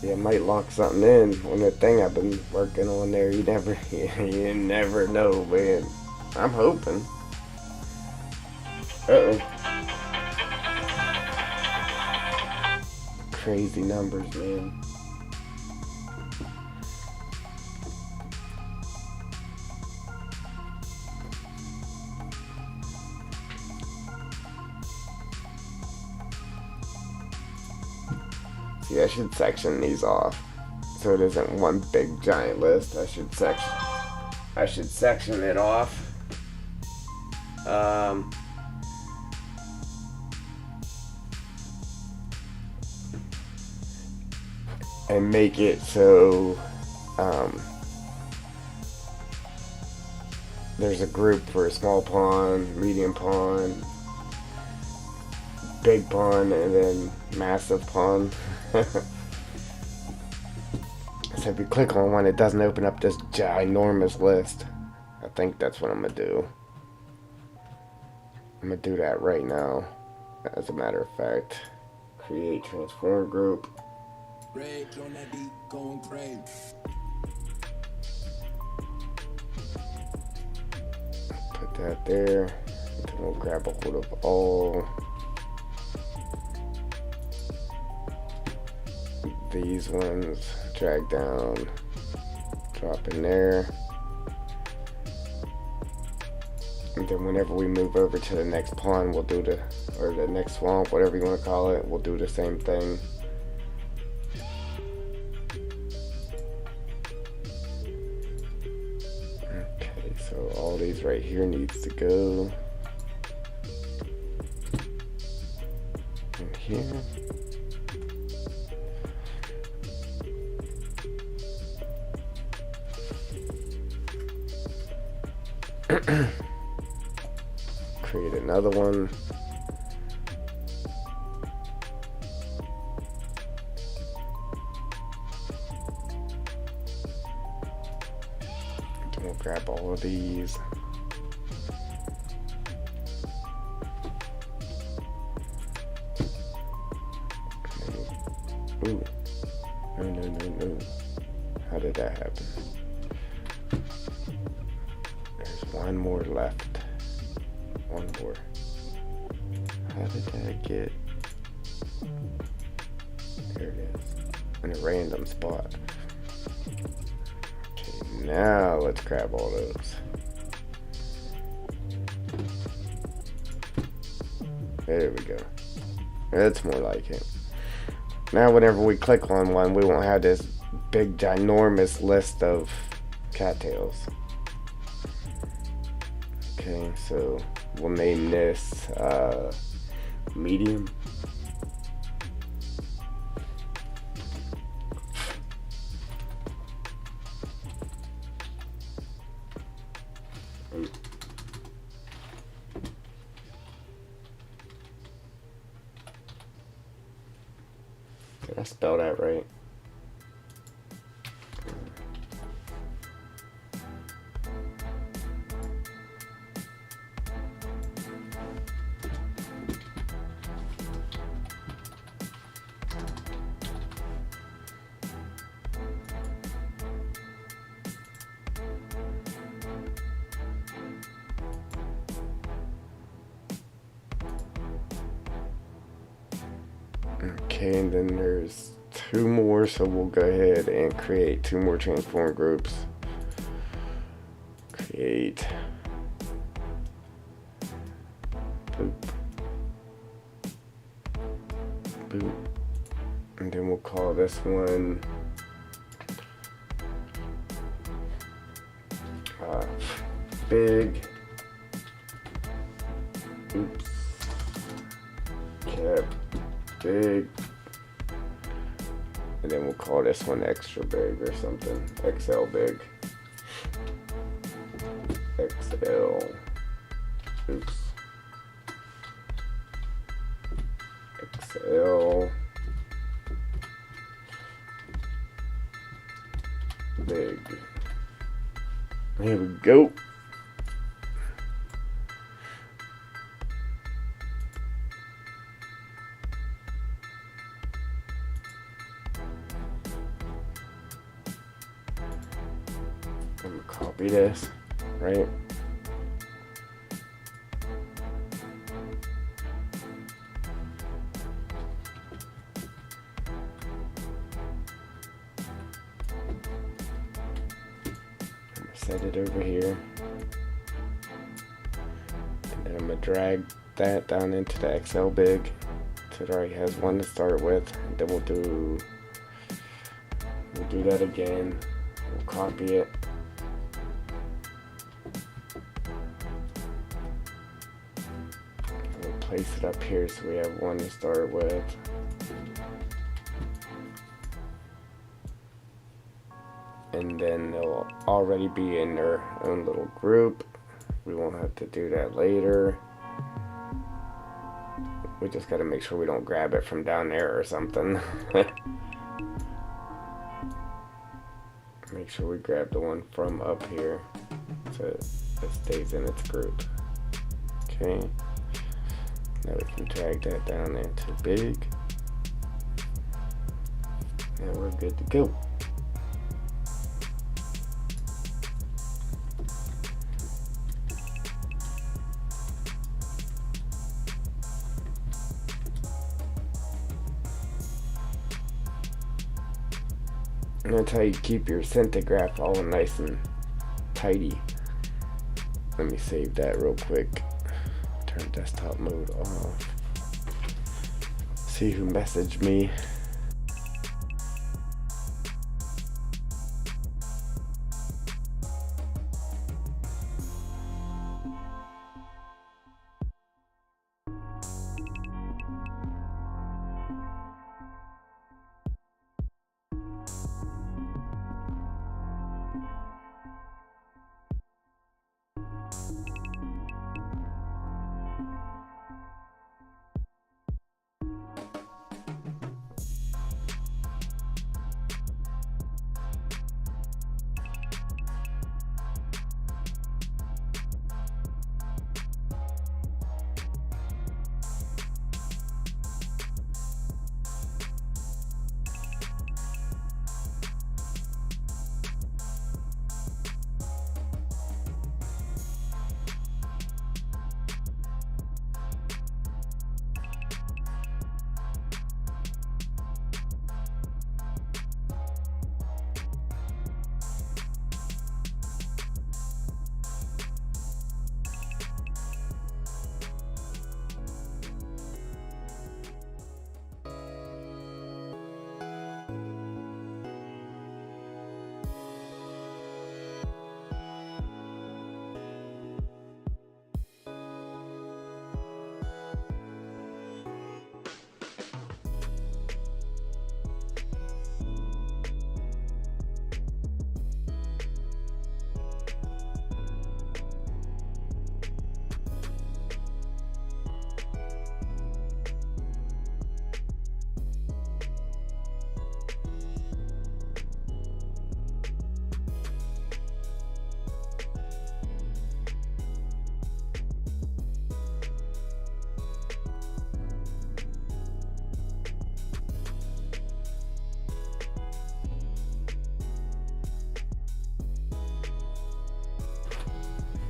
yeah, I might lock something in on that thing I've been working on there. You never you never know, man. I'm hoping. Uh-oh. Crazy numbers, man. See, I should section these off so it isn't one big giant list. I should section it off. And make it so there's a group for a small pond, medium pond, big pond, and then massive pond. So if you click on one, it doesn't open up this ginormous list. I think that's what I'm gonna do. I'm gonna do that right now. As a matter of fact, create transform group. Rage on that beat, going crazy. Put that there. Then we'll grab a hold of all these ones, drag down, drop in there. And then whenever we move over to the next pond, we'll do or the next swamp, whatever you want to call it, we'll do the same thing. Okay, so all these right here needs to go in here. Create another one. Then we'll grab all of these. Ooh. No. How did that happen? One more left. One more. How did that get? There it is. In a random spot. Okay, now let's grab all those. There we go. That's more like it. Now whenever we click on one, we won't have this big ginormous list of cattails. Okay, so we'll name this medium. Did I spell that right? Okay, and then there's two more, so we'll go ahead and create two more transform groups. Create. Boop. Boop. And then we'll call this one big Oops. Cap big. And then we'll call this one extra big or something. XL big. XL. Oops. XL. Big. Here we go. I'm gonna copy this, right? Set it over here, and then I'm gonna drag that down into the XL big so it already has one to start with. And then we'll do that again. We'll copy it. We'll place it up here so we have one to start with. And then they'll already be in their own little group. We won't have to do that later. We just gotta make sure we don't grab it from down there or something. Make sure we grab the one from up here so it stays in its group. Okay. Now we can drag that down into big. And we're good to go. And that's how you keep your centigraph all nice and tidy. Let me save that real quick. Turn desktop mode off. See who messaged me.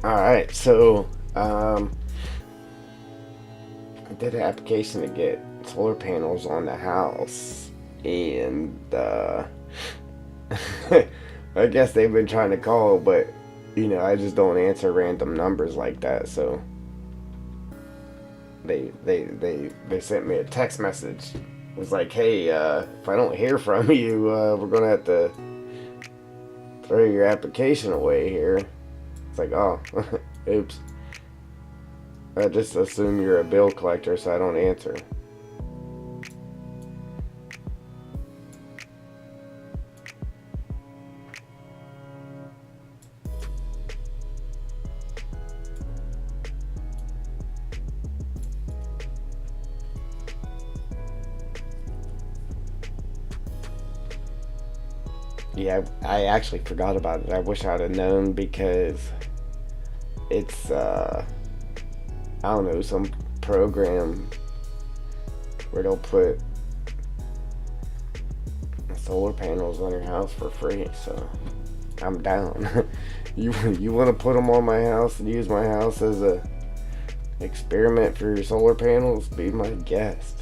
Alright, so I did an application to get solar panels on the house, and I guess they've been trying to call, but you know, I just don't answer random numbers like that, so they sent me a text message. It was like, hey, if I don't hear from you, we're gonna have to throw your application away here. It's like, oh, oops. I just assume you're a bill collector, so I don't answer. Yeah, I actually forgot about it. I wish I'd have known because it's, I don't know, some program where they'll put solar panels on your house for free, so I'm down. You want to put them on my house and use my house as a experiment for your solar panels? Be my guest.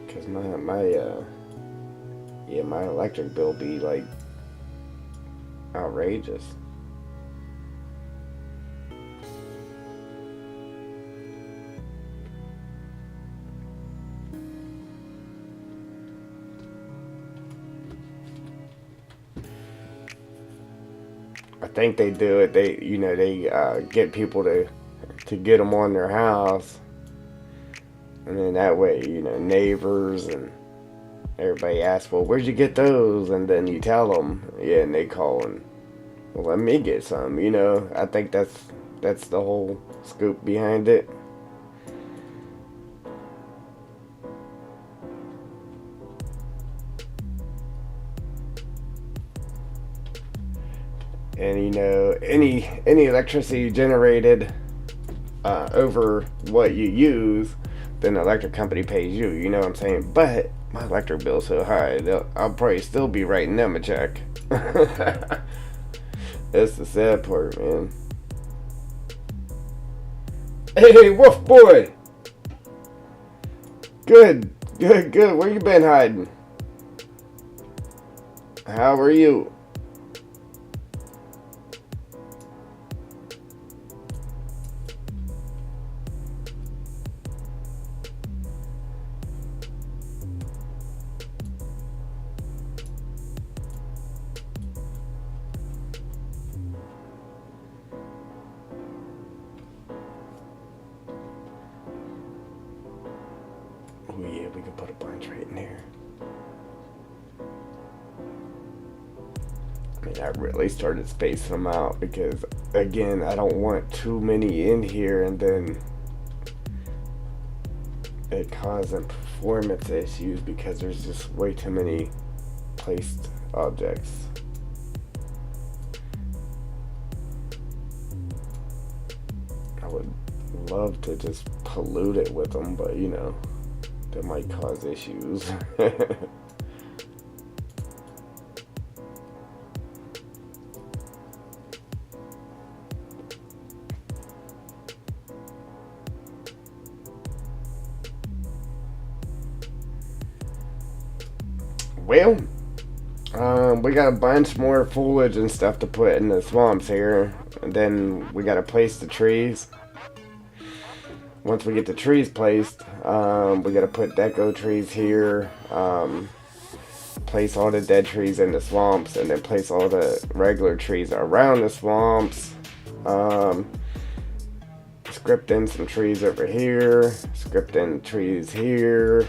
Cause my electric bill be like outrageous. I think they do it. They get people to get them on their house, and then that way neighbors and everybody asks, well, where'd you get those? And then you tell them, yeah, and they call and, well, let me get some. I think that's the whole scoop behind it. And any electricity generated over what you use, then the electric company pays you. You know what I'm saying? But my electric bill's so high, I'll probably still be writing them a check. That's the sad part, man. Hey, Wolf Boy! Good. Where you been hiding? How are you? Oh yeah, we could put a bunch right in here. I mean, I really started spacing them out because, again, I don't want too many in here and then it causing performance issues because there's just way too many placed objects. I would love to just pollute it with them, but that might cause issues. Well, we got a bunch more foliage and stuff to put in the swamps here, and then we got to place the trees. Once we get the trees placed, we got to put deco trees here, place all the dead trees in the swamps, and then place all the regular trees around the swamps. Script in some trees over here, script in trees here.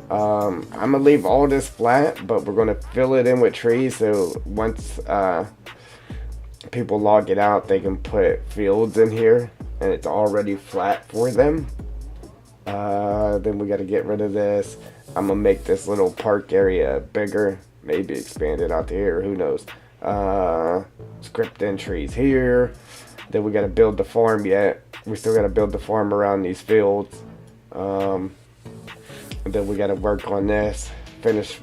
I'm gonna leave all this flat, but we're gonna fill it in with trees, so once people log it out, they can put fields in here and it's already flat for them. Then we got to get rid of this. I'm gonna make this little park area bigger, maybe expand it out to here, who knows. Script in trees here. Then we got to build the farm yet. We still got to build the farm around these fields. And then we got to work on this, finish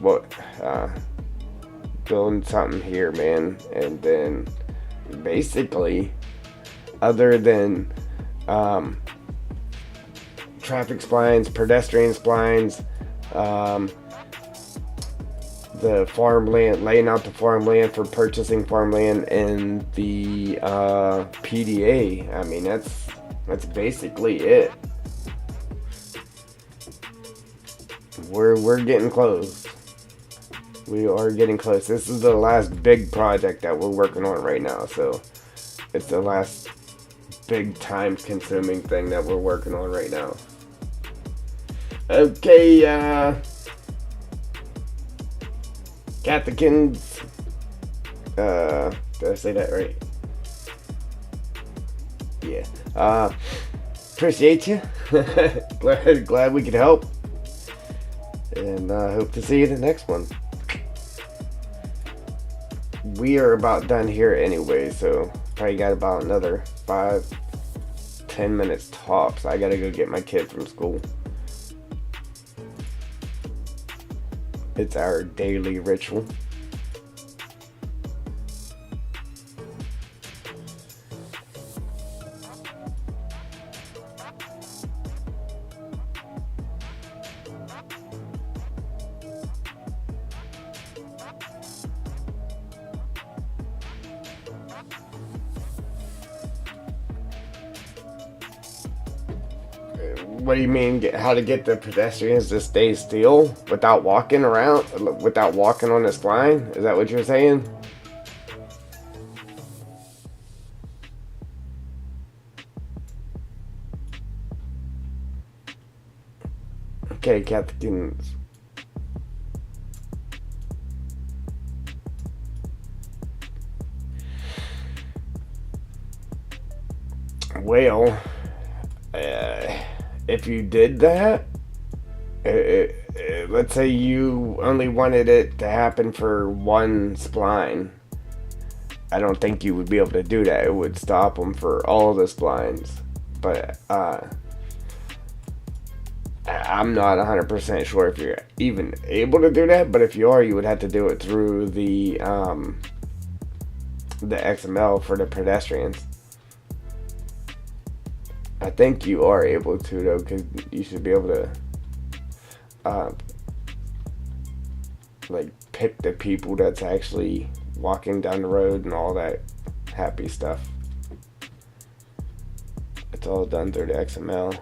building something here, man. And then basically, other than traffic splines, pedestrian splines, the farmland, laying out the farmland for purchasing farmland, and the PDA. I mean, that's basically it. We're getting close. We are getting close. This is the last big project that we're working on right now. So It's the last big time-consuming thing that we're working on right now. Okay, Cathicans. Did I say that right? Yeah. Appreciate you. glad we could help. And hope to see you in the next one. We are about done here anyway, so probably got about another 5-10 minutes tops. I gotta go get my kid from school. It's our daily ritual. What do you mean, how to get the pedestrians to stay still without walking around, without walking on this line? Is that what you're saying? Okay, Captains. Well, if you did that, let's say you only wanted it to happen for one spline, I don't think you would be able to do that. It would stop them for all the splines. But I'm not 100% sure if you're even able to do that, but if you are, you would have to do it through the XML for the pedestrians. I think you are able to, though, because you should be able to like pick the people that's actually walking down the road and all that happy stuff. It's all done through the XML.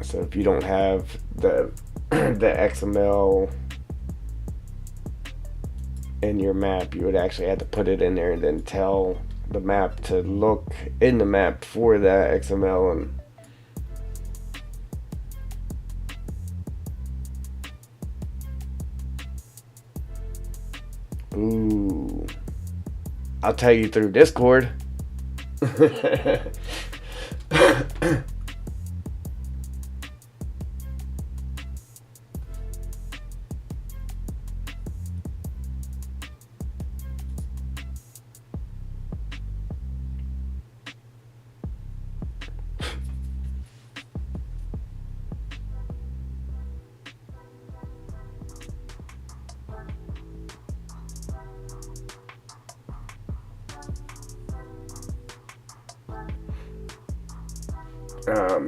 So if you don't have the XML in your map, you would actually have to put it in there and then tell the map to look in the map for that XML. And ooh, I'll tell you through Discord.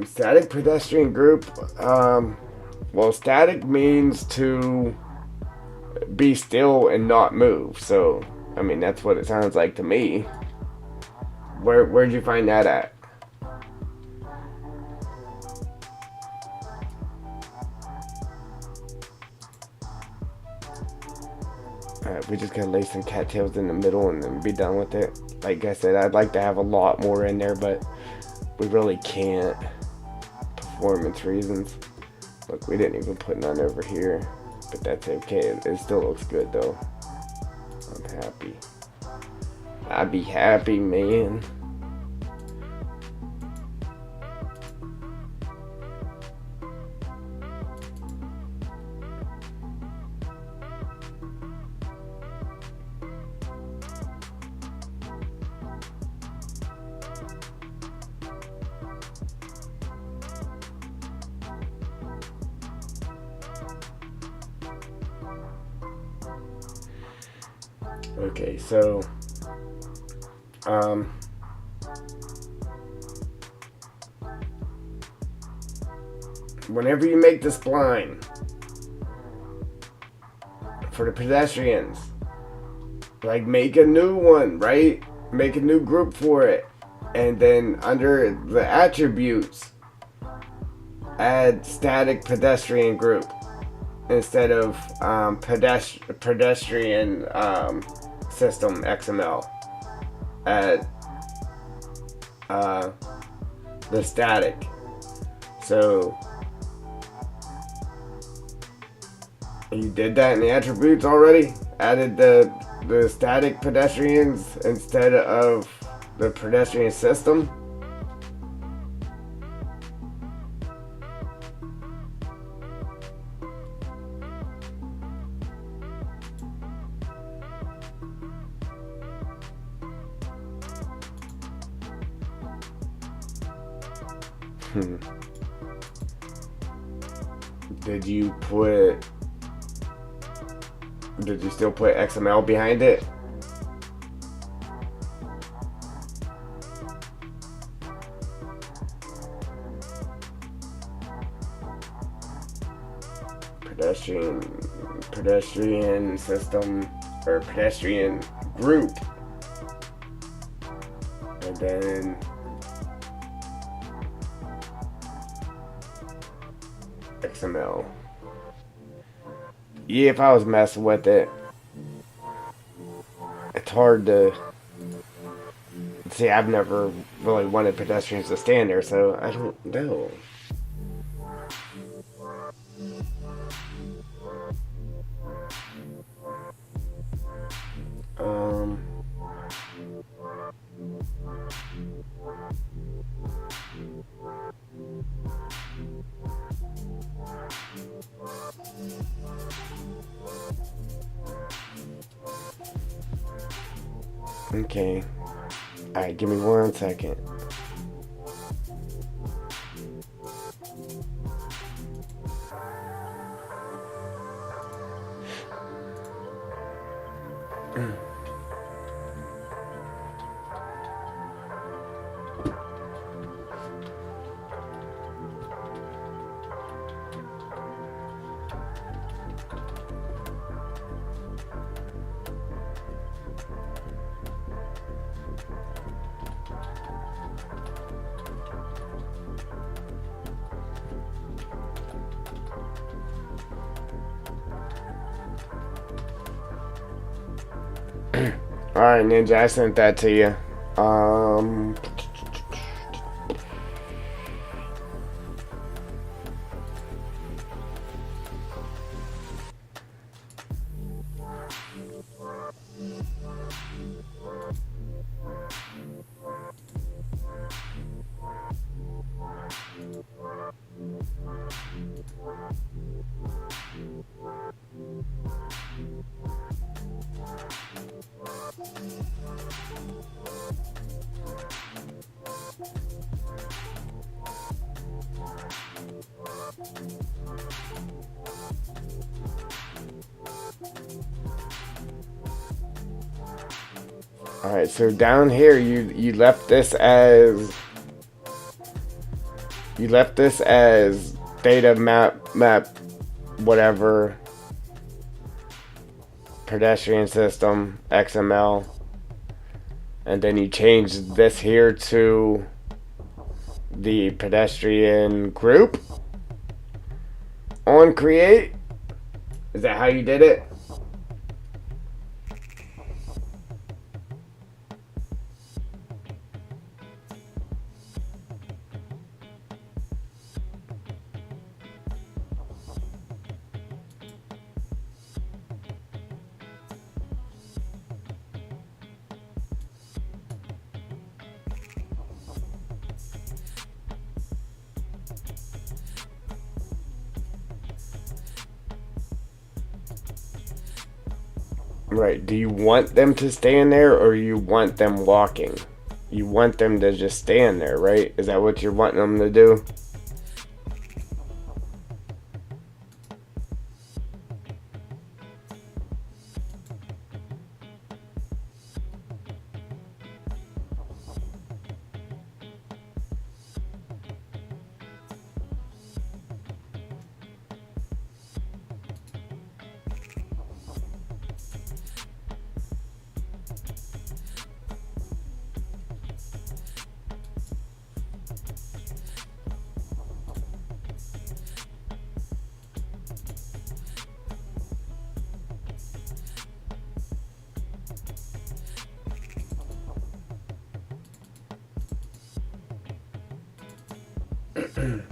Static pedestrian group. Well, static means to be still and not move. So, I mean, that's what it sounds like to me. Where'd you find that at? We just gotta lay some cattails in the middle and then be done with it. Like I said, I'd like to have a lot more in there, but we really can't. Performance reasons. Look, we didn't even put none over here, but that's okay. It still looks good though. I'm happy. I'd be happy, man. Okay, so whenever you make the spline for the pedestrians, like make a new one, right? Make a new group for it, and then under the attributes, add static pedestrian group. instead of pedestrian system XML at the static. So you did that in the attributes already? Added the static pedestrians instead of the pedestrian system? Did you still put XML behind it? Pedestrian system or pedestrian group, and then XML. Yeah, if I was messing with it, it's hard to see. I've never really wanted pedestrians to stand there, so I don't know. Okay. Alright, give me 1 second. Alright, Ninja, I sent that to you. Alright, so down here you left this as data map whatever pedestrian system XML, and then you changed this here to the pedestrian group on create. Is that how you did it? Right, do you want them to stand there or you want them walking? You want them to just stand there, right? Is that what you're wanting them to do? Okay,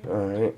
alright.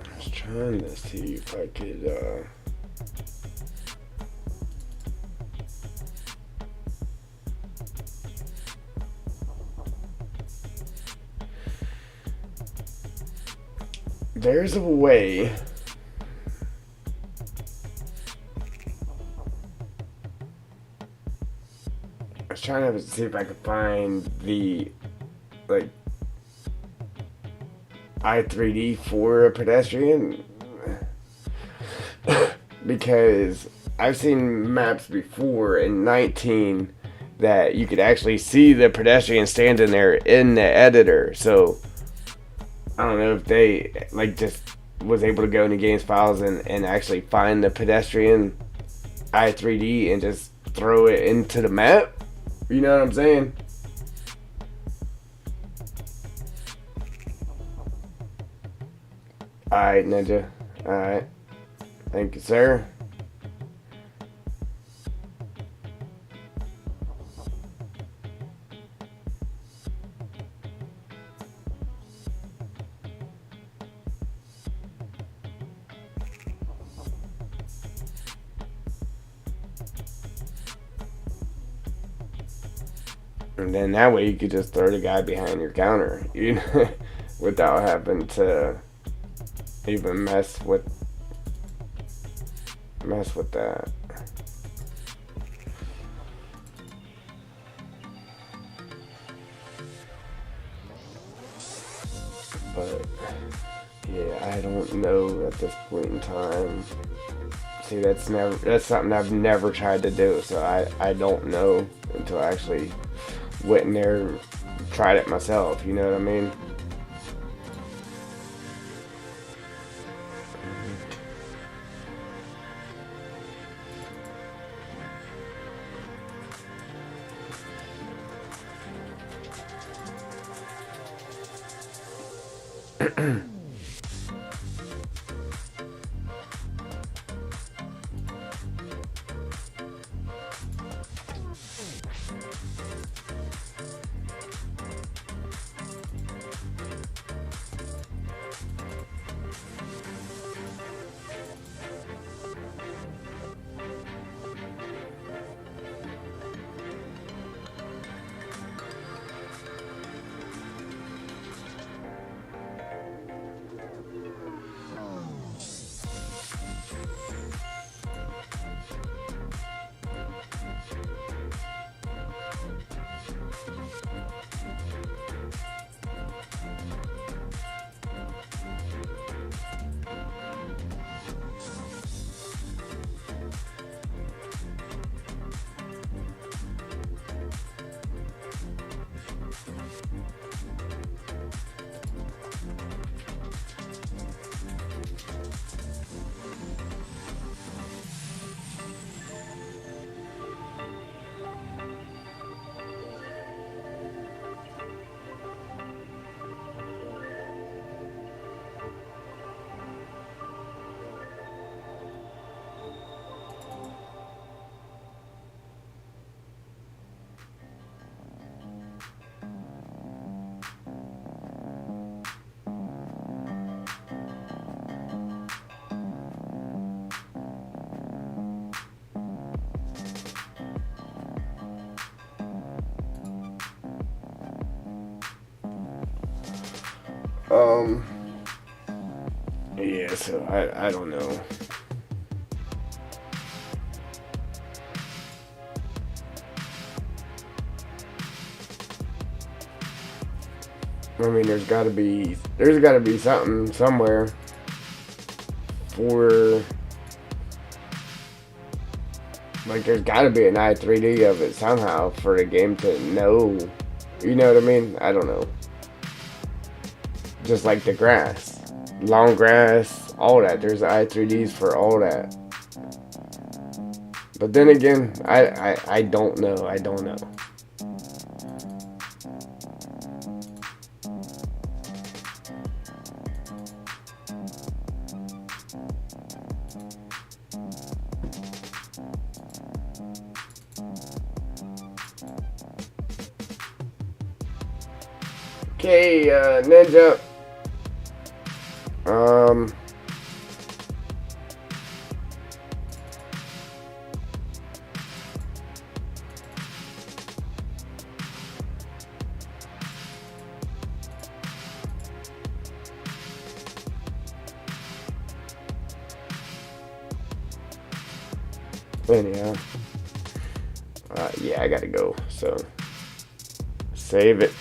I was trying to see if I could, there's a way. I was trying to see if I could find the, like, i3D for a pedestrian. Because I've seen maps before in 19 that you could actually see the pedestrian standing there in the editor. So I don't know if they like just was able to go into games files and actually find the pedestrian i3D and just throw it into the map. You know what I'm saying? Alright, Ninja. Alright. Thank you, sir. And then that way you could just throw the guy behind your counter, you know, without having to even mess with that. But yeah, I don't know at this point in time. See, that's something I've never tried to do, so I don't know until I actually went in there and tried it myself, you know what I mean? Yeah, so I don't know. I mean, there's gotta be something somewhere for, like, there's gotta be an i3D of it somehow for the game to know. You know what I mean? I don't know. Just like the grass, long grass, all that. There's i3Ds for all that. But then again, I don't know. I don't know. Okay, Ninja. Anyhow, yeah, I gotta go. So save it.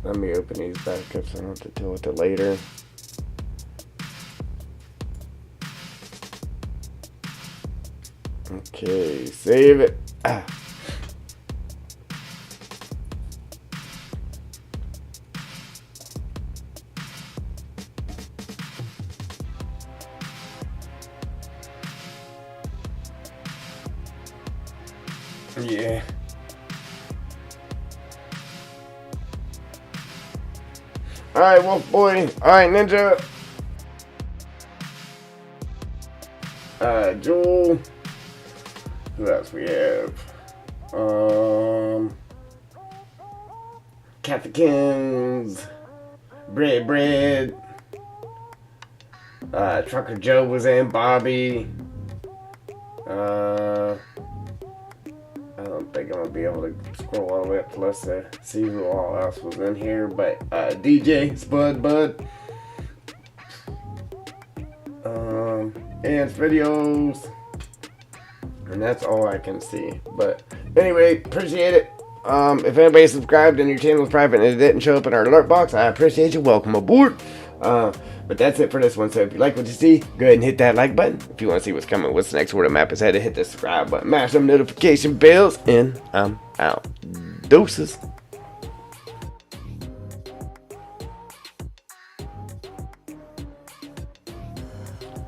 Let me open these back up so I don't have to deal with it later. Okay, save it. Yeah. Alright, Wolf Boy. Alright, Ninja. Jewel. Who else we have? Cathekins. Bread. Trucker Joe was in. Bobby. I don't think I'm gonna be able to scroll all the way up to let's see who all else was in here, but DJ, Spud, Bud, and videos, and that's all I can see. But anyway, appreciate it. If anybody subscribed and your channel is private and it didn't show up in our alert box, I appreciate you. Welcome aboard. But that's it for this one. So if you like what you see, go ahead and hit that like button. If you want to see what's coming, what's next, where the map is headed, hit the subscribe button, mash them notification bells, and I'm out. Deuces.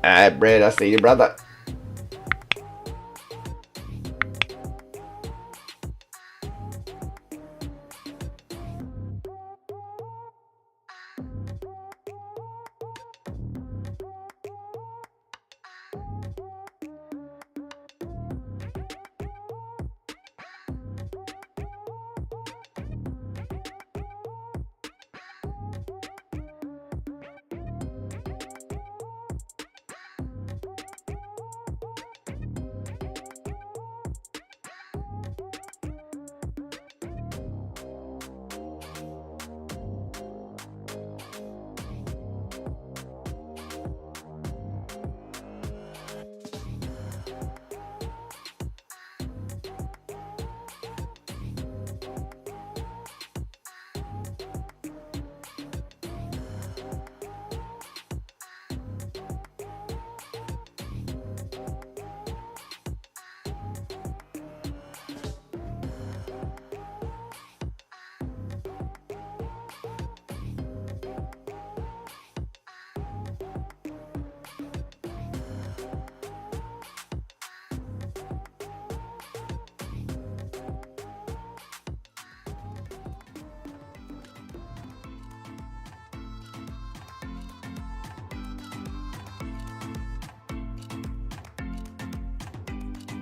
Alright, Brad, I see you, brother.